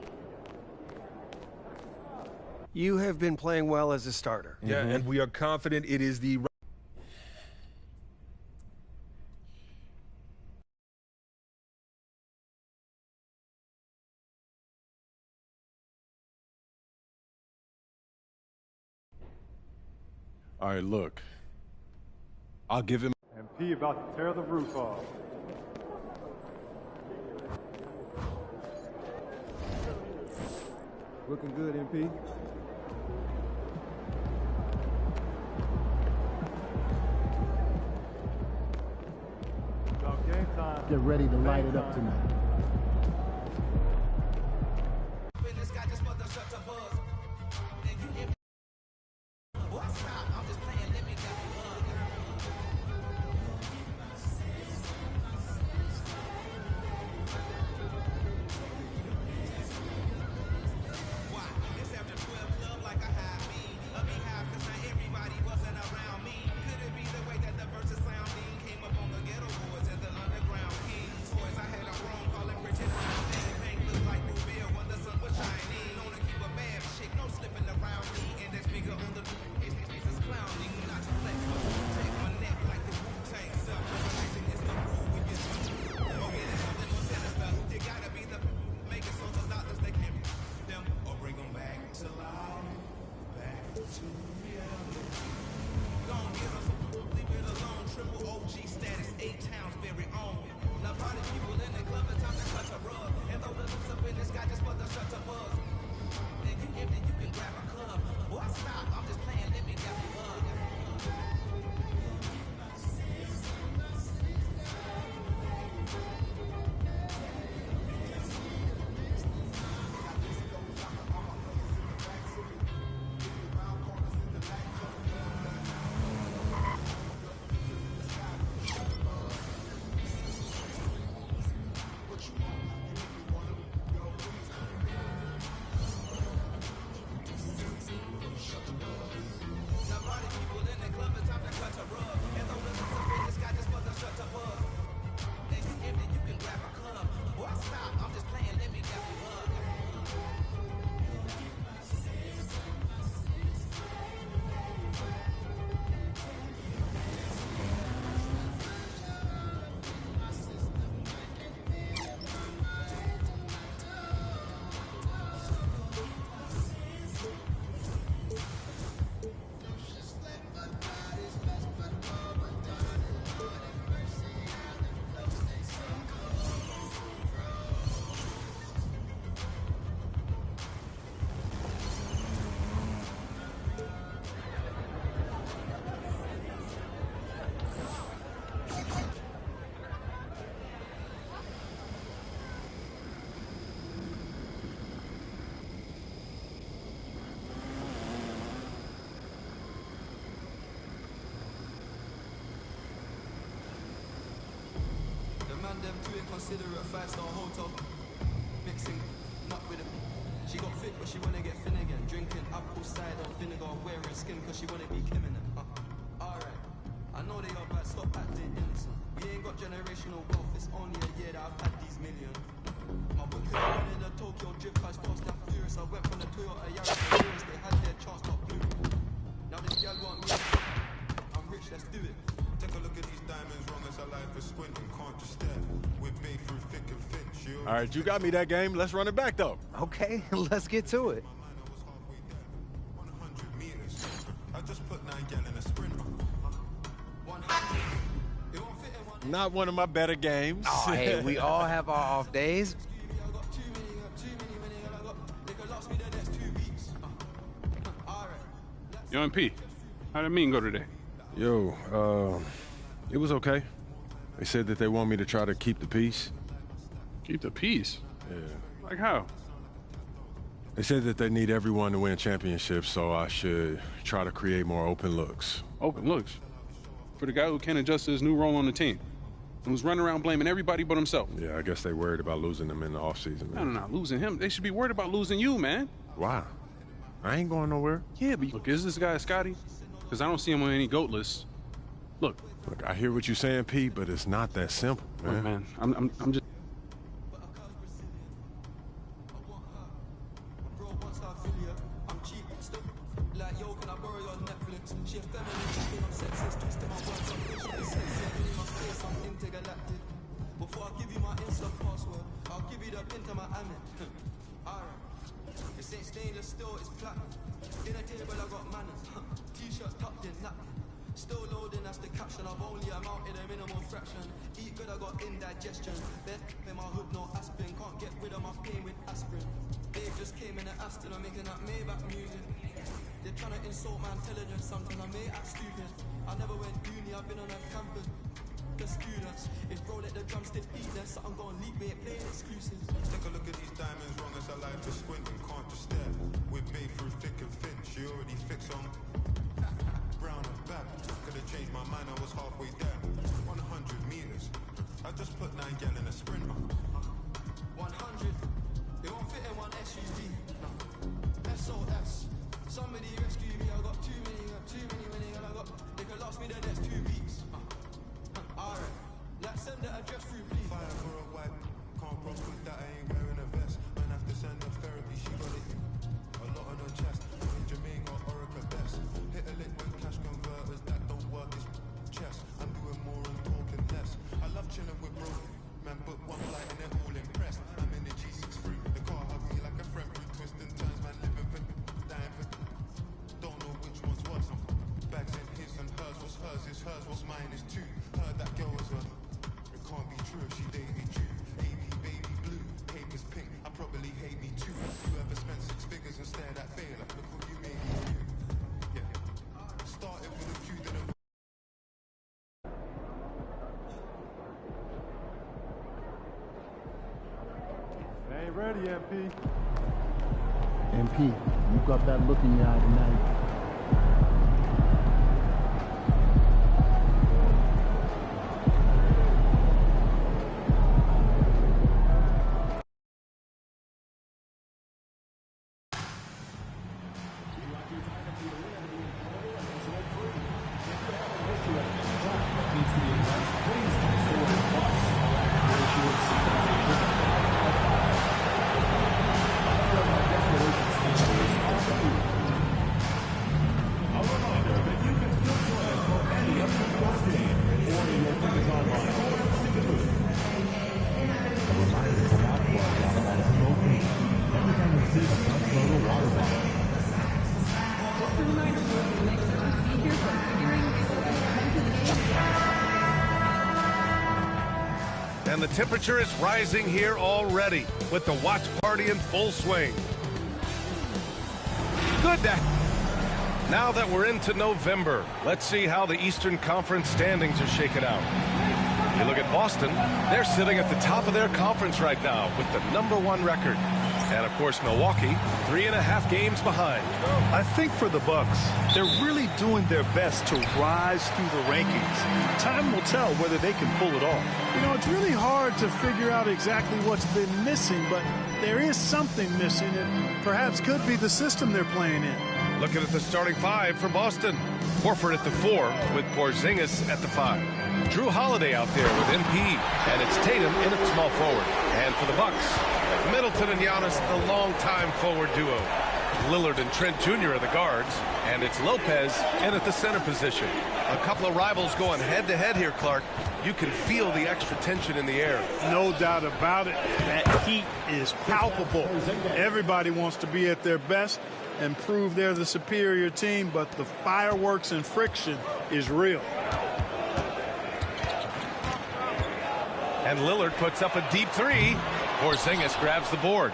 You have been playing well as a starter. Yeah, and we are confident it is the All right, look. I'll give him. MP about to tear the roof off. Looking good, MP. About game time. Get ready to light it up tonight. Them too inconsiderate, 5-star hotel. Mixing nut with it. She got fit, but she wanna get thin again. Drinking apple cider vinegar, wearing skin, cause she wanna be Kim in it. Alright, I know they are bad, stop acting innocent. We ain't got generational wealth, it's only a year that I've had these millions. My book is in the Tokyo drift, I fast and furious. I went from the Toyota Yaris to Urus, they had their chance, not blue. Now this girl want me, I'm rich, let's do it. Take a look at these diamonds, wrong as I like for squinting. Can't just stare. We're big through thick and thin. All right, you got me that game. Let's run it back, though. Okay, let's get to it. 100 meters. I just put 9 gal in a sprint. Not one of my better games. Oh, hey, we all have our off days. Yo, MP, how'd the meeting go today? Yo, it was okay. They said that they want me to try to keep the peace. Keep the peace? Yeah. Like how? They said that they need everyone to win championships, so I should try to create more open looks. Open looks? For the guy who can't adjust to his new role on the team and was running around blaming everybody but himself. Yeah, I guess they worried about losing him in the offseason, man. No, losing him. They should be worried about losing you, man. Why? I ain't going nowhere. Yeah, but look, is this guy Scotty? Because I don't see him on any GOAT lists. Look, I hear what you're saying, Pete, but it's not that simple, man. Look, man, I'm just... What's the password? I'll give you the pin to my amen. Alright. This ain't stainless steel, it's platinum. In a table I got manners. T-shirt tucked in napkin. Still loading, that's the caption. I've only amounted a minimal fraction. Eat good, I got indigestion. Then in my hood, no aspirin. Can't get rid of my pain with aspirin. Dave just came in an Aston. I'm making that Maybach music. They're trying to insult my intelligence. Sometimes I may act stupid. I never went uni, I've been on a campus. The students, if bro let the drumstick beat, then something gon' leak, we ain't playing exclusives. Take a look at these diamonds, wrong as her life is squinting, can't just stare. We're babe through thick and thin, she already fixed on brown and bad. Could've changed my mind, I was halfway there. 100 meters, I just put 9 gal in a sprint. 100, it won't fit in one SUV. SOS, somebody rescue me. I got too many winning, and I got, they could last me the next 2 weeks. Alright, let's send the address through, please. Fire for a wipe, can't rock with that, I ain't wearing a vest. Man, have to send her therapy, she got it a lot on her chest. In Jamaica, Orica best. Hit a lick when cash converters, that don't work, it's chess. I'm doing more and talking less. I love chilling with bro, man, but one flight and they're all impressed. I'm in the G63, the car hugged me like a friend through twists and turns, man, living for, dying for. Don't know which one's worse, I'm bags in his and hers, what's hers is hers, what's mine is too. Heard that girl was a, it can't be true if she dated you. AB baby blue, papers pink, I probably hate me too. You ever spent 6 figures and stared at failure? Look what you made me do. Yeah, started with a few, then a Ain't ready, MP. MP, you got that look in your eye tonight. And the temperature is rising here already, with the watch party in full swing. Good day. Now that we're into November, let's see how the Eastern Conference standings are shaking out. You look at Boston, they're sitting at the top of their conference right now with the #1 record. And of course, Milwaukee, 3.5 games behind. I think for the Bucks, they're really doing their best to rise through the rankings. Time will tell whether they can pull it off. You know, it's really hard to figure out exactly what's been missing, but there is something missing that perhaps could be the system they're playing in. Looking at the starting 5 for Boston. Horford at the 4 with Porzingis at the 5. Drew Holiday out there with MP, and it's Tatum in at small forward. And for the Bucks, Middleton and Giannis, the longtime forward duo. Lillard and Trent Jr. are the guards, and it's Lopez in at the center position. A couple of rivals going head-to-head here, Clark. You can feel the extra tension in the air. No doubt about it. That heat is palpable. Everybody wants to be at their best and prove they're the superior team, but the fireworks and friction is real. And Lillard puts up a deep 3. Porzingis grabs the board.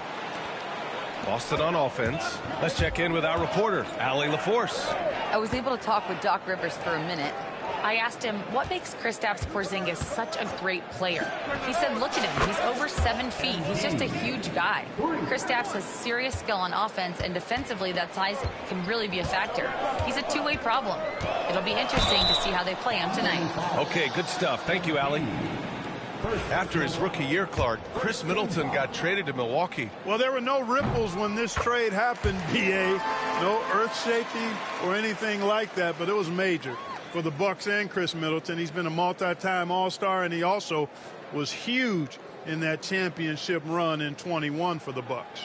Boston on offense. Let's check in with our reporter, Allie LaForce. I was able to talk with Doc Rivers for a minute. I asked him, what makes Kristaps Porzingis such a great player? He said, look at him. He's over 7 feet. He's just a huge guy. Kristaps has serious skill on offense, and defensively, that size can really be a factor. He's a two-way problem. It'll be interesting to see how they play him tonight. Okay, good stuff. Thank you, Allie. After his rookie year, Clark, Chris Middleton got traded to Milwaukee. Well, there were no ripples when this trade happened, B.A. No earth-shaking or anything like that, but it was major for the Bucks and Chris Middleton. He's been a multi-time All-Star, and he also was huge in that championship run in 21 for the Bucks.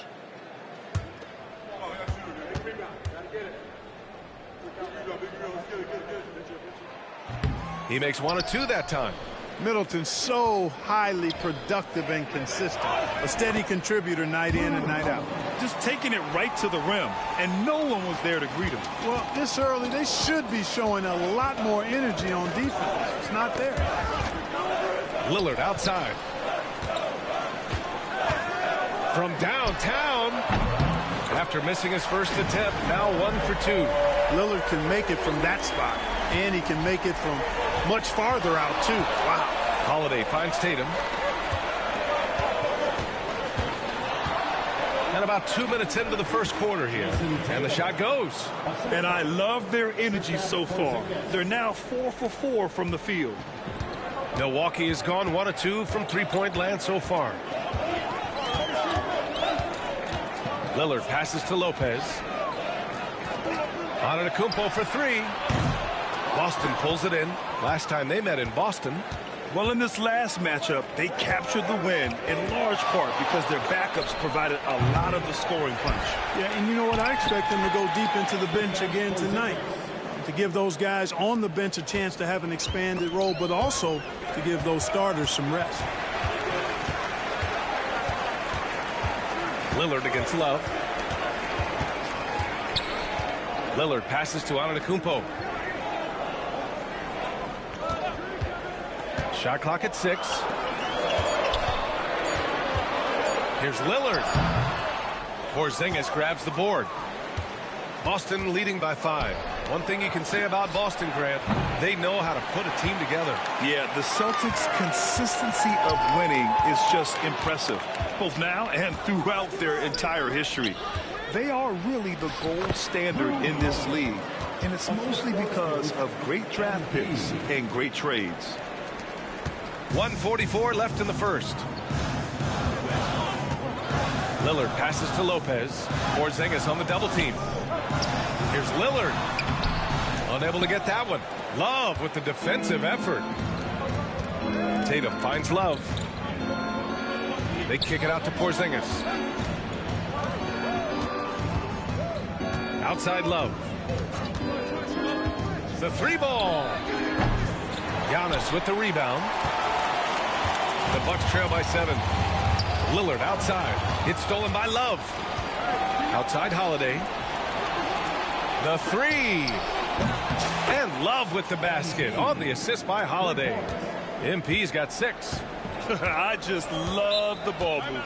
He makes 1 of 2 that time. Middleton's so highly productive and consistent. A steady contributor night in and night out. Just taking it right to the rim, and no one was there to greet him. Well, this early, they should be showing a lot more energy on defense. It's not there. Lillard outside. From downtown. After missing his first attempt, now 1 for 2. Lillard can make it from that spot, and he can make it from much farther out, too. Wow. Holiday finds Tatum. And about 2 minutes into the first quarter here. And the shot goes. And I love their energy so far. They're now 4 for 4 from the field. Milwaukee has gone 1 of 2 from three-point land so far. Lillard passes to Lopez. Antetokounmpo for 3. Boston pulls it in. Last time they met in Boston. Well, in this last matchup, they captured the win in large part because their backups provided a lot of the scoring punch. Yeah, and you know what? I expect them to go deep into the bench again tonight. To give those guys on the bench a chance to have an expanded role, but also to give those starters some rest. Lillard against Love. Lillard passes to Antetokounmpo. Shot clock at 6. Here's Lillard. Porzingis grabs the board. Boston leading by 5. One thing you can say about Boston, Grant, they know how to put a team together. Yeah, the Celtics' consistency of winning is just impressive, both now and throughout their entire history. They are really the gold standard in this league, and it's mostly because of great draft picks and great trades. 1:44 left in the first. Lillard passes to Lopez. Porzingis on the double team. Here's Lillard. Unable to get that one. Love with the defensive effort. Tatum finds Love. They kick it out to Porzingis. Outside Love. The 3-ball. Giannis with the rebound. The Bucks trail by 7. Lillard outside. It's stolen by Love. Outside Holiday. The 3. And Love with the basket on the assist by Holiday. MP's got 6. I just love the ball movement.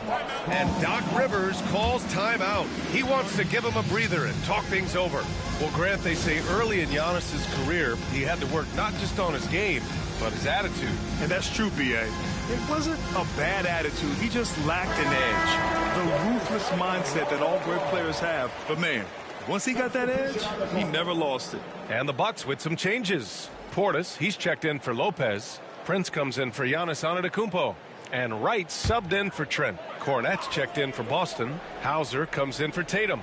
And Doc Rivers calls timeout. He wants to give him a breather and talk things over. Well, Grant, they say early in Giannis's career, he had to work not just on his game, but his attitude. And that's true, B.A. It wasn't a bad attitude. He just lacked an edge. The ruthless mindset that all great players have. But, man, once he got that edge, he never lost it. And the Bucks with some changes. Portis, he's checked in for Lopez. Prince comes in for Giannis Antetokounmpo. And Wright subbed in for Trent. Cornette's checked in for Boston. Hauser comes in for Tatum.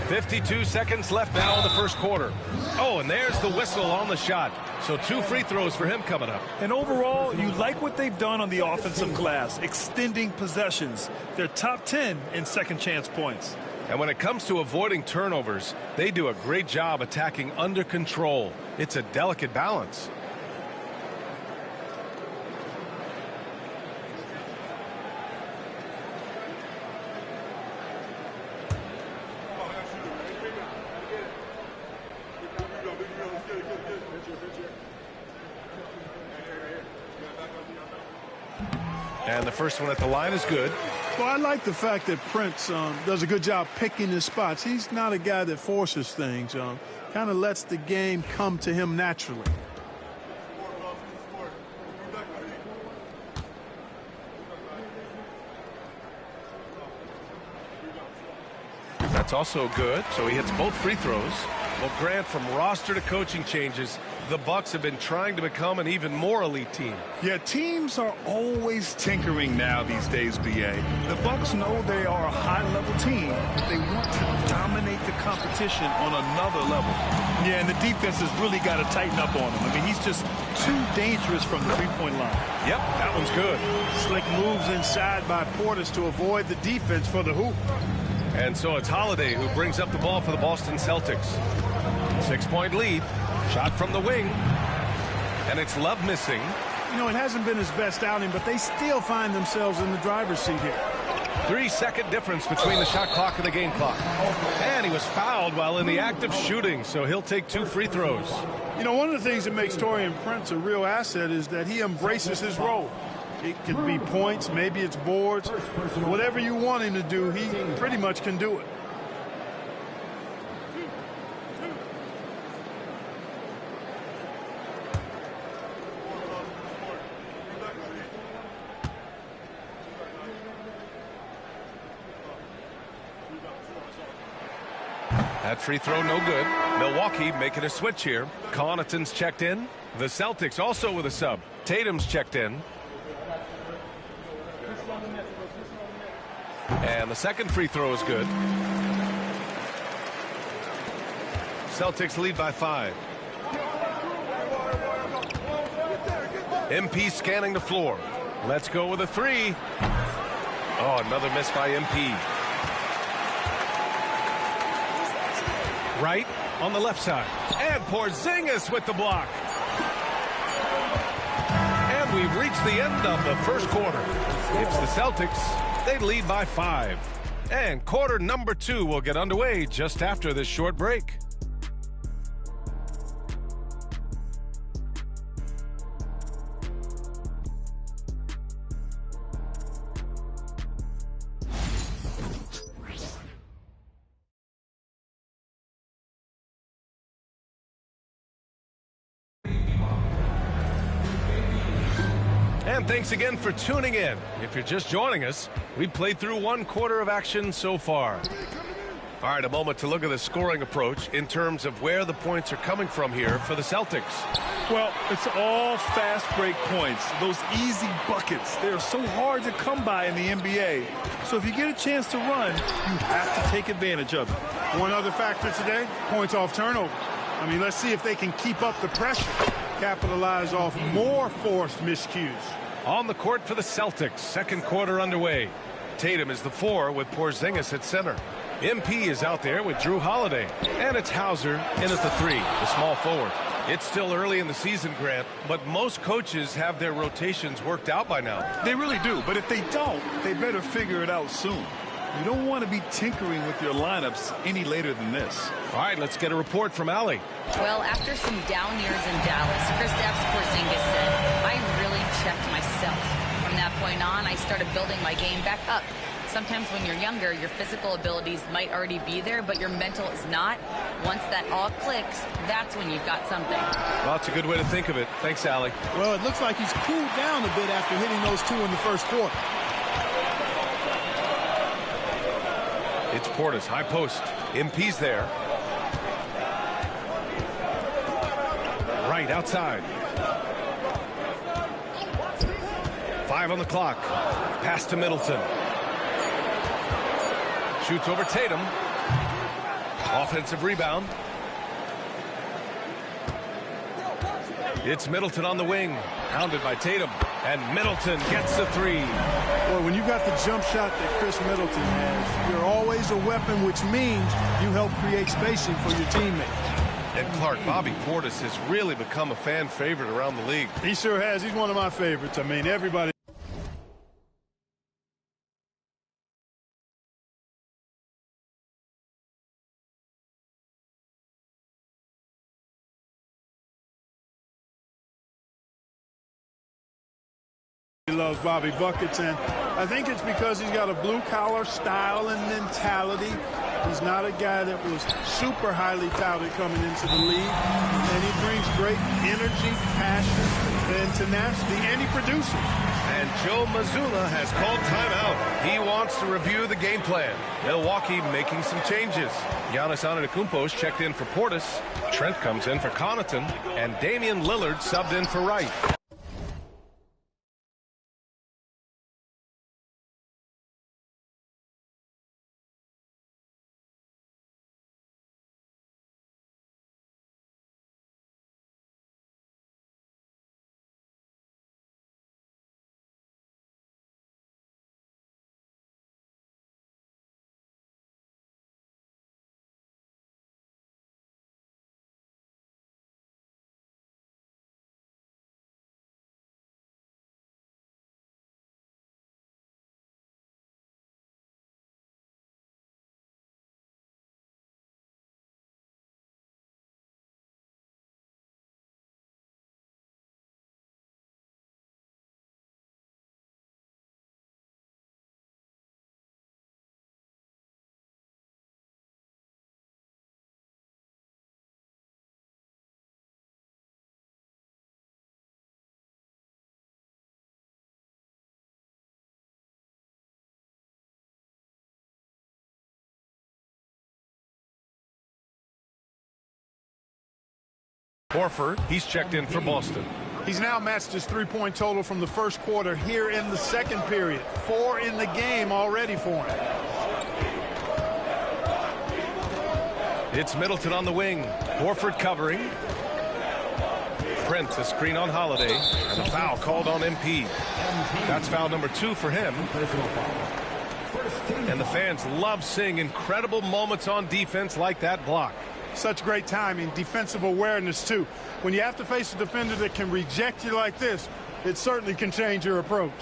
.52 seconds left now in the first quarter. Oh, and there's the whistle on the shot. So 2 free throws for him coming up. And overall, you like what they've done on the offensive glass, extending possessions. They're top 10 in second chance points. And when it comes to avoiding turnovers, they do a great job attacking under control. It's a delicate balance. And the first one at the line is good. Well, I like the fact that Prince does a good job picking his spots. He's not a guy that forces things. Kind of lets the game come to him naturally. That's also good. So he hits both free throws. Well, Grant, from roster to coaching changes, the Bucks have been trying to become an even more elite team. Yeah, teams are always tinkering now these days, B.A. The Bucks know they are a high-level team, but they want to dominate the competition on another level. Yeah, and the defense has really got to tighten up on him. I mean, he's just too dangerous from the three-point line. Yep, that one's good. Slick moves inside by Portis to avoid the defense for the hoop. And so it's Holiday who brings up the ball for the Boston Celtics. 6-point lead. Shot from the wing. And it's Love missing. You know, it hasn't been his best outing, but they still find themselves in the driver's seat here. 3-second difference between the shot clock and the game clock. And he was fouled while in the act of shooting, so he'll take 2 free throws. You know, one of the things that makes Taurean Prince a real asset is that he embraces his role. It could be points, maybe it's boards. Whatever you want him to do, he pretty much can do it. That free throw no good. Milwaukee making a switch here. Connaughton's checked in. The Celtics also with a sub. Tatum's checked in. And the second free throw is good. Celtics lead by 5. MP scanning the floor. Let's go with a 3. Oh, another miss by MP. Right on the left side. And Porzingis with the block. And we've reached the end of the first quarter. It's the Celtics. They lead by 5. And quarter number 2 will get underway just after this short break. And thanks again for tuning in. If you're just joining us, we've played through 1 quarter of action so far. All right, a moment to look at the scoring approach in terms of where the points are coming from here for the Celtics. Well, it's all fast break points, those easy buckets. They're so hard to come by in the NBA. So if you get a chance to run, you have to take advantage of it. One other factor today, points off turnover. I mean, let's see if they can keep up the pressure, capitalize off more forced miscues. On the court for the Celtics, second quarter underway. Tatum is the 4 with Porzingis at center. MP is out there with Drew Holiday. And it's Hauser in at the 3, the small forward. It's still early in the season, Grant, but most coaches have their rotations worked out by now. They really do, but if they don't, they better figure it out soon. You don't want to be tinkering with your lineups any later than this. All right, let's get a report from Allie. Well, after some down years in Dallas, Kristaps Porzingis said, I really checked myself. From that point on, I started building my game back up. Sometimes when you're younger, your physical abilities might already be there, but your mental is not. Once that all clicks, that's when you've got something. Well, that's a good way to think of it. Thanks, Allie. Well, it looks like he's cooled down a bit after hitting those 2 in the first quarter. It's Portis, high post. MP's there. Right outside. 5 on the clock. Pass to Middleton. Shoots over Tatum. Offensive rebound. It's Middleton on the wing. Hounded by Tatum. And Middleton gets the 3. Well, when you got the jump shot that Chris Middleton has, you're always a weapon, which means you help create spacing for your teammates. And Clark, Bobby Portis has really become a fan favorite around the league. He sure has. He's one of my favorites. I mean, everybody. He loves Bobby Buckets, and I think it's because he's got a blue-collar style and mentality. He's not a guy that was super highly touted coming into the league, and he brings great energy, passion, and tenacity, and he produces. And Joe Mazzulla has called timeout. He wants to review the game plan. Milwaukee making some changes. Giannis Antetokounmpo's checked in for Portis. Trent comes in for Connaughton, and Damian Lillard subbed in for Wright. Horford, he's checked in for Boston. He's now matched his three-point total from the first quarter here in the second period. 4 in the game already for him. It's Middleton on the wing. Horford covering. Prince, a screen on Holiday, and a foul called on MP. That's foul number 2 for him. And the fans love seeing incredible moments on defense like that block. Such great timing, defensive awareness, too. When you have to face a defender that can reject you like this, it certainly can change your approach.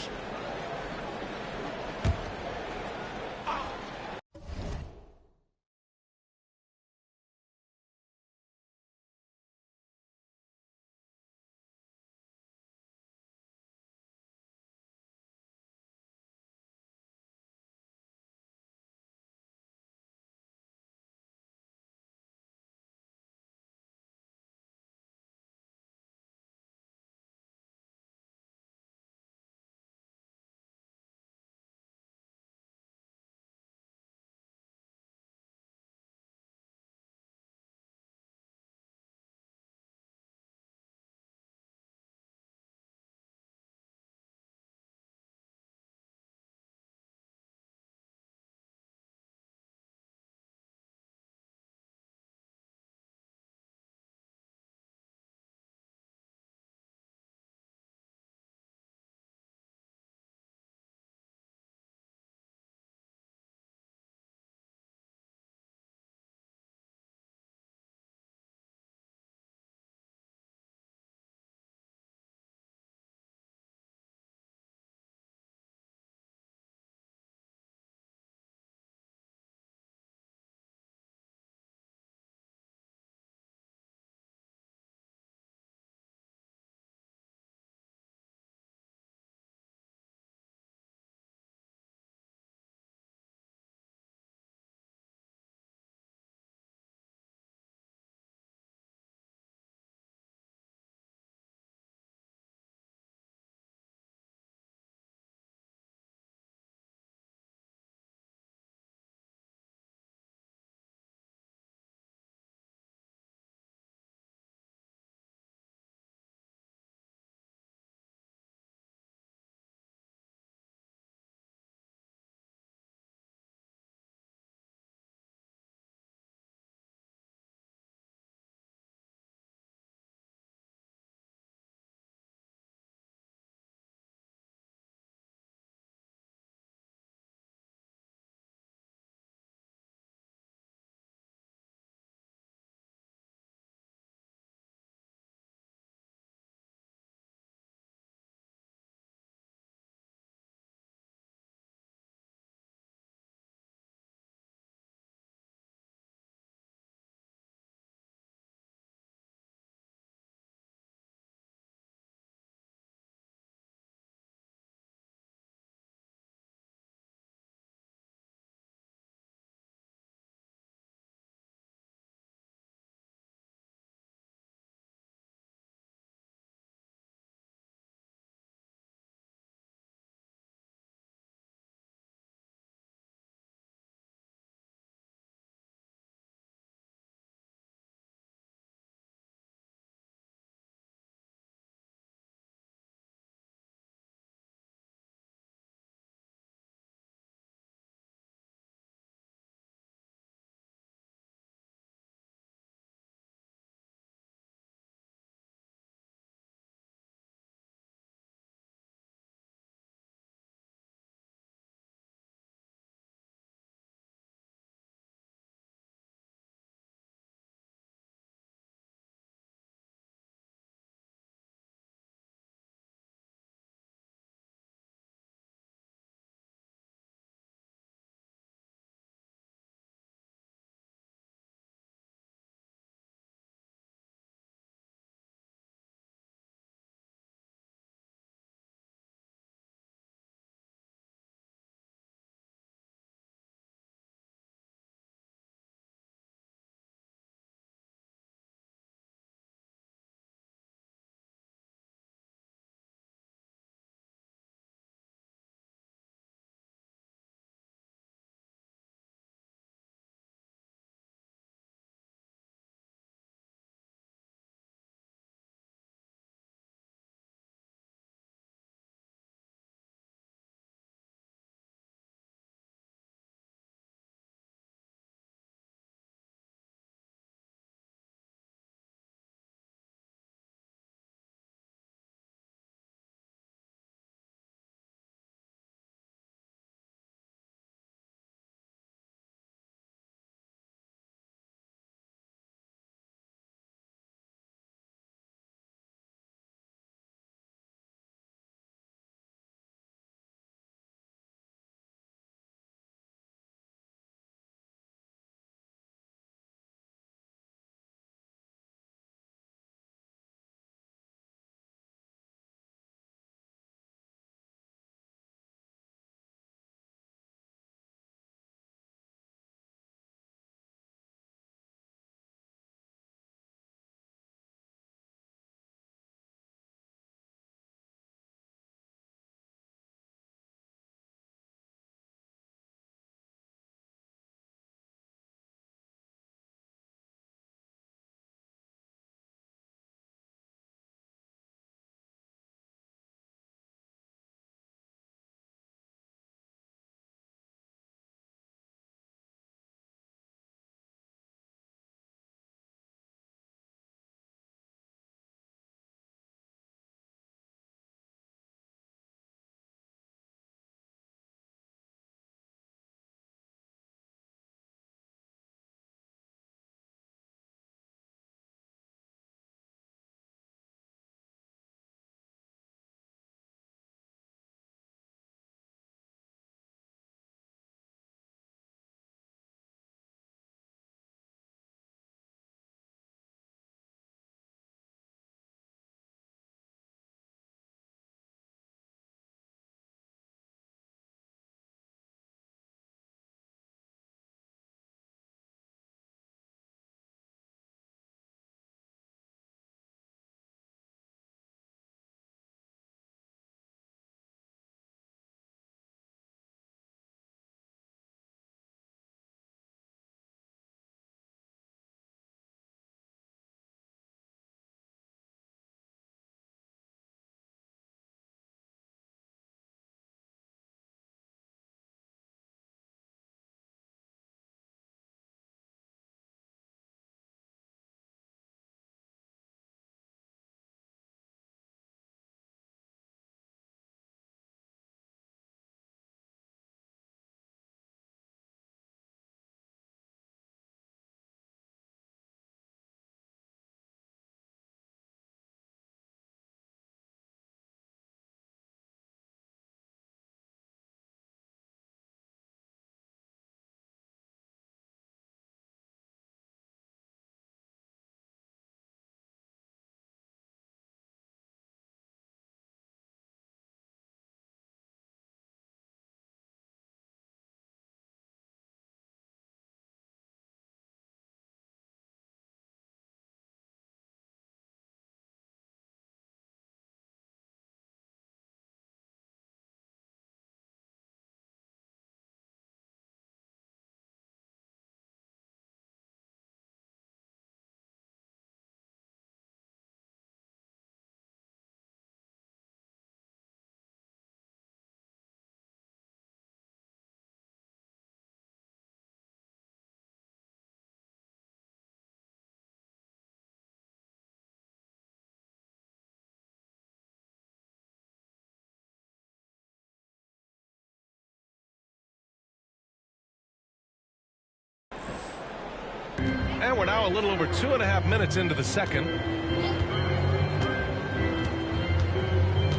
And we're now a little over 2.5 minutes into the second.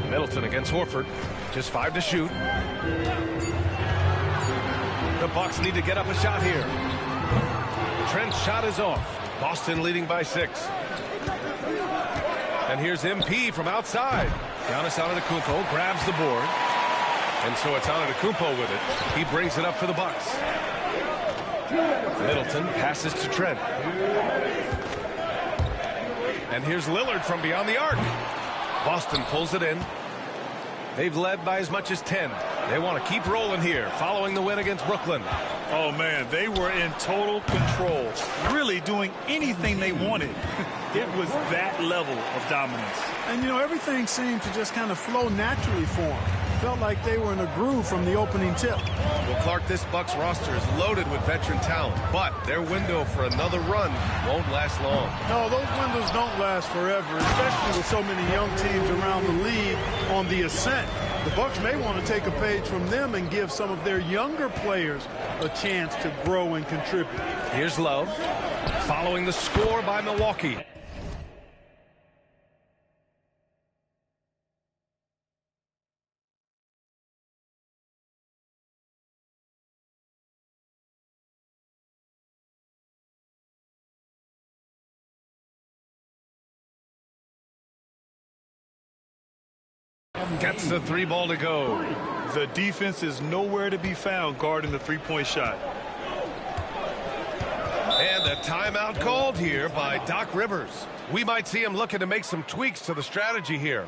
Middleton against Horford. Just 5 to shoot. The Bucks need to get up a shot here. Trent's shot is off. Boston leading by 6. And here's MP from outside. Giannis Antetokounmpo grabs the board. And so it's Antetokounmpo with it. He brings it up for the Bucks. Middleton passes to Trent. And here's Lillard from beyond the arc. Boston pulls it in. They've led by as much as 10. They want to keep rolling here, following the win against Brooklyn. Oh, man, they were in total control, really doing anything they wanted. It was that level of dominance. And, you know, everything seemed to just kind of flow naturally for them. Felt like they were in a groove from the opening tip. Well, Clark, this Bucks roster is loaded with veteran talent, but their window for another run won't last long. No, those windows don't last forever, especially with so many young teams around the league on the ascent. The Bucks may want to take a page from them and give some of their younger players a chance to grow and contribute. Here's Love, following the score by Milwaukee. Gets the 3 ball to go. The defense is nowhere to be found guarding the three-point shot. And a timeout called here by Doc Rivers. We might see him looking to make some tweaks to the strategy here.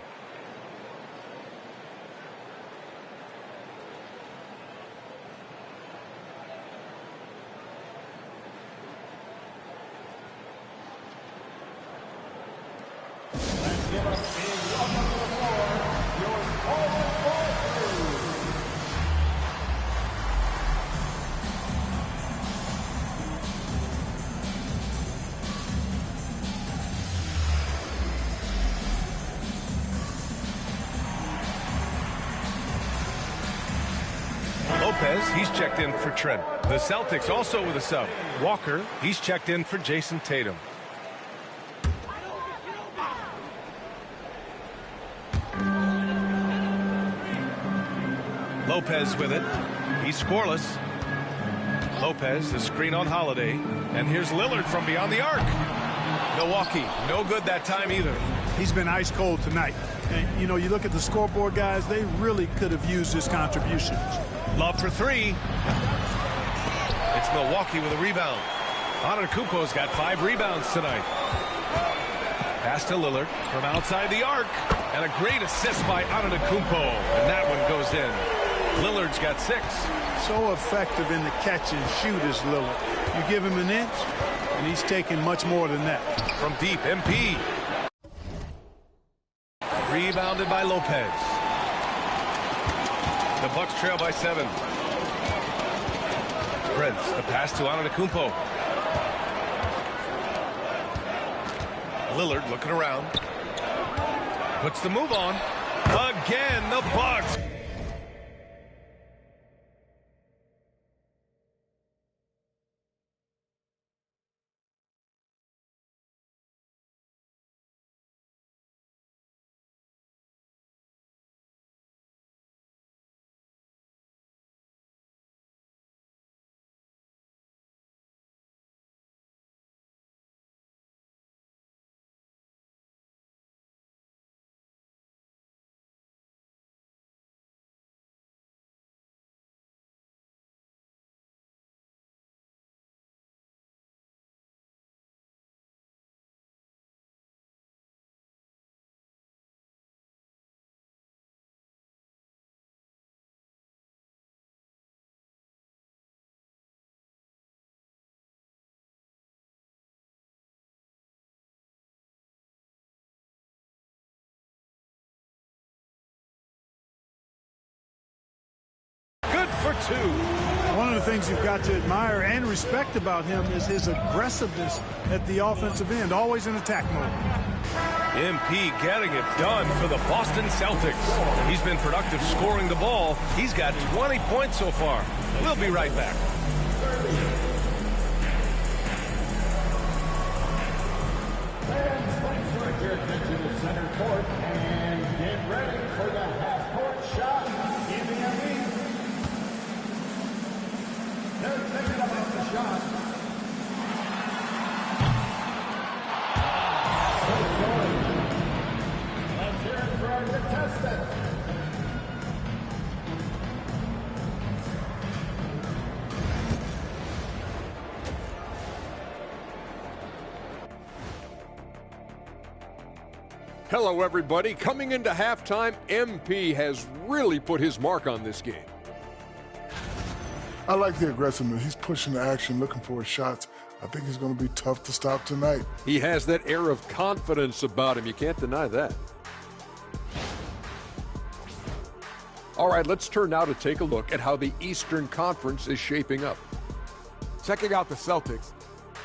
He's checked in for Trent. The Celtics also with a sub. Walker, he's checked in for Jason Tatum. Lopez with it. He's scoreless. Lopez, the screen on Holiday. And here's Lillard from beyond the arc. Milwaukee, no good that time either. He's been ice cold tonight. And, you know, you look at the scoreboard, guys, they really could have used his contributions. Love for 3. It's Milwaukee with a rebound. Antetokounmpo's got 5 rebounds tonight. Pass to Lillard from outside the arc. And a great assist by Antetokounmpo. And that one goes in. Lillard's got 6. So effective in the catch and shoot is Lillard. You give him an inch, and he's taking much more than that. From deep, MP. Rebounded by Lopez. The Bucks trail by 7. Prince, the pass to Antetokounmpo. Lillard looking around. Puts the move on. Again, the Bucks. For 2. One of the things you've got to admire and respect about him is his aggressiveness at the offensive end, always in attack mode. MP getting it done for the Boston Celtics. He's been productive scoring the ball. He's got 20 points so far. We'll be right back. court and get ready for the half-court shot in the ME. They're thinking about the shot. Let's hear it for our contestant. Hello, everybody. Coming into halftime, MP has really put his mark on this game. I like the aggressiveness. He's pushing the action, looking for his shots. I think he's going to be tough to stop tonight. He has that air of confidence about him. You can't deny that. All right, let's turn now to take a look at how the Eastern Conference is shaping up. Checking out the Celtics.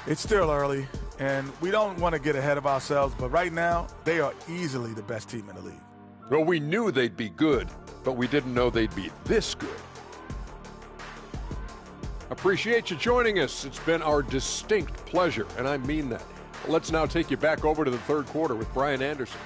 It's still early, and we don't want to get ahead of ourselves, but right now, they are easily the best team in the league. Well, we knew they'd be good, but we didn't know they'd be this good. Appreciate you joining us. It's been our distinct pleasure, and I mean that. Let's now take you back over to the third quarter with Brian Anderson.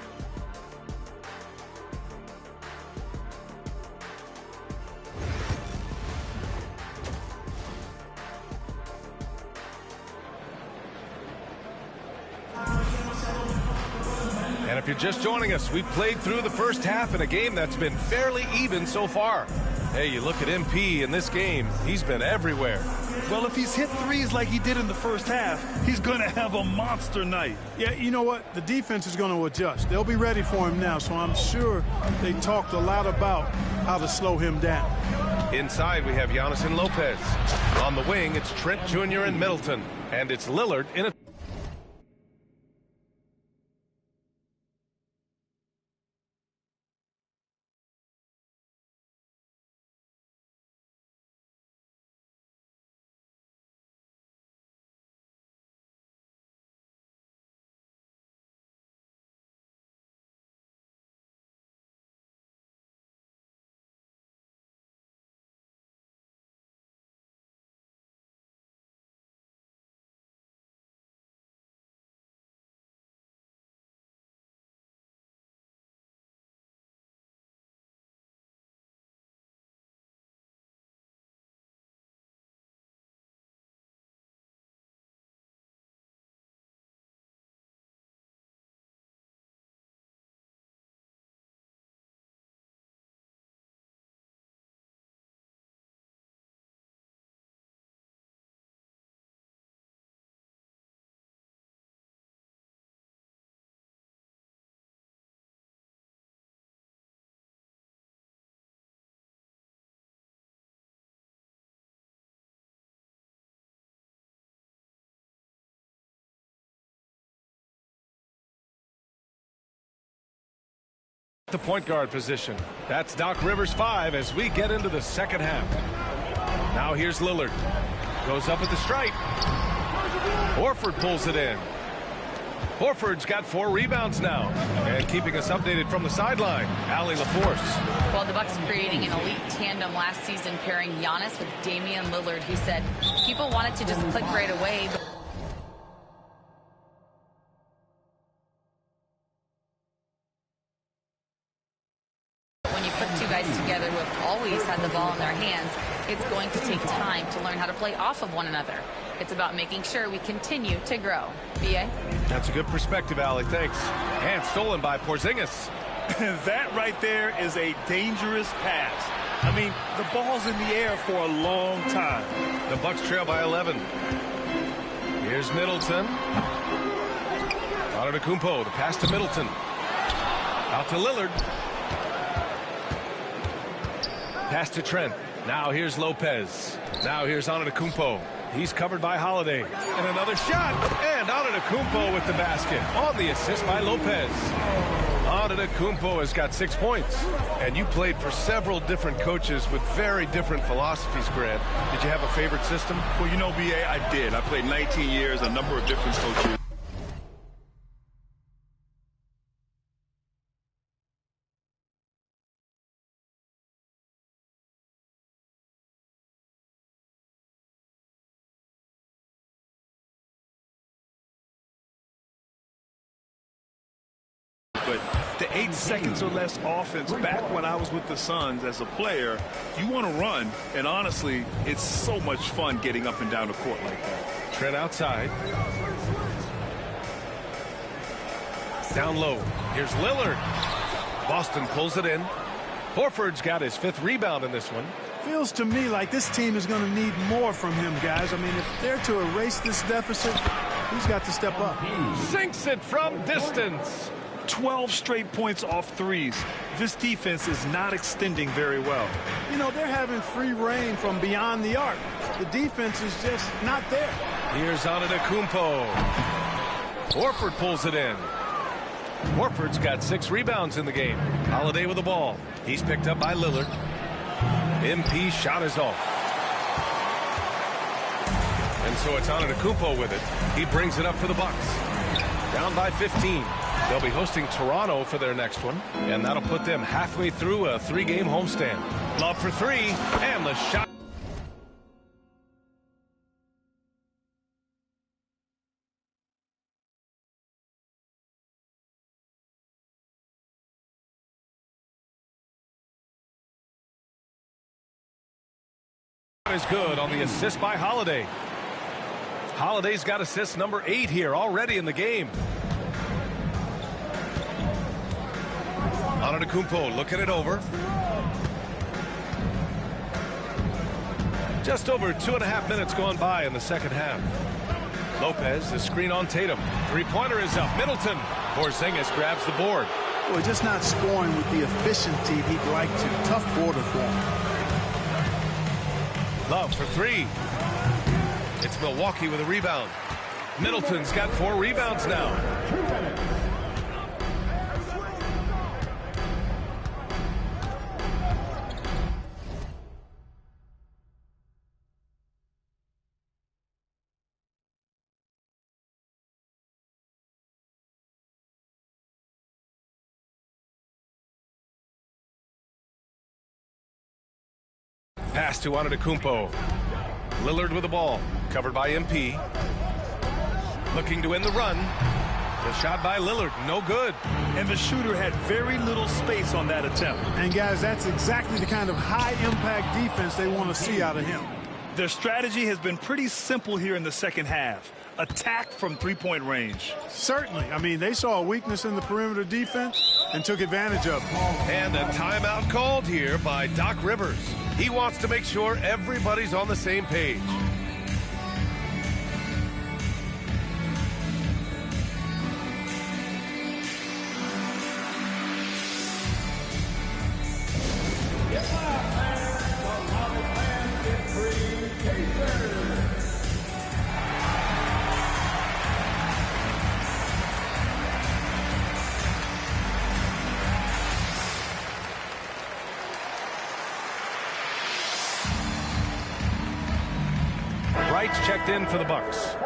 And if you're just joining us, we've played through the first half in a game that's been fairly even so far. Hey, you look at MP in this game, he's been everywhere. Well, if he's hit threes like he did in the first half, he's going to have a monster night. Yeah, you know what? The defense is going to adjust. They'll be ready for him now, so I'm sure they talked a lot about how to slow him down. Inside, we have Giannis and Lopez. On the wing, it's Trent Jr. and Middleton. And it's Lillard in a... The point guard position. That's Doc Rivers' 5 as we get into the second half. Now here's Lillard. Goes up at the stripe. Horford pulls it in. Horford's got 4 rebounds now. And keeping us updated from the sideline, Allie LaForce. Well, the Bucks creating an elite tandem last season pairing Giannis with Damian Lillard, who said people wanted to just click right away, but when you put two guys together who have always had the ball in their hands, it's going to take time to learn how to play off of one another. It's about making sure we continue to grow. B.A.? That's a good perspective, Allie. Thanks. And stolen by Porzingis. That right there is a dangerous pass. I mean, the ball's in the air for a long time. The Bucks trail by 11. Here's Middleton. Antetokounmpo, the pass to Middleton. Out to Lillard. Pass to Trent. Now here's Lopez. Now here's Antetokounmpo. He's covered by Holiday. And another shot. And Antetokounmpo with the basket. On the assist by Lopez. Antetokounmpo has got 6 points. And you played for several different coaches with very different philosophies, Grant. Did you have a favorite system? Well, you know, B.A., I did. I played 19 years, a number of different coaches. But The 8 seconds or less offense back when I was with the Suns as a player, you want to run, and honestly, it's so much fun getting up and down the court like that. Trent outside. Down low. Here's Lillard. Boston pulls it in. Horford's got his 5th rebound in this one. Feels to me like this team is going to need more from him, guys. I mean, if they're to erase this deficit, he's got to step up. Sinks it from distance. 12 straight points off threes. This defense is not extending very well. You know, they're having free reign from beyond the arc. The defense is just not there. Here's Antetokounmpo. Horford pulls it in. Horford's got 6 rebounds in the game. Holiday with the ball. He's picked up by Lillard. MP shot is off. And so it's Antetokounmpo with it. He brings it up for the Bucks. Down by 15. They'll be hosting Toronto for their next one, and that'll put them halfway through a 3-game homestand. Love for 3, and the shot. Is good on the assist by Holiday. Holiday's got assist number 8 here already in the game. Antetokounmpo looking it over. Just over 2.5 minutes gone by in the second half. Lopez, the screen on Tatum. 3-pointer is up. Middleton. Porzingis grabs the board. Well, just not scoring with the efficiency he'd like to. Tough quarter for him. Love for 3. It's Milwaukee with a rebound. Middleton's got 4 rebounds now. Pass to Antetokounmpo. Lillard with the ball. Covered by MP. Looking to win the run. The shot by Lillard. No good. And the shooter had very little space on that attempt. And, guys, that's exactly the kind of high-impact defense they want to see out of him. Their strategy has been pretty simple here in the second half. Attack from 3-point range. Certainly. I mean, they saw a weakness in the perimeter defense and took advantage of it. And a timeout called here by Doc Rivers. He wants to make sure everybody's on the same page. Checked in for the Bucks.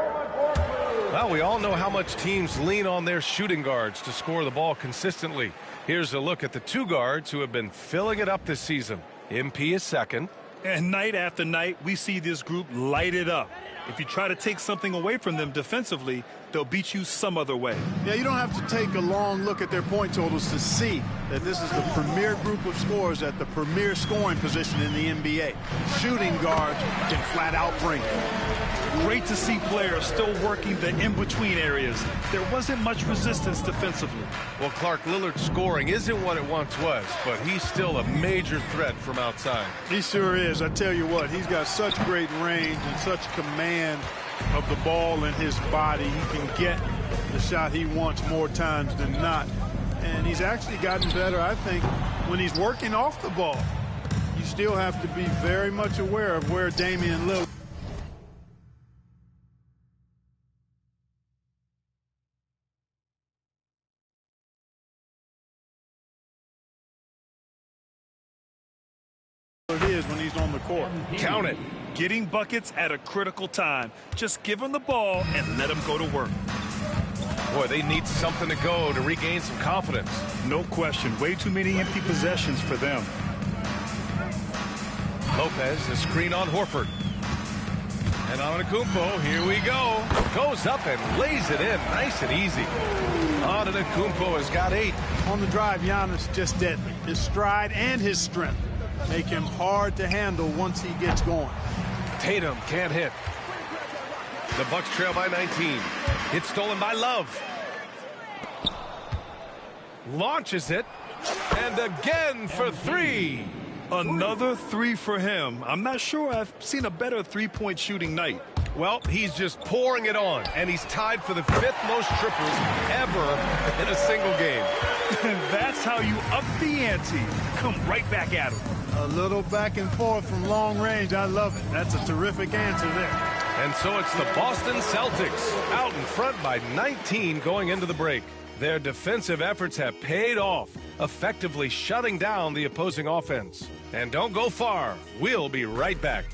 Well, we all know how much teams lean on their shooting guards to score the ball consistently. Here's a look at the 2 guards who have been filling it up this season. MP is second. And night after night, we see this group light it up. If you try to take something away from them defensively, they'll beat you some other way. Yeah, you don't have to take a long look at their point totals to see that this is the premier group of scorers at the premier scoring position in the NBA. Shooting guards can flat out bring it. Great to see players still working the in-between areas. There wasn't much resistance defensively. Well, Clark, Lillard's scoring isn't what it once was, but he's still a major threat from outside. He sure is. I tell you what, he's got such great range and such command of the ball in his body. He can get the shot he wants more times than not. And he's actually gotten better, I think, when he's working off the ball. You still have to be very much aware of where Damian Lillard is when he's on the court. Count it. Getting buckets at a critical time. Just give him the ball and let him go to work. Boy, they need something to go to regain some confidence. No question. Way too many empty possessions for them. Lopez, the screen on Horford. And Antetokounmpo, here we go. Goes up and lays it in, nice and easy. Antetokounmpo has got 8. On the drive, Giannis just deadly. His stride and his strength make him hard to handle once he gets going. Tatum can't hit. The Bucks trail by 19. It's stolen by Love. Launches it. And again for 3. Another 3 for him. I'm not sure I've seen a better three-point shooting night. Well, he's just pouring it on, and he's tied for the 5th most triples ever in a single game. That's how you up the ante. Come right back at him. A little back and forth from long range. I love it. That's a terrific answer there. And so it's the Boston Celtics out in front by 19 going into the break. Their defensive efforts have paid off, effectively shutting down the opposing offense. And don't go far. We'll be right back.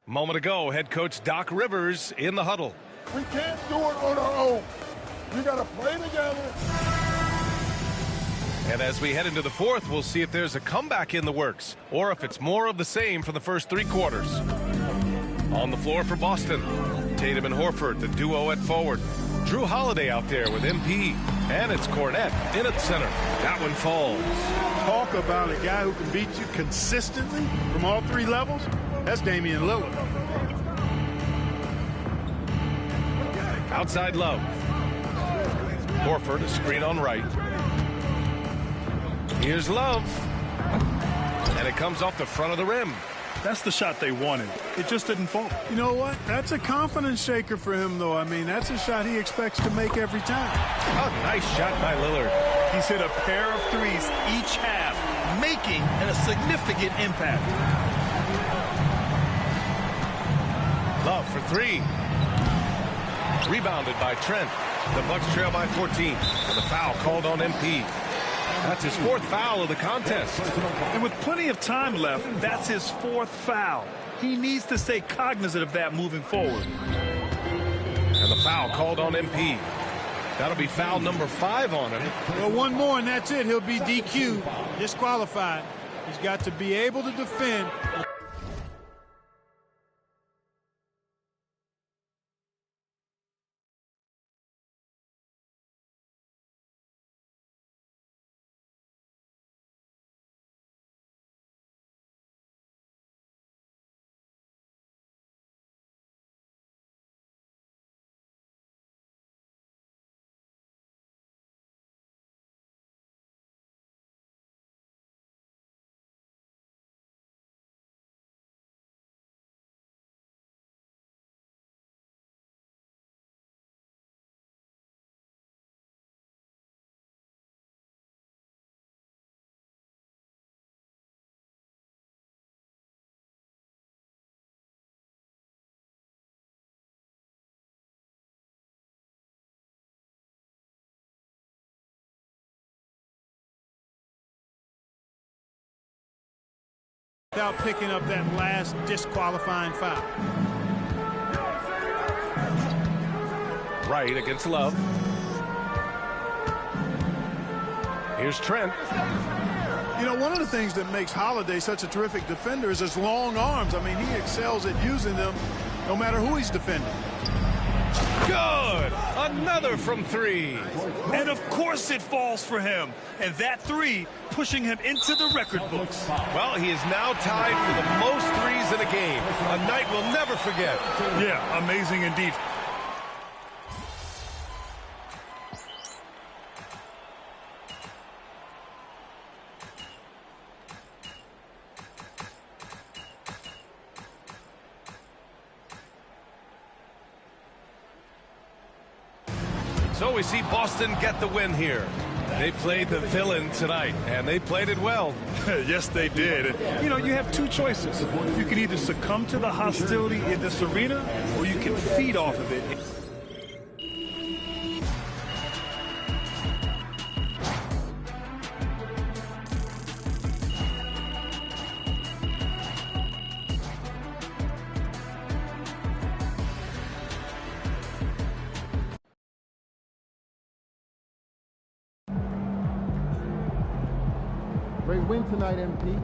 Moment ago, head coach Doc Rivers in the huddle. We can't do it on our own. We got to play together. And as we head into the 4th, we'll see if there's a comeback in the works or if it's more of the same for the first 3 quarters. On the floor for Boston, Tatum and Horford, the duo at forward. Drew Holiday out there with MP. And it's Cornette in at center. That one falls. Talk about a guy who can beat you consistently from all 3 levels. That's Damian Lillard. Outside Love. Horford, a screen on right. Here's Love. And it comes off the front of the rim. That's the shot they wanted. It just didn't fall. You know what? That's a confidence shaker for him, though. I mean, that's a shot he expects to make every time. A nice shot by Lillard. He's hit a pair of 3s each half, making a significant impact. Love for 3. Rebounded by Trent. The Bucks trail by 14. And the foul called on MP. That's his 4th foul of the contest. And with plenty of time left, that's his 4th foul. He needs to stay cognizant of that moving forward. And the foul called on MP. That'll be foul number 5 on him. Well, one more and that's it. He'll be DQ'd, disqualified. He's got to be able to defend. Without picking up that last disqualifying foul. Right against Love. Here's Trent. You know, one of the things that makes Holiday such a terrific defender is his long arms. I mean, he excels at using them no matter who he's defending. Good! Another from 3. And of course it falls for him. And that 3 pushing him into the record books. Well, he is now tied for the most 3s in a game. A night we'll never forget. Yeah, amazing indeed. So we see Boston get the win here. They played the villain tonight, and they played it well. Yes, they did. You know, you have 2 choices. You can either succumb to the hostility in this arena, or you can feed off of it. Great win tonight, MP.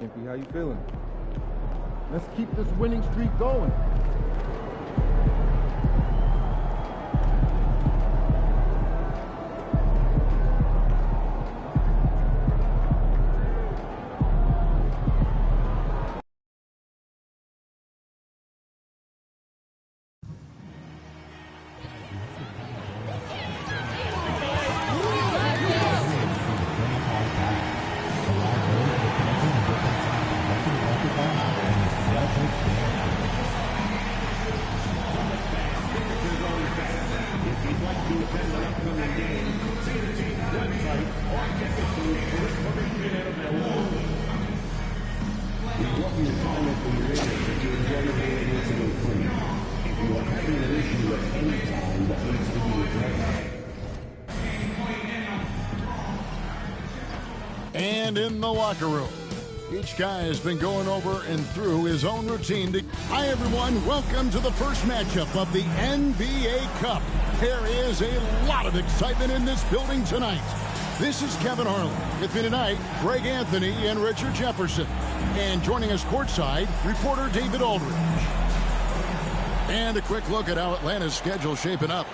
MP, how you feeling? Let's keep this winning streak going. And in the locker room, each guy has been going over and through his own routine. Hi, everyone. Welcome to the first matchup of the NBA Cup. There is a lot of excitement in this building tonight. This is Kevin Harlan. With me tonight, Greg Anthony and Richard Jefferson. And joining us courtside, reporter David Aldridge. And a quick look at how Atlanta's schedule shaping up.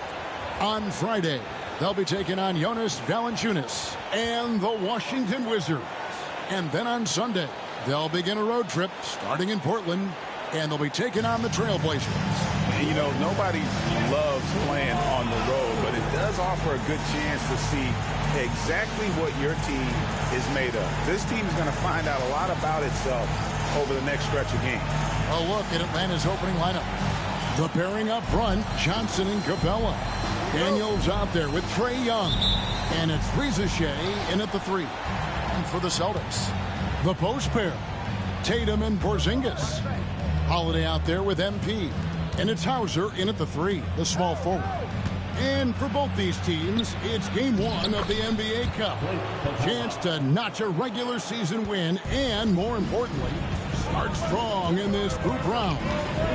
On Friday, they'll be taking on Jonas Valanciunas and the Washington Wizards. And then on Sunday, they'll begin a road trip starting in Portland, and they'll be taking on the Trailblazers. And, you know, nobody loves playing on the road, but it does offer a good chance to see exactly what your team is made of. This team is going to find out a lot about itself over the next stretch of games. A look at Atlanta's opening lineup. The pairing up front, Johnson and Capella. Daniels out there with Trae Young. And it's Reza Shea in at the 3. And for the Celtics, the post pair, Tatum and Porzingis. Holiday out there with MP. And it's Hauser in at the 3, the small forward. And for both these teams, it's game 1 of the NBA Cup. Chance to notch a regular season win and, more importantly, start strong in this group round.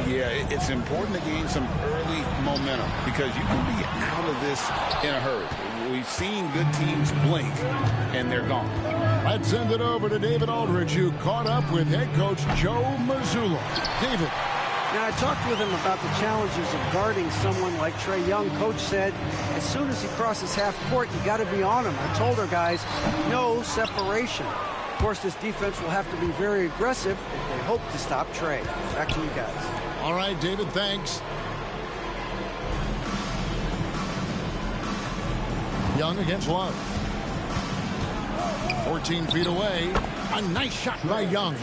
Yeah, it's important to gain some early momentum because you can be out of this in a hurry. We've seen good teams blink, and they're gone. Let's send it over to David Aldridge, who caught up with head coach Joe Mazzulla. David. Now, I talked with him about the challenges of guarding someone like Trae Young. Coach said, as soon as he crosses half court, you got to be on him. I told our guys, no separation. Of course, this defense will have to be very aggressive if they hope to stop Trae. Back to you guys. All right, David, thanks. Young against Love. 14 feet away. A nice shot by Young.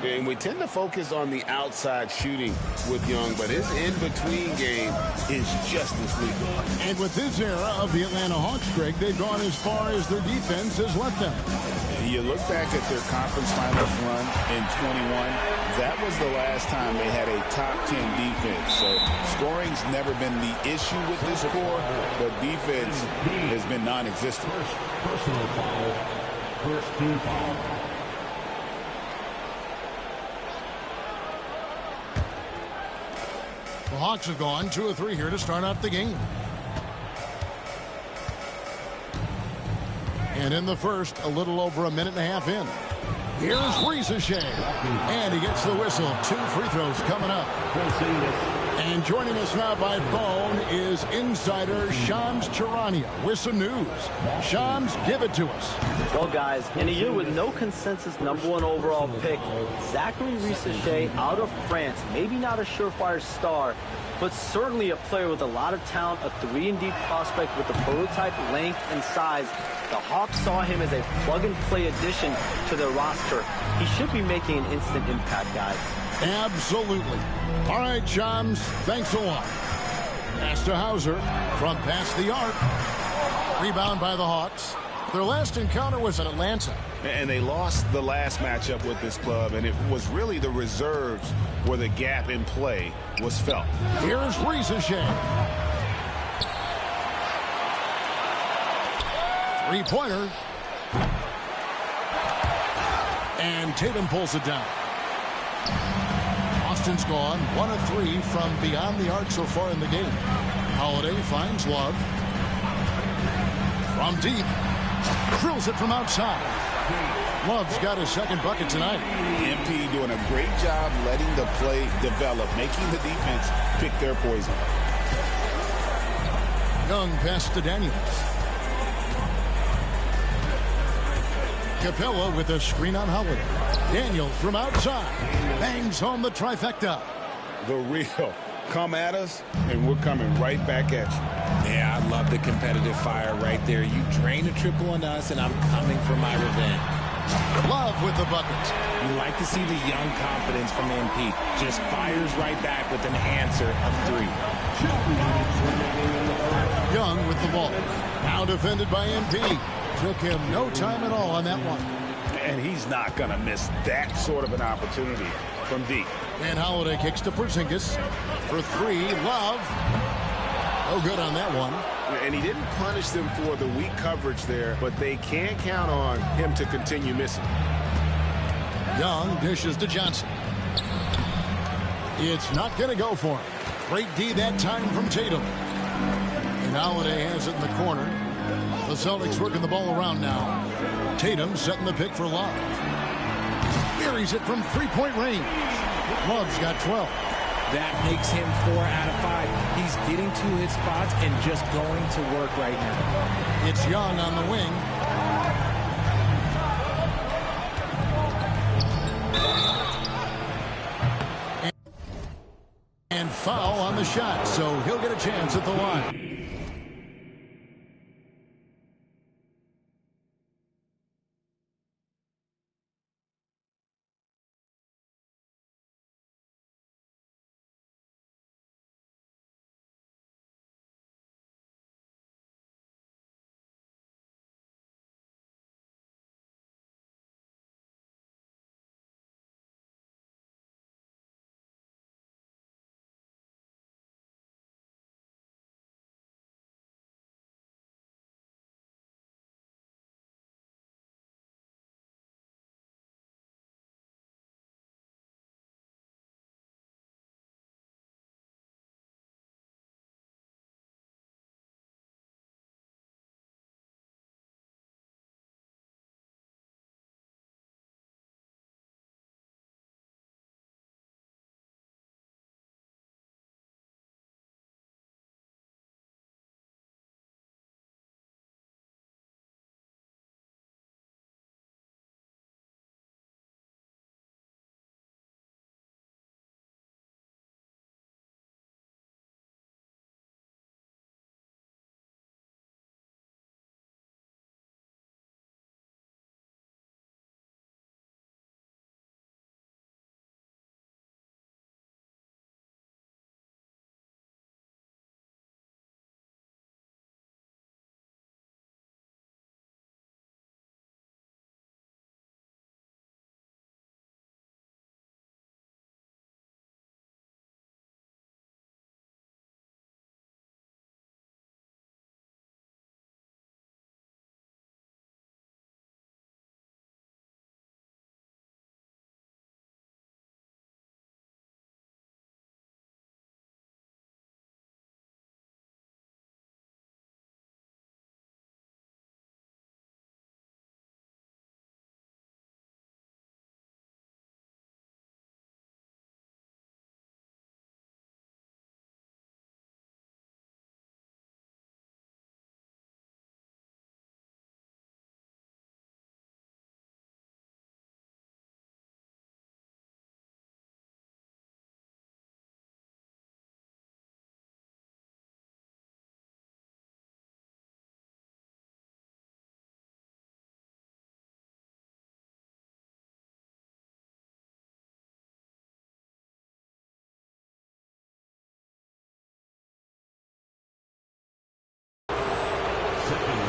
And we tend to focus on the outside shooting with Young, but his in-between game is just as lethal. And with this era of the Atlanta Hawks, Greg, they've gone as far as their defense has let them. You look back at their conference finals run in 21, that was the last time they had a top 10 defense. So scoring's never been the issue with this core, but defense has been non-existent. Personal foul. First team foul. The Hawks have gone 2 of 3 here to start out the game. And in the first, a little over a minute and a half in. Here's Reza Shea. And he gets the whistle. 2 free throws coming up. And joining us now by phone is insider Shams Charania with some news. Shams, give it to us. Well, guys, in a year with no consensus #1 overall pick, Zachary Reza-Shea out of France, maybe not a surefire star, but certainly a player with a lot of talent, a 3-and-D prospect with a prototype length and size. The Hawks saw him as a plug-and-play addition to their roster. He should be making an instant impact, guys. Absolutely. All right, Shams, thanks a lot. Pass to Hauser from past the arc. Rebound by the Hawks. Their last encounter was in Atlanta. And they lost the last matchup with this club, and it was really the reserves where the gap in play was felt. Here's Reza-Shea. 3-pointer. And Tatum pulls it down. Austin's gone 1 of 3 from beyond the arc so far in the game. Holiday finds Love. From deep. Drills it from outside. Love's got his second bucket tonight. MP doing a great job letting the play develop, making the defense pick their poison. Young pass to Daniels. Capella with a screen on Holiday. Daniels from outside bangs home the trifecta. The real. Come at us, and we're coming right back at you. Yeah, I love the competitive fire right there. You drain a triple on us, and I'm coming for my revenge. Love with the bucket. You like to see the young confidence from MP. Just fires right back with an answer of 3. Young with the ball. Now defended by MP. Took him no time at all on that one. And he's not going to miss that sort of an opportunity from deep. And Holiday kicks to Porzingis for 3. Love. No good on that one. And he didn't punish them for the weak coverage there, but they can't count on him to continue missing. Young dishes to Johnson. It's not going to go for him. Great D that time from Tatum. And Holiday has it in the corner. The Celtics working the ball around now. Tatum setting the pick for Love. Buries it from three-point range. Love's got 12. That makes him 4 out of 5. He's getting to his spots and just going to work right now. It's Young on the wing. And foul on the shot, so he'll get a chance at the line.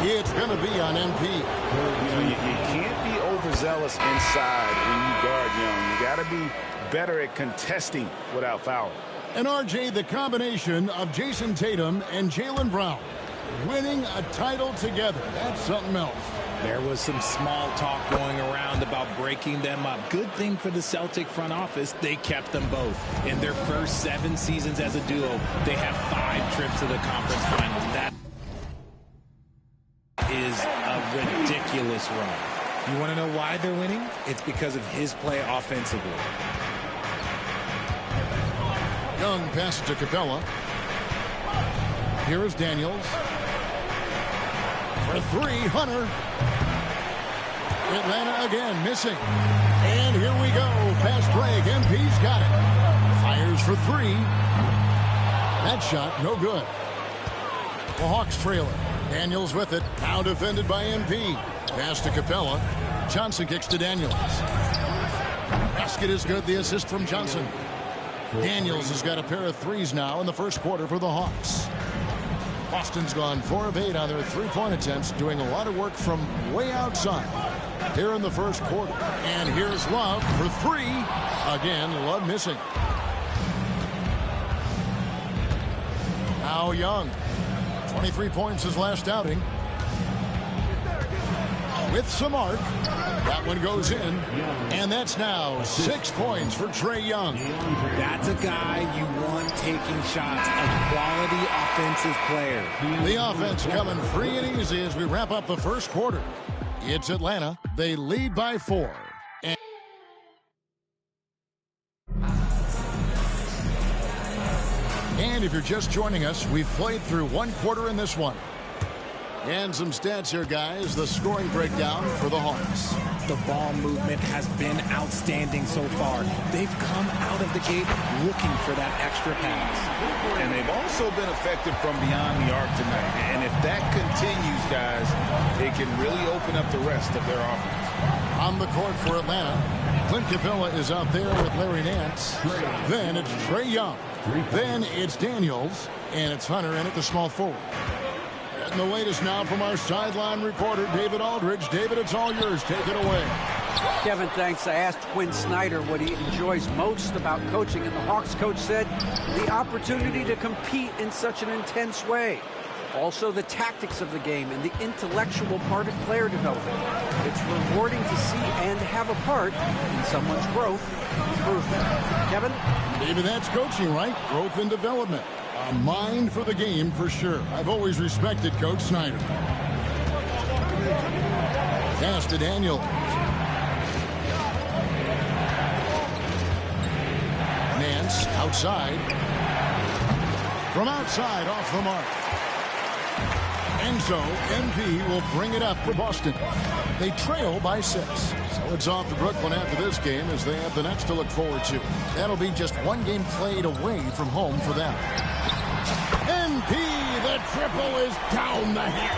It's going to be on MP. You can't be overzealous inside when you guard Young. You got to be better at contesting without fouling. And RJ, the combination of Jason Tatum and Jaylen Brown winning a title together. That's something else. There was some small talk going around about breaking them up. Good thing for the Celtic front office, they kept them both. In their first 7 seasons as a duo, they have 5 trips to the conference finals. That is a ridiculous run. You want to know why they're winning? It's because of his play offensively. Young passes to Capella. Here is Daniels. For three, Hunter. Atlanta again missing. And here we go. Fast break. MP's got it. Fires for three. That shot, no good. The Hawks trail it. Daniels with it. Now defended by MP. Pass to Capella. Johnson kicks to Daniels. Basket is good. The assist from Johnson. Daniels has got a pair of threes now in the first quarter for the Hawks. Boston's gone 4 of 8 on their three-point attempts, doing a lot of work from way outside here in the first quarter. And here's Love for three. Again, Love missing. Now Young. 23 points his last outing. With some arc. That one goes in. And that's now 6 points for Trae Young. That's a guy you want taking shots. A quality offensive player. The offense coming free and easy as we wrap up the first quarter. It's Atlanta. They lead by 4. And if you're just joining us, we've played through one quarter in this one. And some stats here, guys. The scoring breakdown for the Hawks. The ball movement has been outstanding so far. They've come out of the gate looking for that extra pass. And they've also been effective from beyond the arc tonight. And if that continues, guys, they can really open up the rest of their offense. On the court for Atlanta, Clint Capella is out there with Larry Nance. Then it's Trae Young. Then it's Daniels. And it's Hunter in at the small forward. And the latest now from our sideline reporter, David Aldridge. David, it's all yours. Take it away. Kevin, thanks. I asked Quinn Snyder what he enjoys most about coaching, and the Hawks coach said the opportunity to compete in such an intense way. Also, the tactics of the game and the intellectual part of player development. It's rewarding to see and have a part in someone's growth and improvement. Kevin? Maybe that's coaching, right? Growth and development. A mind for the game for sure. I've always respected Coach Snyder. Pass to Daniel. Nance outside. From outside off the mark. And so MP will bring it up for Boston. They trail by 6. So it's off to Brooklyn after this game as they have the Nets to look forward to. That'll be just one game played away from home for them. MP, the triple is down the hatch.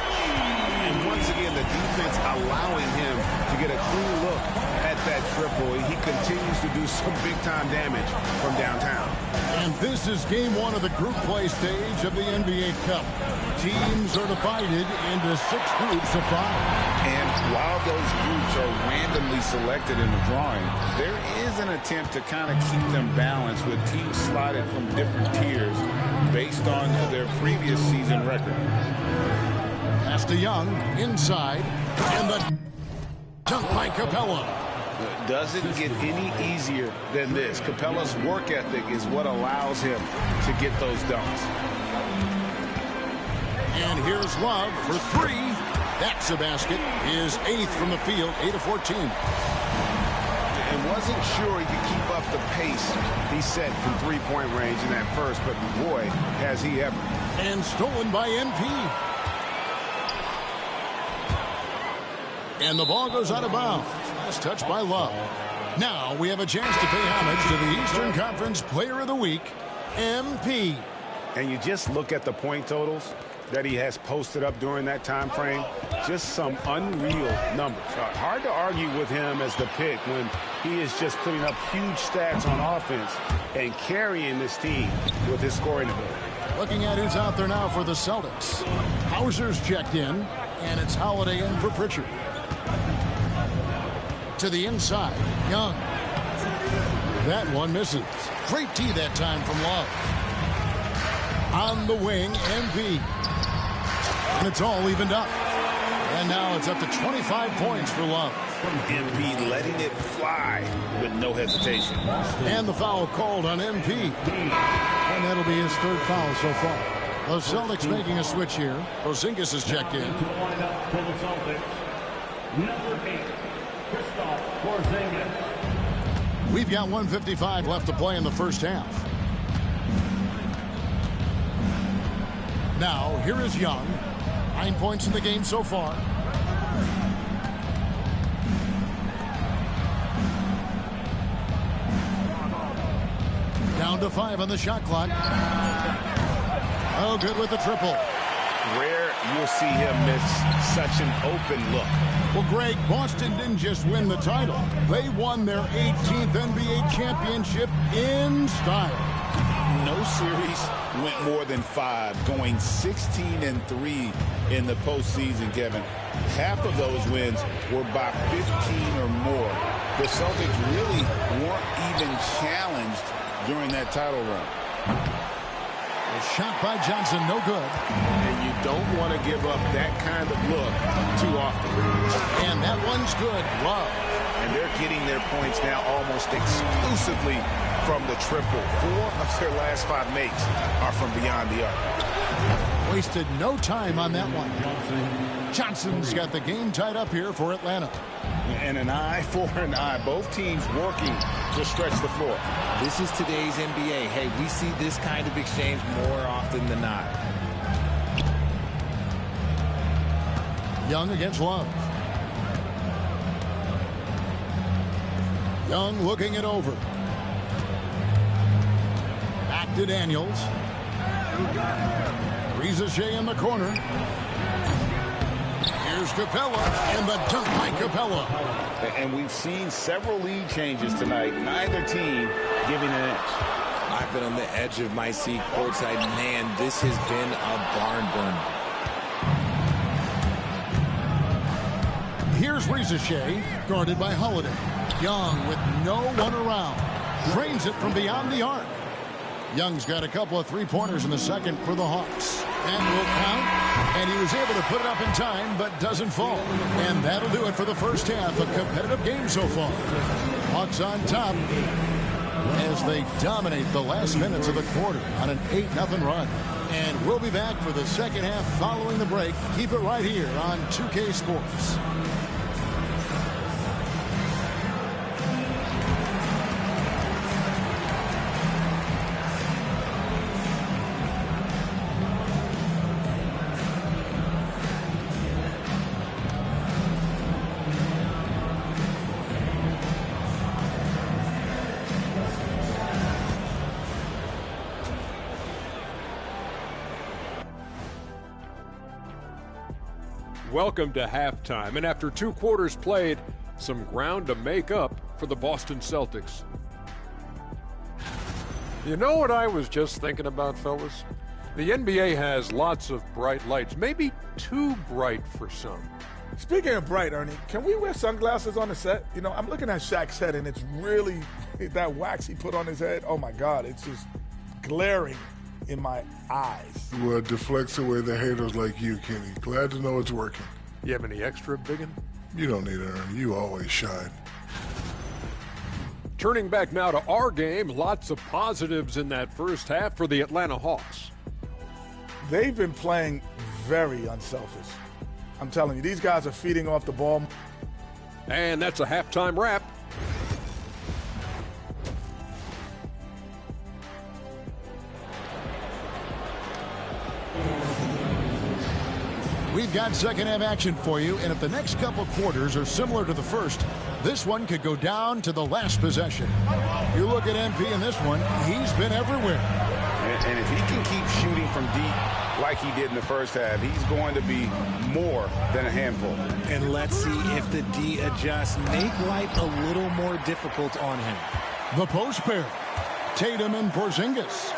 And once again, the defense allowing him to get a clean look at that triple. He continues to do some big-time damage from downtown. And this is game 1 of the group play stage of the NBA Cup. Teams are divided into 6 groups of 5. And while those groups are randomly selected in the drawing, there is an attempt to kind of keep them balanced with teams slotted from different tiers based on their previous season record. Pass to Young, inside, and the dunk by Capella. Doesn't get any easier than this. Capella's work ethic is what allows him to get those dunks. And here's Love for 3. That's a basket. His 8th from the field, 8 of 14. And wasn't sure he could keep up the pace he set from three-point range in that first, but boy, has he ever. And stolen by MP. And the ball goes out of bounds. Last touch by Love. Now we have a chance to pay homage to the Eastern Conference Player of the Week, MP. And you just look at the point totals that he has posted up during that time frame. Just some unreal numbers. Hard to argue with him as the pick when he is just putting up huge stats on offense and carrying this team with his scoring ability. Looking at who's out there now for the Celtics. Hauser's checked in, and it's Holiday in for Pritchard. To the inside, Young. That one misses. Great D that time from Love. On the wing, MP. And it's all evened up. And now it's up to 25 points for Love. MP letting it fly with no hesitation. And the foul called on MP. And that'll be his 3rd foul so far. The Celtics making a switch here. Porzingis is checked in. For the Celtics, number 8. We've got 1:55 left to play in the first half. Now, here is Young. 9 points in the game so far. Down to 5 on the shot clock. Oh, good with the triple. Rare you'll see him miss such an open look. Well, Greg, Boston didn't just win the title. They won their 18th NBA championship in style. No series went more than 5, going 16-3 in the postseason, Kevin. Half of those wins were by 15 or more. The Celtics really weren't even challenged during that title run. A shot by Johnson, no good. And you don't want to give up that kind of look too often. And that one's good. Love. And they're getting their points now almost exclusively from the triple. 4 of their last 5 makes are from beyond the arc. Wasted no time on that one. Johnson's got the game tied up here for Atlanta. And an eye for an eye. Both teams working to stretch the floor. This is today's NBA. Hey, we see this kind of exchange more often than not. Young against Love. Young looking it over. Back to Daniels. Shea in the corner. Here's Capella, and the dunk by Capella. And we've seen several lead changes tonight. Neither team giving an inch. I've been on the edge of my seat courtside. Man, this has been a barn burner. Here's Shea, guarded by Holiday. Young with no one around. Drains it from beyond the arc. Young's got a couple of three-pointers in the second for the Hawks. That will count, and he was able to put it up in time, but doesn't fall. And that'll do it for the first half. A competitive game so far. Hawks on top as they dominate the last minutes of the quarter on an 8-0 run. And we'll be back for the second half following the break. Keep it right here on 2K Sports. Welcome to halftime, and after 2 quarters played, some ground to make up for the Boston Celtics. You know what I was just thinking about, fellas? The NBA has lots of bright lights, maybe too bright for some. Speaking of bright, Ernie, can we wear sunglasses on the set? You know, I'm looking at Shaq's head, and it's really that wax he put on his head. Oh, my God, it's just glaring in my eyes. Well, it deflects away the haters like you, Kenny. Glad to know it's working. You have any extra, biggin? You don't need it, Ernie. You always shine. Turning back now to our game, lots of positives in that first half for the Atlanta Hawks. They've been playing very unselfish. I'm telling you, these guys are feeding off the ball. And that's a halftime wrap. We've got second half action for you, and if the next couple quarters are similar to the first, this one could go down to the last possession. You look at MP in this one, he's been everywhere. And if he can keep shooting from deep like he did in the first half, he's going to be more than a handful. And let's see if the D adjusts, make life a little more difficult on him. The post pair, Tatum and Porzingis.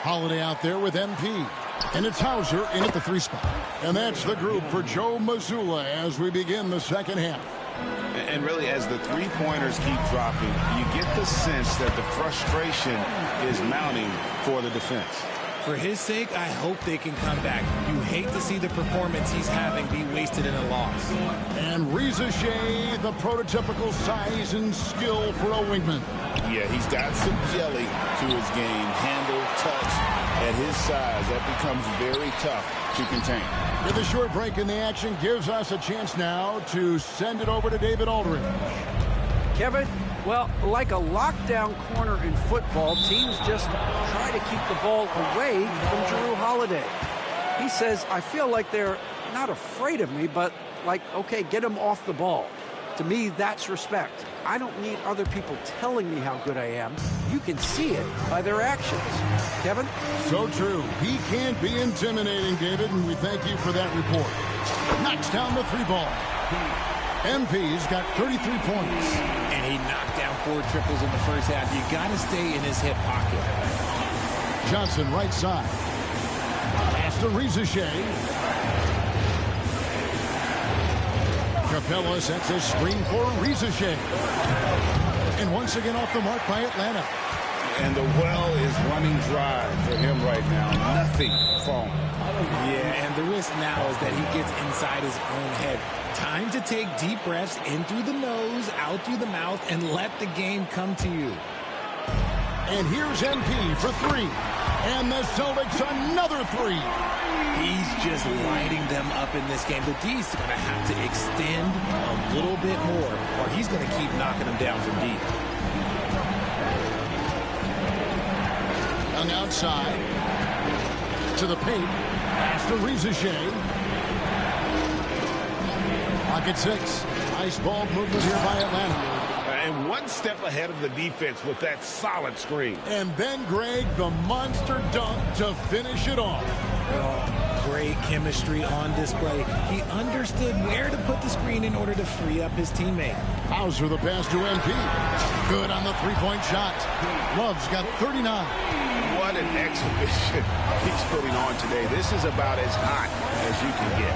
Holiday out there with MP. And it's Hauser in at the 3 spot. And that's the group for Joe Mazzulla as we begin the second half. And really, as the three-pointers keep dropping, you get the sense that the frustration is mounting for the defense. For his sake, I hope they can come back. You hate to see the performance he's having be wasted in a loss. And Shea, the prototypical size and skill for a wingman. Yeah, he's got some jelly to his game. Handle, touch, and his size, that becomes very tough to contain. With a short break in the action gives us a chance now to send it over to David Aldridge. Kevin, well, like a lockdown corner in football, teams just try to keep the ball away from Jrue Holiday. He says, I feel like they're not afraid of me, but like, okay, get him off the ball. To me, that's respect. I don't need other people telling me how good I am. You can see it by their actions. Kevin? So true. He can't be intimidating, David, and we thank you for that report. Knocks down the 3-ball. MP's got 33 points. And he knocked down 4 triples in the first half. You got to stay in his hip pocket. Johnson, right side. Pass to Rizachet. Capella sets a screen for Rizachet. And once again off the mark by Atlanta. And the well is running dry for him right now. Nothing falling. Yeah, and the risk now is that he gets inside his own head. Time to take deep breaths in through the nose, out through the mouth, and let the game come to you. And here's MP for 3. And the Celtics another 3. He's just lighting them up in this game. The D's going to have to extend a little bit more, or he's going to keep knocking them down from deep. Young outside to the paint. Pass to Rizachet. Pocket 6. Nice ball movement here by Atlanta. And one step ahead of the defense with that solid screen. And then, Greg, the monster dunk to finish it off. Oh, great chemistry on display. He understood where to put the screen in order to free up his teammate. Hauser the pass to MP. Good on the 3-point shot. Love's got 39. What an exhibition he's putting on today. This is about as hot as you can get.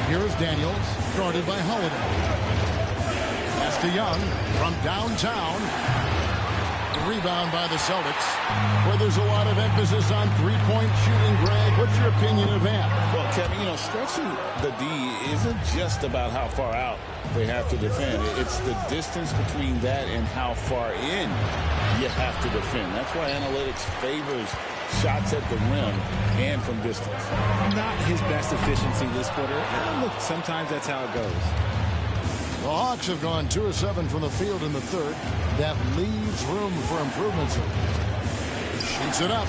Here's Daniels, guarded by Holiday. Pass to Young from downtown. Rebound by the Celtics, where there's a lot of emphasis on 3-point shooting. Greg, what's your opinion of that? Well, Kevin, you know, stretching the D isn't just about how far out they have to defend. It's the distance between that and how far in you have to defend. That's why analytics favors shots at the rim and from distance. Not his best efficiency this quarter. And look, sometimes that's how it goes. The Hawks have gone 2 of 7 from the field in the third. That leaves room for improvements. Shoots it up.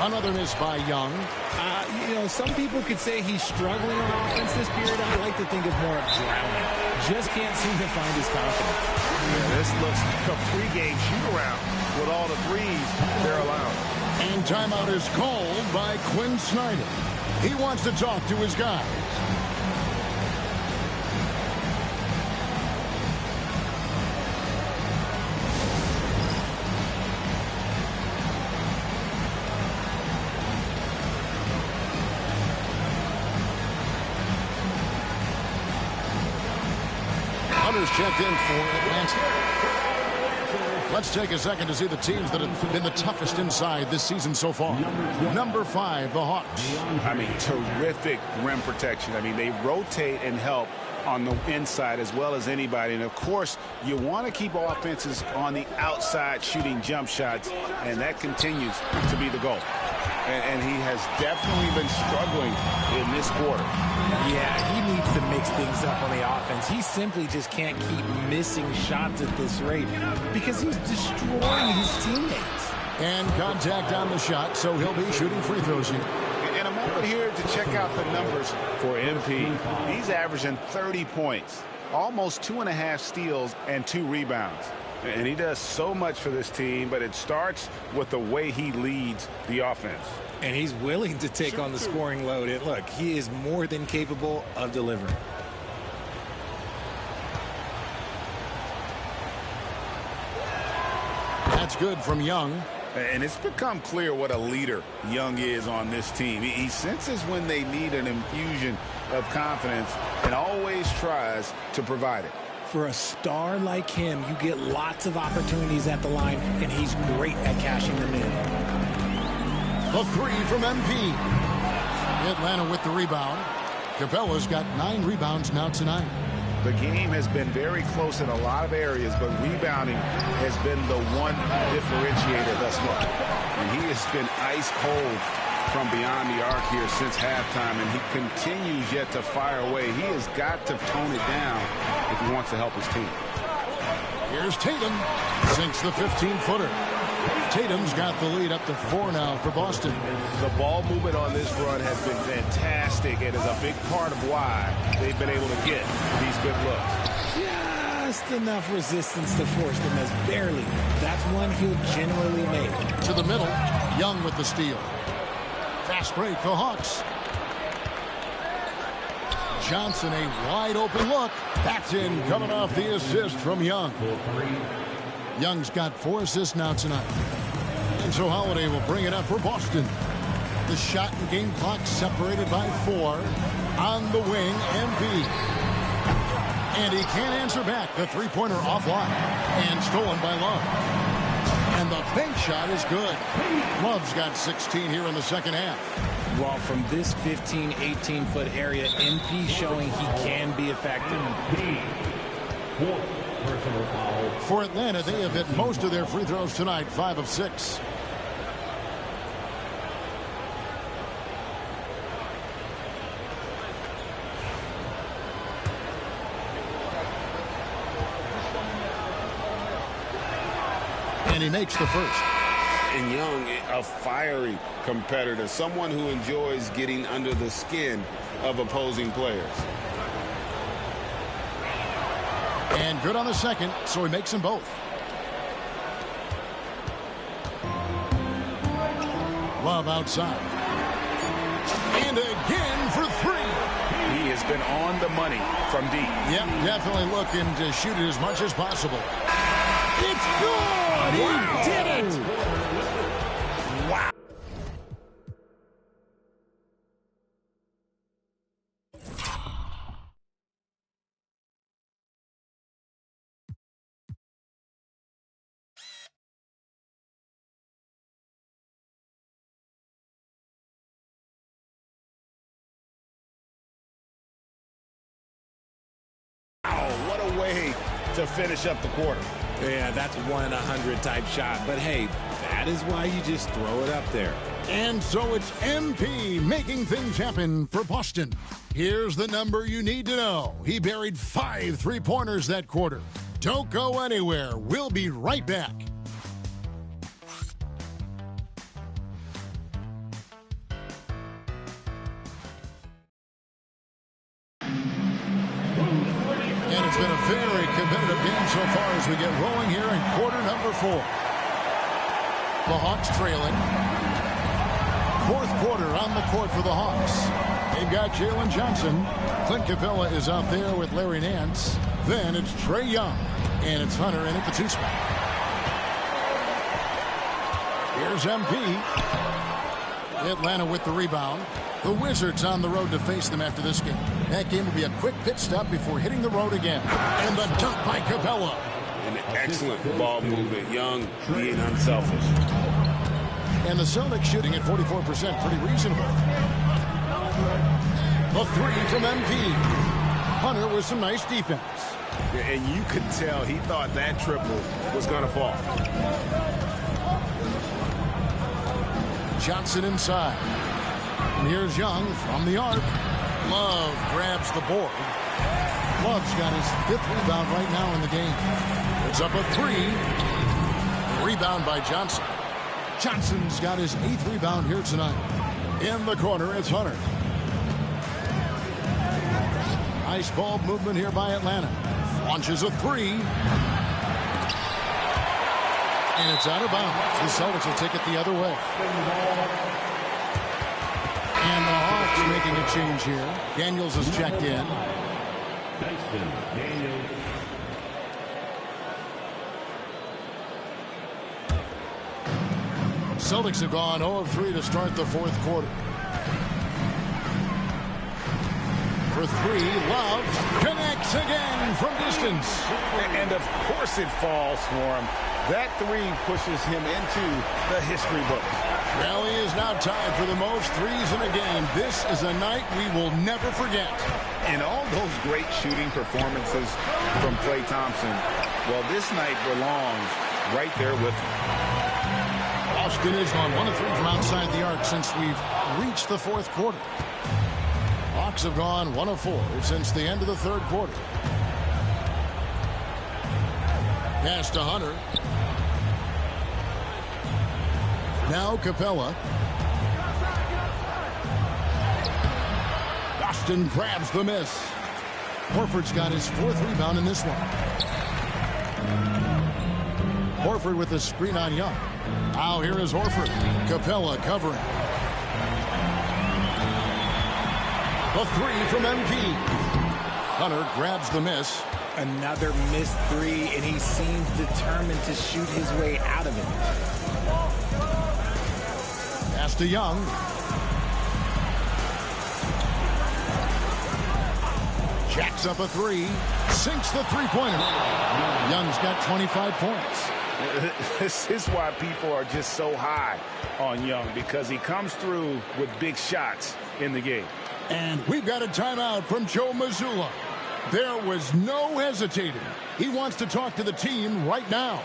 Another miss by Young. You know, some people could say he's struggling on offense this period. I like to think of more of drowning. Just can't seem to find his confidence. Yeah, this looks like a pregame shoot-around with all the threes they're allowed. And timeout is called by Quinn Snyder. He wants to talk to his guys. Hunter's checked in for Atlanta. Let's take a second to see the teams that have been the toughest inside this season so far. Number 5, the Hawks. I mean, terrific rim protection. I mean, they rotate and help on the inside as well as anybody. And, of course, you want to keep offenses on the outside shooting jump shots, and that continues to be the goal. And he has definitely been struggling in this quarter. Yeah, he needs to mix things up on the offense. He simply just can't keep missing shots at this rate because he's destroying his teammates. And contact on the shot, so he'll be shooting free throws here. In a moment here to check out the numbers for MP. He's averaging 30 points, almost 2.5 steals and 2 rebounds. And he does so much for this team, but it starts with the way he leads the offense. And he's willing to take on the scoring load. And look, he is more than capable of delivering. That's good from Young. And it's become clear what a leader Young is on this team. He senses when they need an infusion of confidence and always tries to provide it. For a star like him, you get lots of opportunities at the line, and he's great at cashing them in. A 3 from MP. Atlanta with the rebound. Capella's got 9 rebounds now tonight. The game has been very close in a lot of areas, but rebounding has been the one differentiator thus far. And he has been ice cold from beyond the arc here since halftime, and he continues yet to fire away. He has got to tone it down if he wants to help his team. Here's Tatum. Sinks the 15-footer. Tatum's got the lead up to 4 now for Boston. The ball movement on this run has been fantastic and is a big part of why they've been able to get these good looks. Just enough resistance to force them as barely. That's one he'll generally make. To the middle, Young with the steal. Fast break, the Hawks. Johnson, a wide open look. That's in, coming off the assist from Young. Young's got 4 assists now tonight. And so Holiday will bring it up for Boston. The shot and game clock separated by 4. On the wing, MP. And he can't answer back. The three-pointer offline. And stolen by Love. And the bank shot is good. Love's got 16 here in the second half. Well, from this 15, 18-foot area, MP showing he can be effective. For Atlanta, they have hit most of their free throws tonight, 5 of 6. And he makes the first. And Young, a fiery competitor, someone who enjoys getting under the skin of opposing players. And good on the second, so he makes them both. Love outside. And again for 3. He has been on the money from deep. Yep, definitely looking to shoot it as much as possible. It's good! He did it! Wow. What a way to finish up the quarter. Yeah, that's 1 in 100 type shot. But hey, that is why you just throw it up there. And so it's MP making things happen for Boston. Here's the number you need to know. He buried 5 three-pointers that quarter. Don't go anywhere. We'll be right back. And it's been a very competitive game so far as we get rolling here in quarter number 4. The Hawks trailing. 4th quarter on the court for the Hawks. They've got Jalen Johnson. Clint Capella is out there with Larry Nance. Then it's Trae Young. And it's Hunter in at the 2 spot. Here's MP. Atlanta with the rebound. The Wizards on the road to face them after this game. That game will be a quick pit stop before hitting the road again. And the dunk by Capella. An excellent ball movement. Young being unselfish. And the Celtics shooting at 44%. Pretty reasonable. The 3 from MP. Hunter with some nice defense. And you could tell he thought that triple was going to fall. Johnson inside. And here's Young from the arc. Love grabs the board. Love's got his 5th rebound right now in the game. It's up a 3. Rebound by Johnson. Johnson's got his 8th rebound here tonight. In the corner, it's Hunter. Nice ball movement here by Atlanta. Launches a 3. And it's out of bounds. The Celtics will take it the other way. And the Hawks making a change here. Daniels is checked in. Celtics have gone 0 of 3 to start the 4th quarter. For 3, Love connects again from distance. And of course it falls for him. That 3 pushes him into the history book. Well, he is now tied for the most threes in a game. This is a night we will never forget. And all those great shooting performances from Klay Thompson, well, this night belongs right there with him. Boston has gone 1 of 3 from outside the arc since we've reached the fourth quarter. Hawks have gone 1 of 4 since the end of the third quarter. Pass to Hunter. Now Capella. Boston grabs the miss. Horford's got his 4th rebound in this one. Horford with the screen on Young. Now here is Horford. Capella covering. The 3 from MP. Hunter grabs the miss. Another missed 3, and he seems determined to shoot his way out of it. Pass to Young. Jacks up a 3. Sinks the three-pointer. Young's got 25 points. This is why people are just so high on Young, because he comes through with big shots in the game. And we've got a timeout from Joe Mazzulla. There was no hesitating. He wants to talk to the team right now.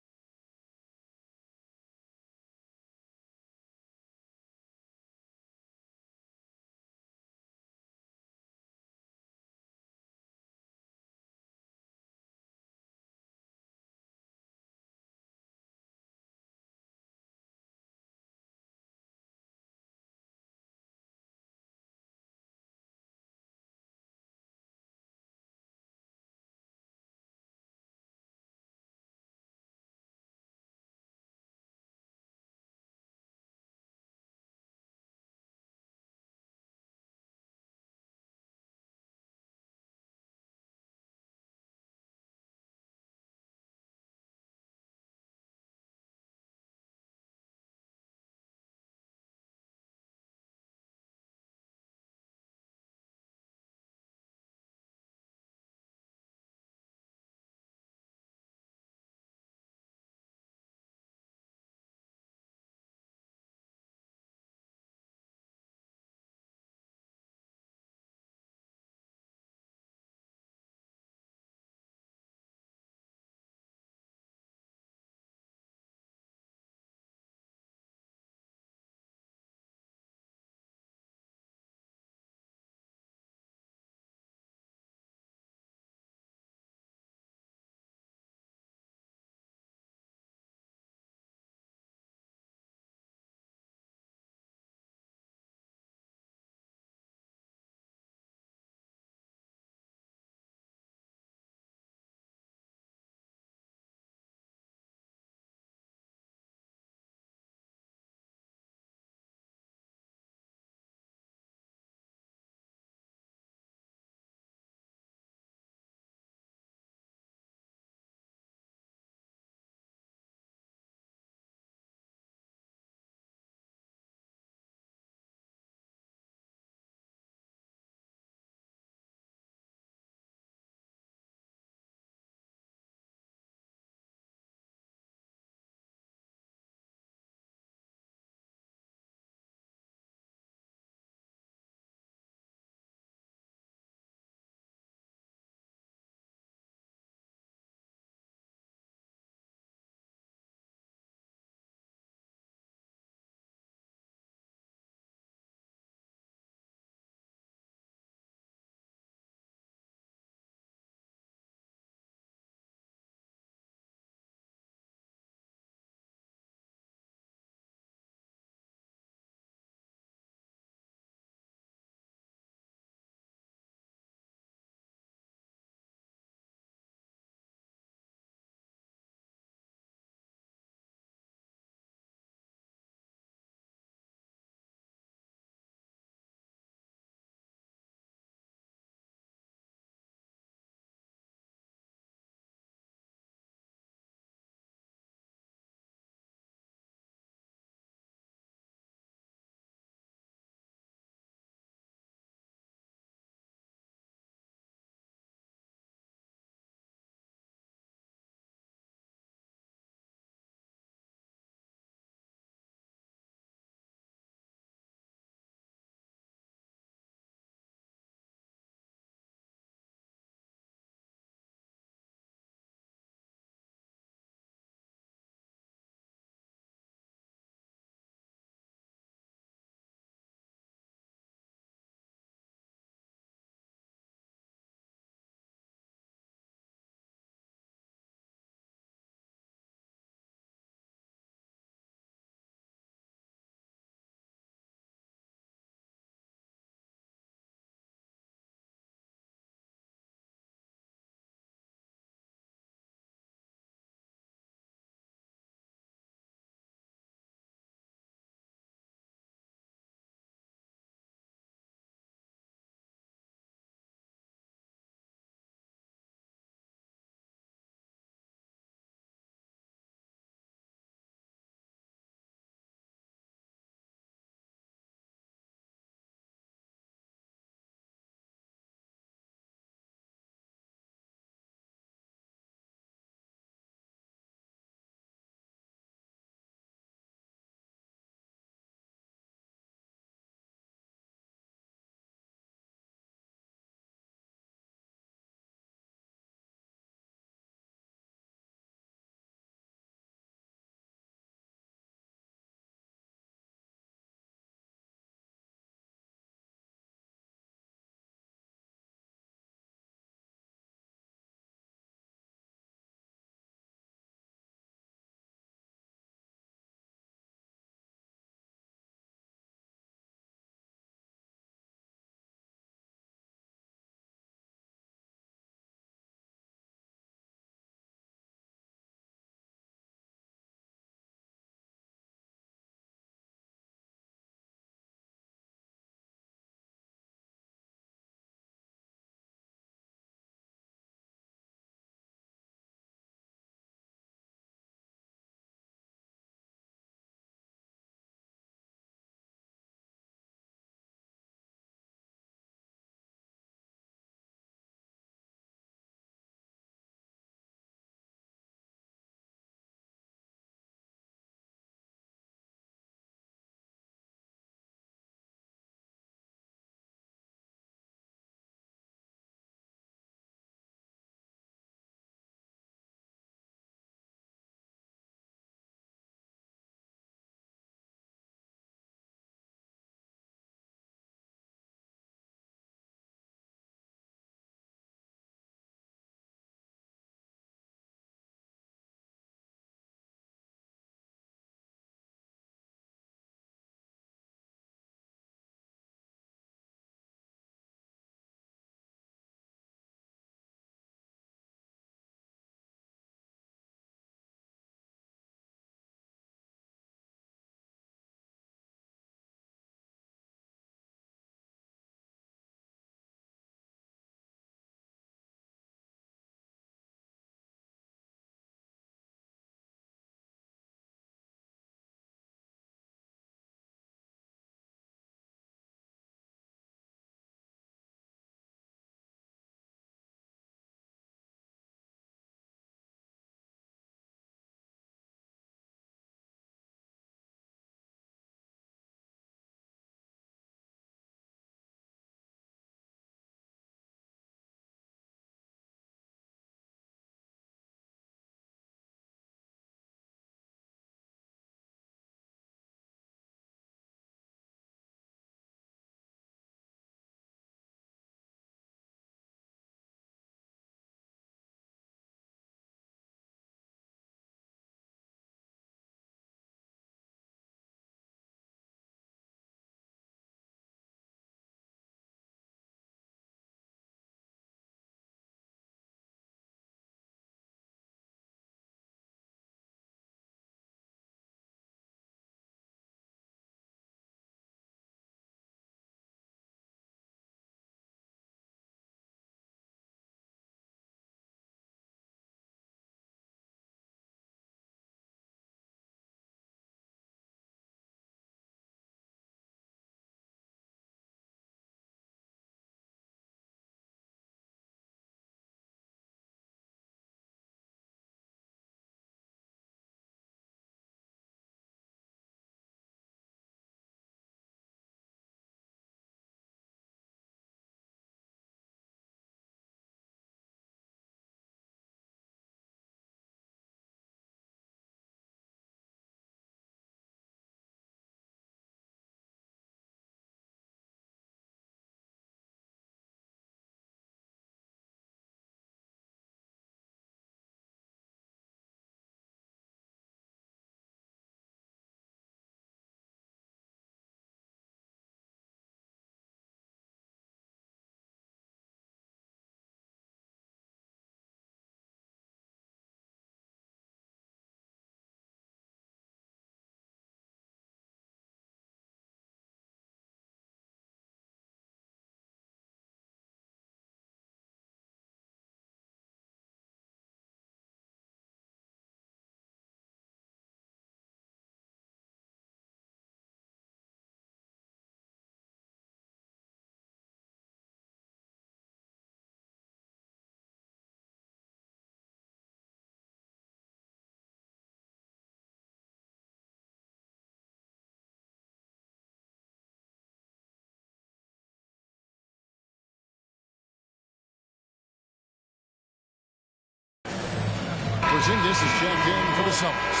Porzingis is checked in for the Celtics.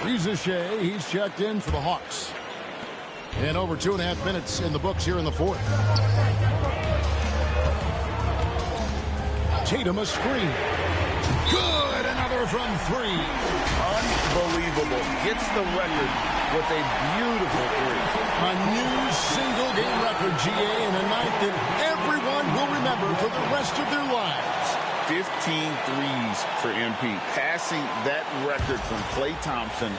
Riza, he's checked in for the Hawks. And over 2.5 minutes in the books here in the fourth. Tatum a screen. Good, another from three. Unbelievable. Gets the record with a beautiful three. A new single-game record, GA, in a night that everyone will remember for the rest of their lives. 15 threes for MP, passing that record from Klay Thompson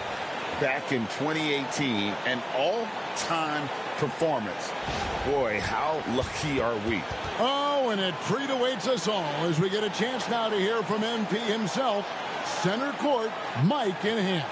back in 2018, an all-time performance. Boy, how lucky are we? Oh, and a treat awaits us all as we get a chance now to hear from MP himself. Center court, mic in hand.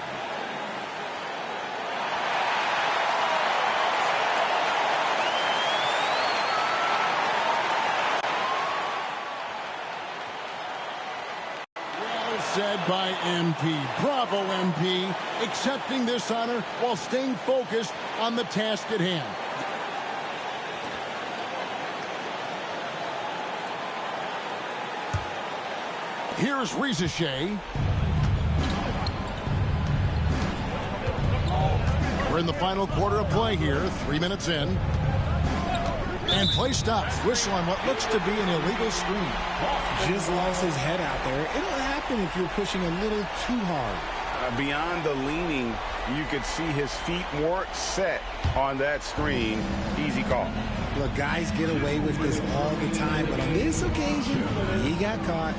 Said by MP. Bravo, MP, accepting this honor while staying focused on the task at hand. Here's Riza. We're in the final quarter of play here, 3 minutes in. And play stops. Whistle on what looks to be an illegal screen. Just lost his head out there. It'll happen if you're pushing a little too hard. Beyond the leaning, you could see his feet weren't set on that screen. Easy call. Look, guys get away with this all the time, but on this occasion, he got caught.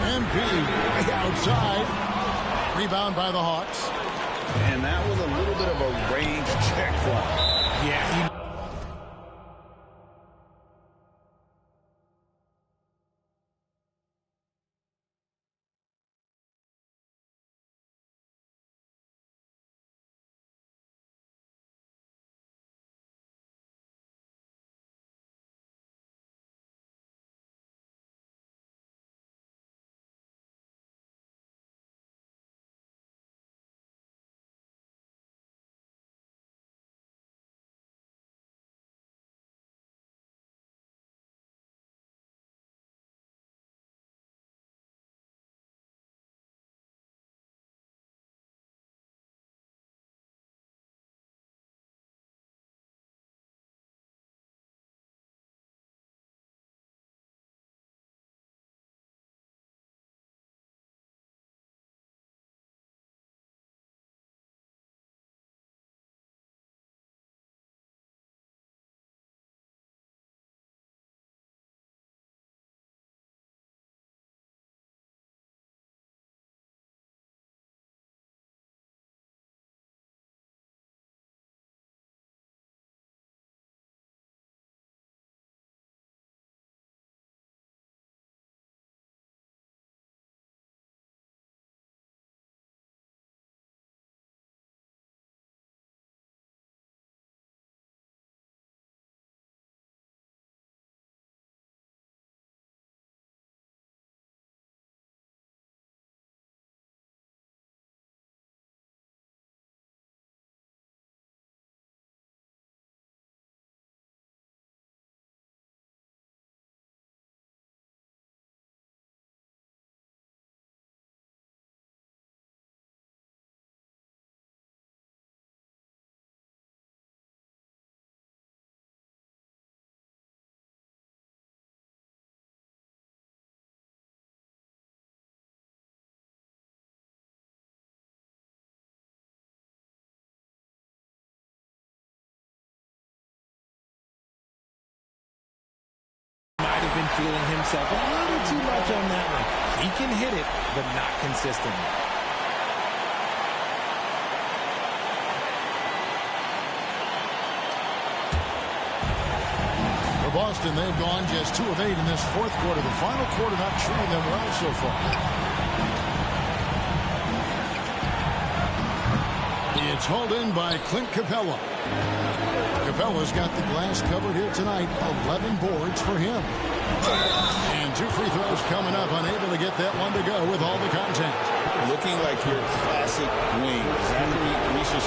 MP outside. Rebound by the Hawks. And that was a little bit of a range check for him. Yeah, might have been feeling himself a little too much on that one. He can hit it, but not consistently. For Boston, they've gone just 2 of 8 in this fourth quarter. The final quarter not treating them well so far. It's hauled in by Clint Capella. Capella's got the glass covered here tonight. 11 boards for him. And 2 free throws coming up. Unable to get that one to go with all the contact. Looking like your classic wing. Zachary Riza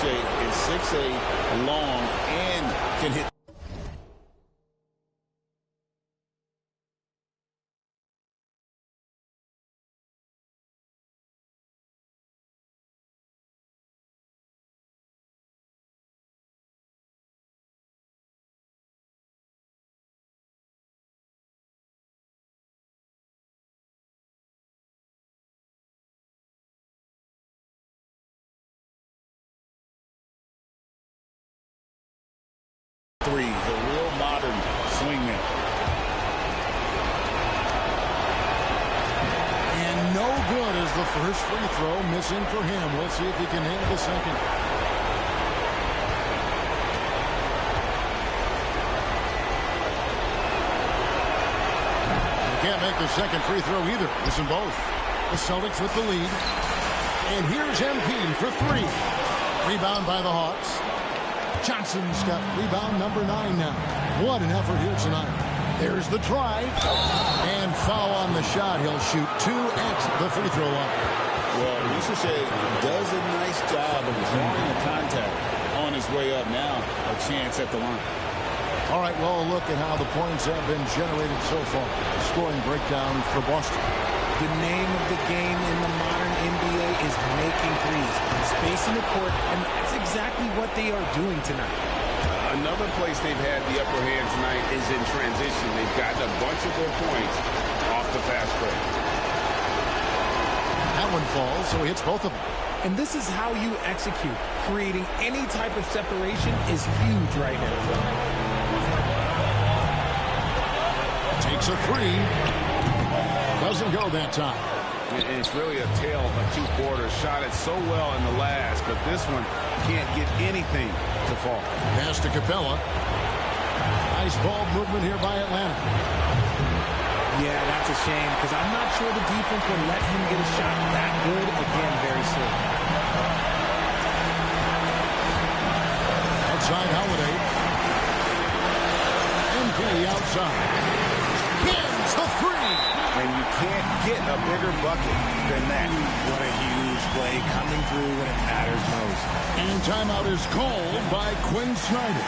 is 6'8", long, and can hit. first free throw missing for him. We'll see if he can nail the second. He can't make the second free throw either. Missing both. The Celtics with the lead. And here's MP for three. Rebound by the Hawks. Johnson's got rebound number 9 now. What an effort here tonight. There's the drive. And foul on the shot. He'll shoot 2 at the free throw line. Well, Ricochet does a nice job of drawing the contact on his way up. Now a chance at the line. All right, well, a look at how the points have been generated so far. A scoring breakdown for Boston. The name of the game in the modern NBA is making threes, spacing the court, and that's exactly what they are doing tonight. Another place they've had the upper hand tonight is in transition. They've gotten a bunch of their points off the fast break. That one falls, so he hits both of them. And this is how you execute. Creating any type of separation is huge right now. Takes a three. Doesn't go that time. It's really a tale of 2 quarters. Shot it so well in the last, but this one can't get anything to fall. Pass to Capella. Nice ball movement here by Atlanta. Yeah, that's a shame, because I'm not sure the defense will let him get a shot that good again very soon. Outside Holiday. MP outside. Hits the three. And you can't get a bigger bucket than that. What a huge play coming through when it matters most. And timeout is called by Quinn Snyder.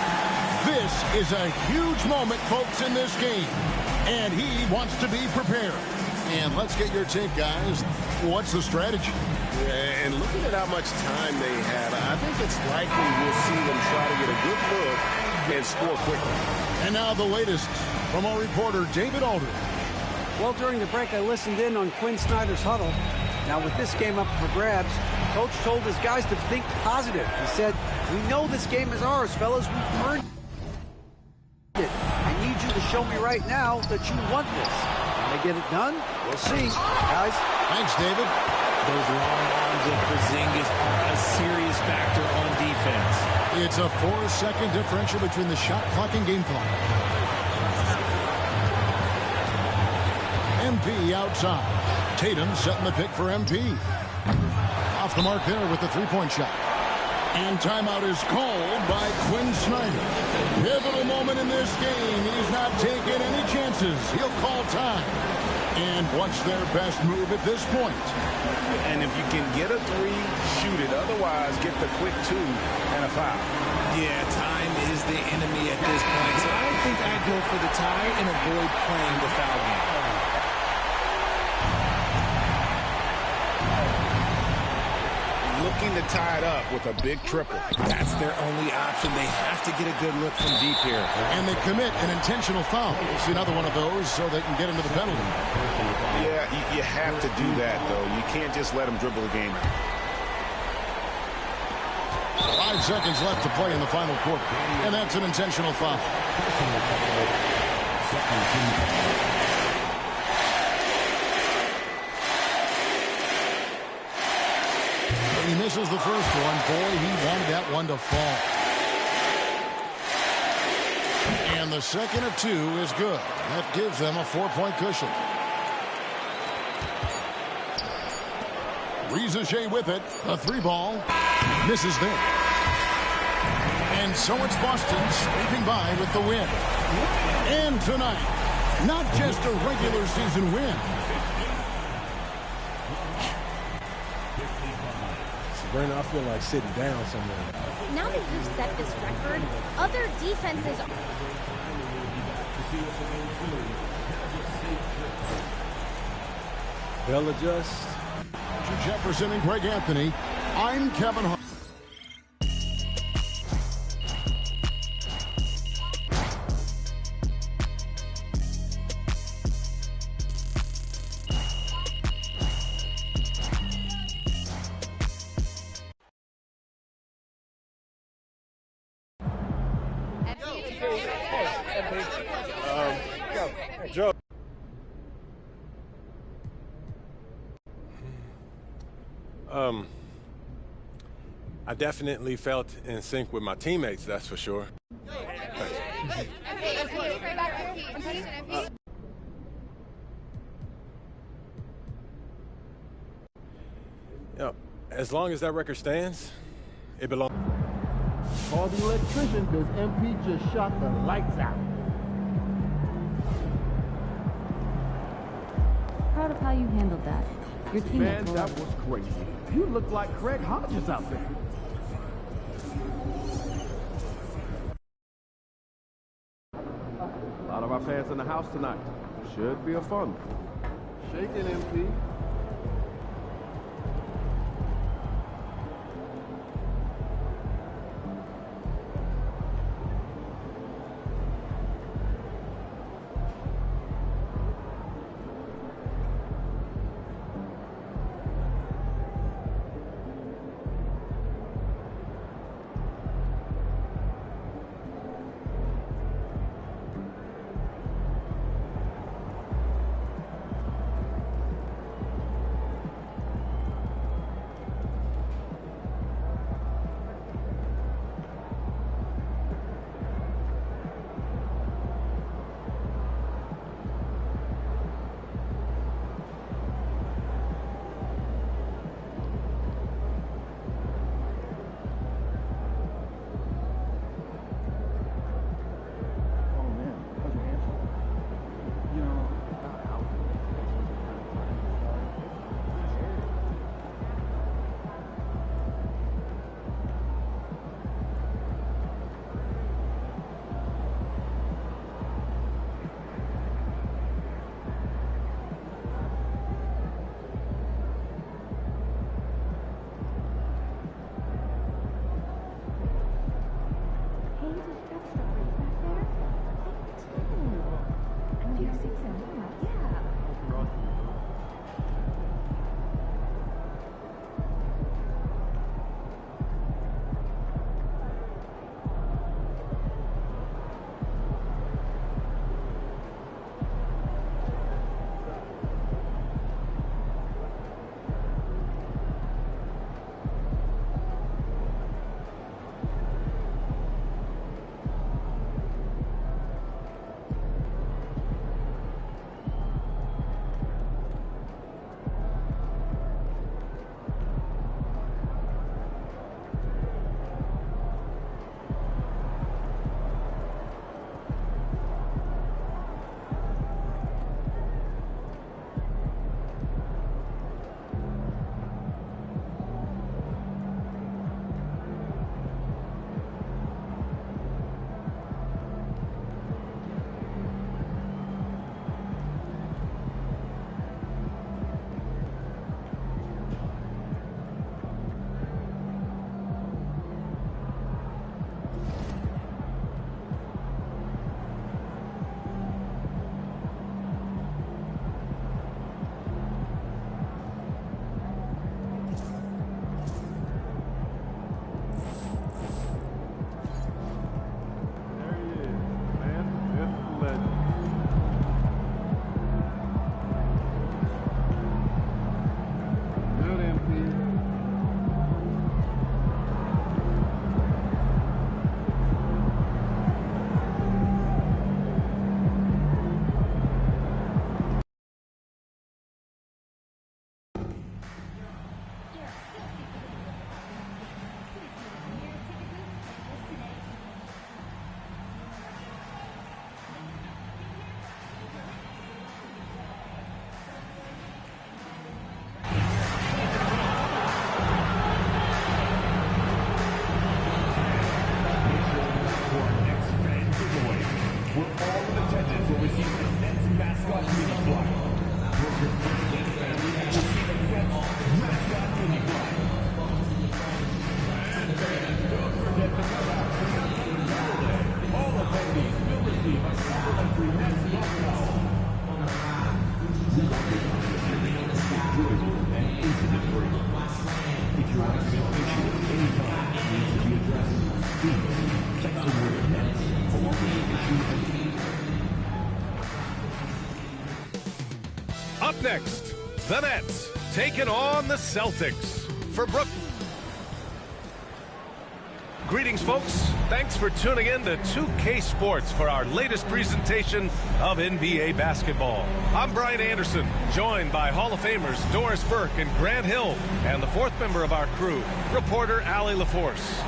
This is a huge moment, folks, in this game. And he wants to be prepared. And let's get your take, guys. What's the strategy? Yeah, and looking at how much time they had, I think it's likely we'll see them try to get a good look and score quickly. And now the latest from our reporter, David Aldridge. Well, during the break, I listened in on Quinn Snyder's huddle. Now, with this game up for grabs, Coach told his guys to think positive. He said, "We know this game is ours, fellas. We've earned it. I need you to show me right now that you want this." Can they get it done? We'll see, guys. Thanks, David. Those long arms of Porzingis are a serious factor on defense. It's a 4-second differential between the shot clock and game clock. MP outside. Tatum setting the pick for MP. Off the mark there with the three-point shot. And timeout is called by Quinn Snyder. Pivotal moment in this game. He's not taking any chances. He'll call time. And what's their best move at this point? And if you can get a 3, shoot it. Otherwise, get the quick 2 and a foul. Yeah, time is the enemy at this point. So I think I'd go for the tie and avoid playing the foul game. Looking to tie it up with a big triple. That's their only option. They have to get a good look from deep here. And they commit an intentional foul. We'll see another one of those so they can get into the penalty. Yeah, you have to do that, though. You can't just let them dribble the game out. 5 seconds left to play in the final quarter. And that's an intentional foul. He misses the first one. Boy, he wanted that one to fall. And the second of 2 is good. That gives them a 4-point cushion. Ricochet with it. A 3-ball. Misses there. And so it's Boston scraping by with the win. And tonight, not just a regular season win. Brandon, I feel like sitting down somewhere. Now that you've set this record, other defenses are... They'll adjust. Jefferson and Greg Anthony. I'm Kevin Hart. Joe. I definitely felt in sync with my teammates, that's for sure. As long as that record stands, it belongs. Call the electrician because MP just shot the lights out. Proud of how you handled that. Your teammates Man, that was crazy. You look like Craig Hodges out there. A lot of our fans in the house tonight. Should be a fun one. Shake it, MP. Up next, the Nets taking on the Celtics. for Brooklyn. Greetings, folks. Thanks for tuning in to 2K Sports for our latest presentation of NBA basketball. I'm Brian Anderson, joined by Hall of Famers Doris Burke and Grant Hill, and the fourth member of our crew, reporter Allie LaForce.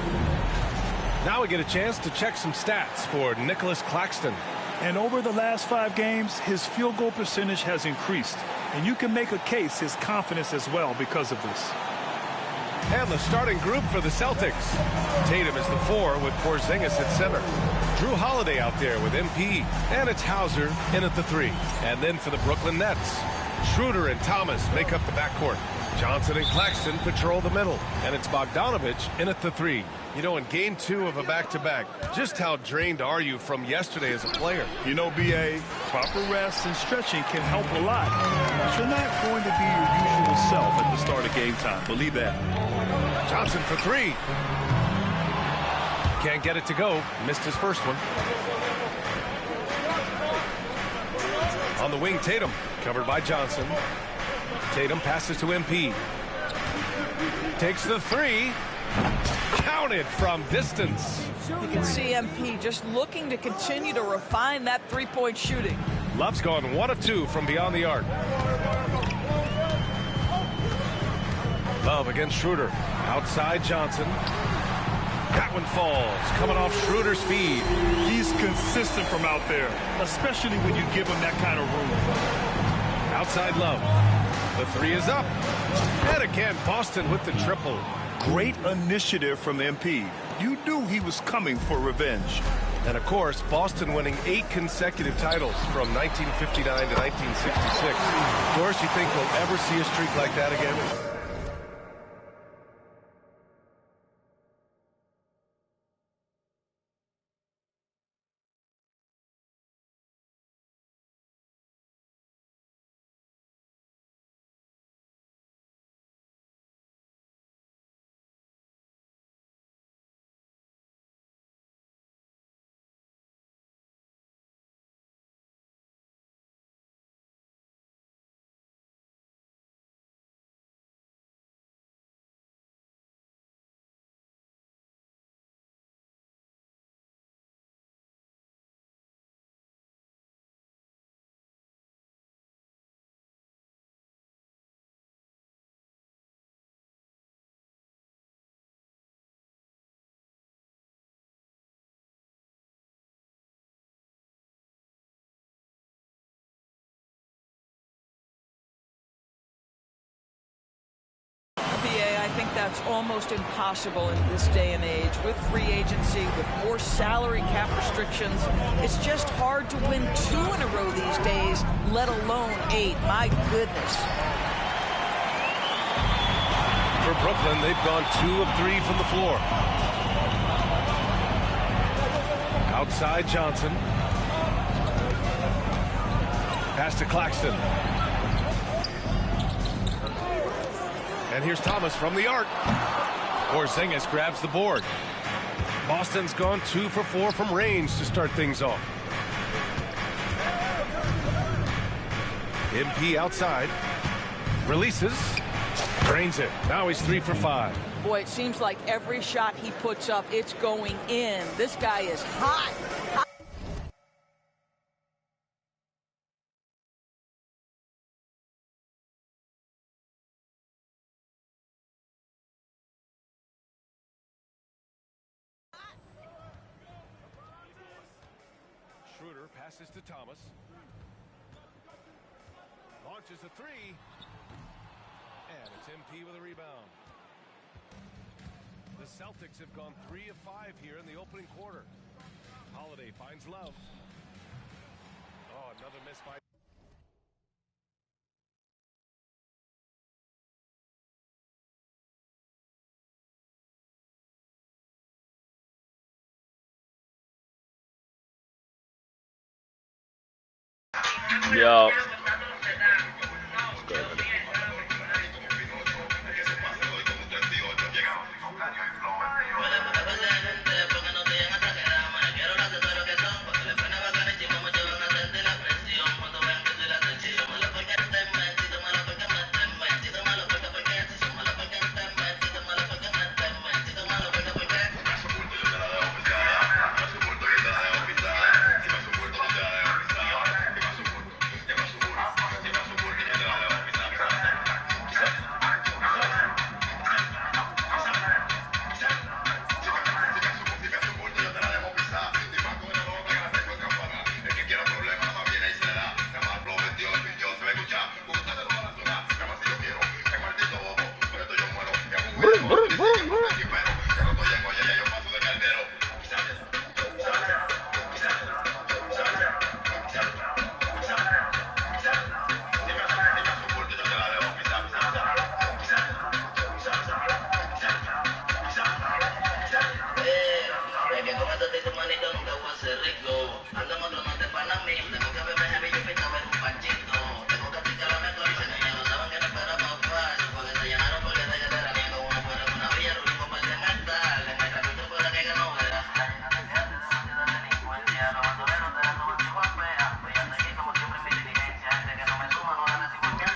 Now we get a chance to check some stats for Nicholas Claxton. And over the last 5 games, his field goal percentage has increased. And you can make a case his confidence as well because of this. And the starting group for the Celtics. Tatum is the 4 with Porzingis at center. Drew Holiday out there with MP. And it's Hauser in at the 3. And then for the Brooklyn Nets, Schroeder and Thomas make up the backcourt. Johnson and Claxton patrol the middle. And it's Bogdanovich in at the 3. You know, in game 2 of a back-to-back, just how drained are you from yesterday as a player? You know, B.A., proper rest and stretching can help a lot. But you're not going to be your usual self at the start of game time. Believe that. Johnson for 3. Can't get it to go. Missed his first one. On the wing, Tatum. Covered by Johnson. Tatum passes to MP. Takes the 3. Counted from distance. You can see MP just looking to continue to refine that three-point shooting. Love's gone 1 of 2 from beyond the arc. Love against Schroeder. Outside Johnson. That one falls. Coming off Schroeder's feed. He's consistent from out there, especially when you give him that kind of room. Outside Love. The 3 is up. And again, Boston with the triple. Great initiative from MP. You knew he was coming for revenge. And, of course, Boston winning 8 consecutive titles from 1959 to 1966. Of course, you think we'll ever see a streak like that again? I think that's almost impossible in this day and age. With free agency, with more salary cap restrictions, it's just hard to win 2 in a row these days, let alone 8. My goodness. For Brooklyn, they've gone 2 of 3 from the floor. Outside Johnson. Pass to Claxton. And here's Thomas from the arc. Porzingis grabs the board. Boston's gone 2 for 4 from range to start things off. MP outside. Releases. Drains it. Now he's 3 for 5. Boy, it seems like every shot he puts up, it's going in. This guy is hot. Schroeder passes to Thomas. Launches a 3. And it's MP with a rebound. The Celtics have gone 3 of 5 here in the opening quarter. Holiday finds Love. Oh, another miss by... Yo.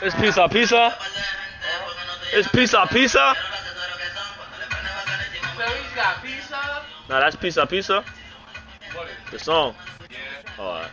It's pizza, pizza. It's pizza, pizza. So he's got pizza? Nah, that's pizza, pizza. The song. All right.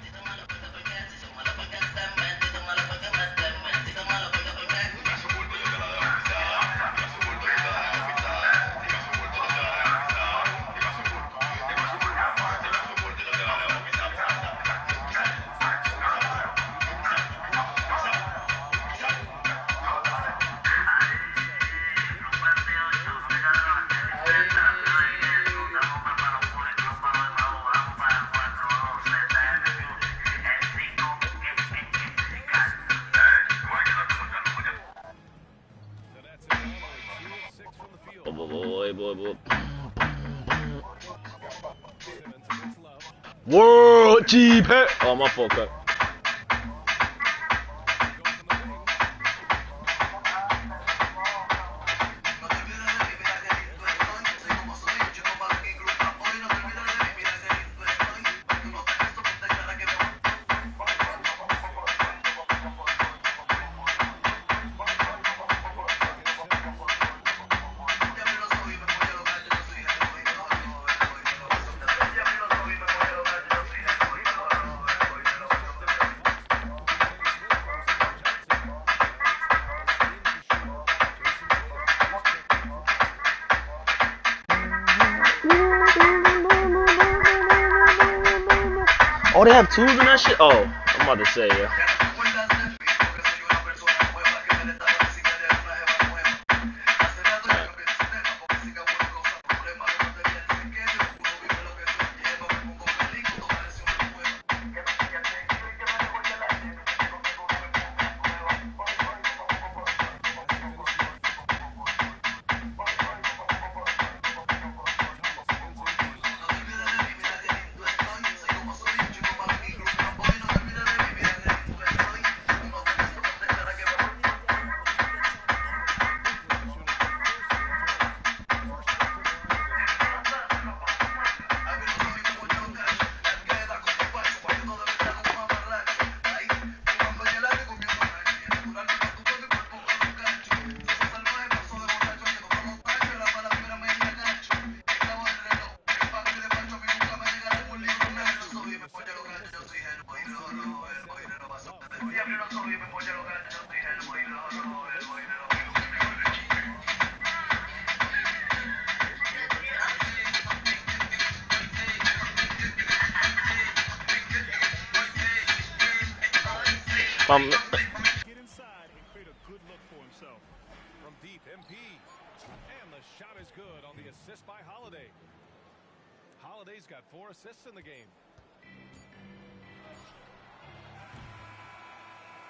Boy. World G Pet. Oh, my fault, cut. Oh, they have tools in that shit? Oh, I'm about to say, yeah. Get inside and create a good look for himself. From deep, MP. And the shot is good on the assist by Holiday. Holiday's got 4 assists in the game.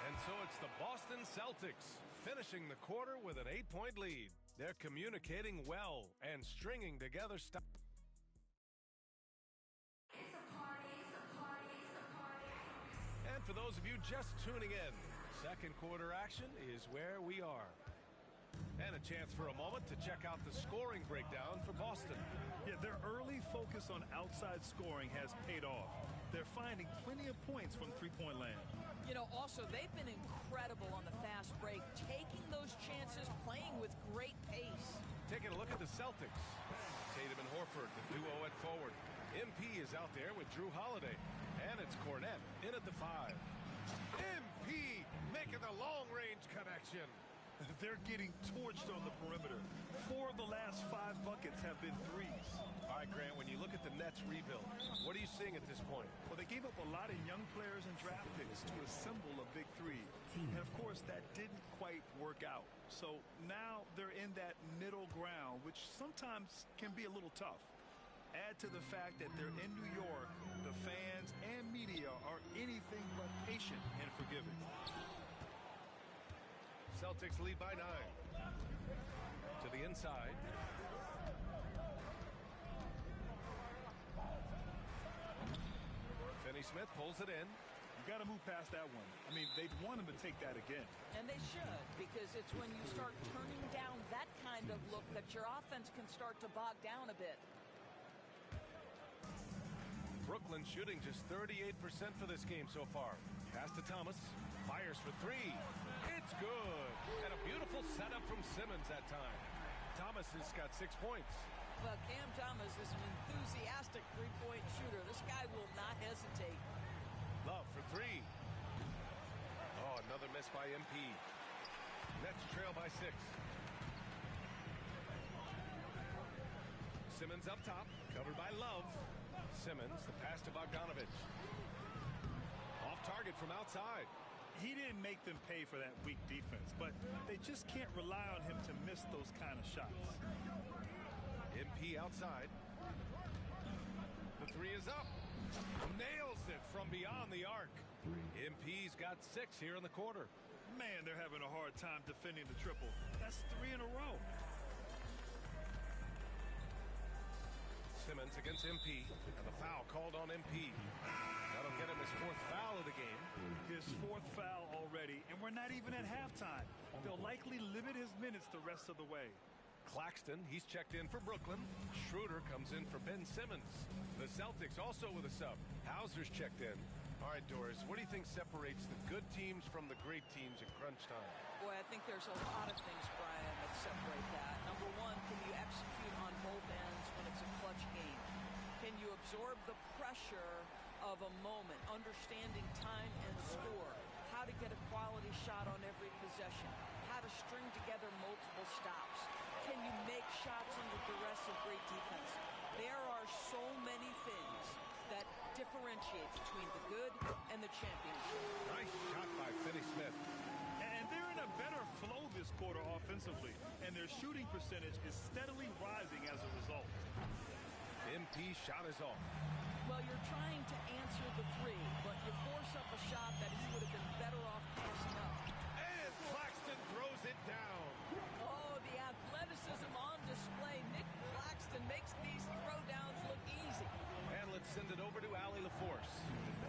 And so it's the Boston Celtics finishing the quarter with an 8-point lead. They're communicating well and stringing together stuff. And for those of you just tuning in, second quarter action is where we are. And a chance for a moment to check out the scoring breakdown for Boston. Yeah, their early focus on outside scoring has paid off. They're finding plenty of points from three-point land. You know, also, they've been incredible on the fast break, taking those chances, playing with great pace. Taking a look at the Celtics. Tatum and Horford, the duo at forward. MP is out there with Drew Holiday. And it's Cornette in at the 5. MP making the long-range connection. They're getting torched on the perimeter. 4 of the last 5 buckets have been threes. All right, Grant, when you look at the Nets rebuild, what are you seeing at this point? Well, they gave up a lot of young players and draft picks to assemble a big three. And, of course, that didn't quite work out. So now they're in that middle ground, which sometimes can be a little tough. Add to the fact that they're in New York, the fans and media are anything but patient and forgiving. Celtics lead by 9. To the inside. Smith pulls it in. You got to move past that one. I mean, they'd want him to take that again. And they should, because it's when you start turning down that kind of look that your offense can start to bog down a bit. Brooklyn shooting just 38% for this game so far. Pass to Thomas. Fires for three. It's good. And a beautiful setup from Simmons that time. Thomas has got 6 points. Well, Cam Thomas is an enthusiastic three-point shooter. This guy will not hesitate. Love for three. Oh, another miss by MP. Nets trail by 6. Simmons up top, covered by Love. Simmons, the pass to Bogdanovich. Off target from outside. He didn't make them pay for that weak defense, but they just can't rely on him to miss those kind of shots. MP outside. The three is up. Nails it from beyond the arc. MP's got 6 here in the quarter. Man, they're having a hard time defending the triple. That's 3 in a row. Simmons against MP, and the foul called on MP. That'll get him his 4th foul of the game. His 4th foul already, and we're not even at halftime. They'll likely limit his minutes the rest of the way. Claxton, he's checked in for Brooklyn. Schroeder comes in for Ben Simmons. The Celtics also with a sub. Hauser's checked in. All right, Doris, what do you think separates the good teams from the great teams in crunch time? Boy, I think there's a lot of things, Brian, that separate that. Number one, can you execute on both ends when it's a clutch game? Can you absorb the pressure of a moment, understanding time and score, how to get a quality shot on every possession, how to string together multiple stops? Can you make shots under duress of great defense? There are so many things that differentiate between the good and the championship. Nice shot by Finney-Smith. And they're in a better flow this quarter offensively, and their shooting percentage is steadily rising as a result. MP shot is off. Well, you're trying to answer the three, but you force up a shot that he would have been better off passing up. And Claxton throws it down. Oh, the athleticism on display. Nick Claxton makes these throwdowns look easy. And let's send it over to Allie LaForce.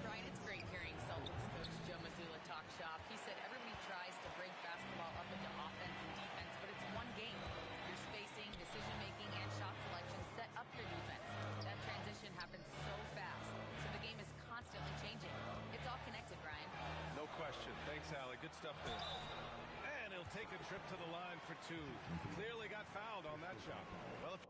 Brian, it's great hearing Celtics coach Joe Mazzulla talk shop. He said everybody tries to break basketball up into offense and defense, but it's one game. Your spacing, decision-making, and shot selection set up your defense. That transition happens so fast, so the game is constantly changing. It's all connected, Brian. No question. Thanks, Allie. Good stuff there. And he'll take a trip to the line for 2. Clearly got fouled on that shot. Well, if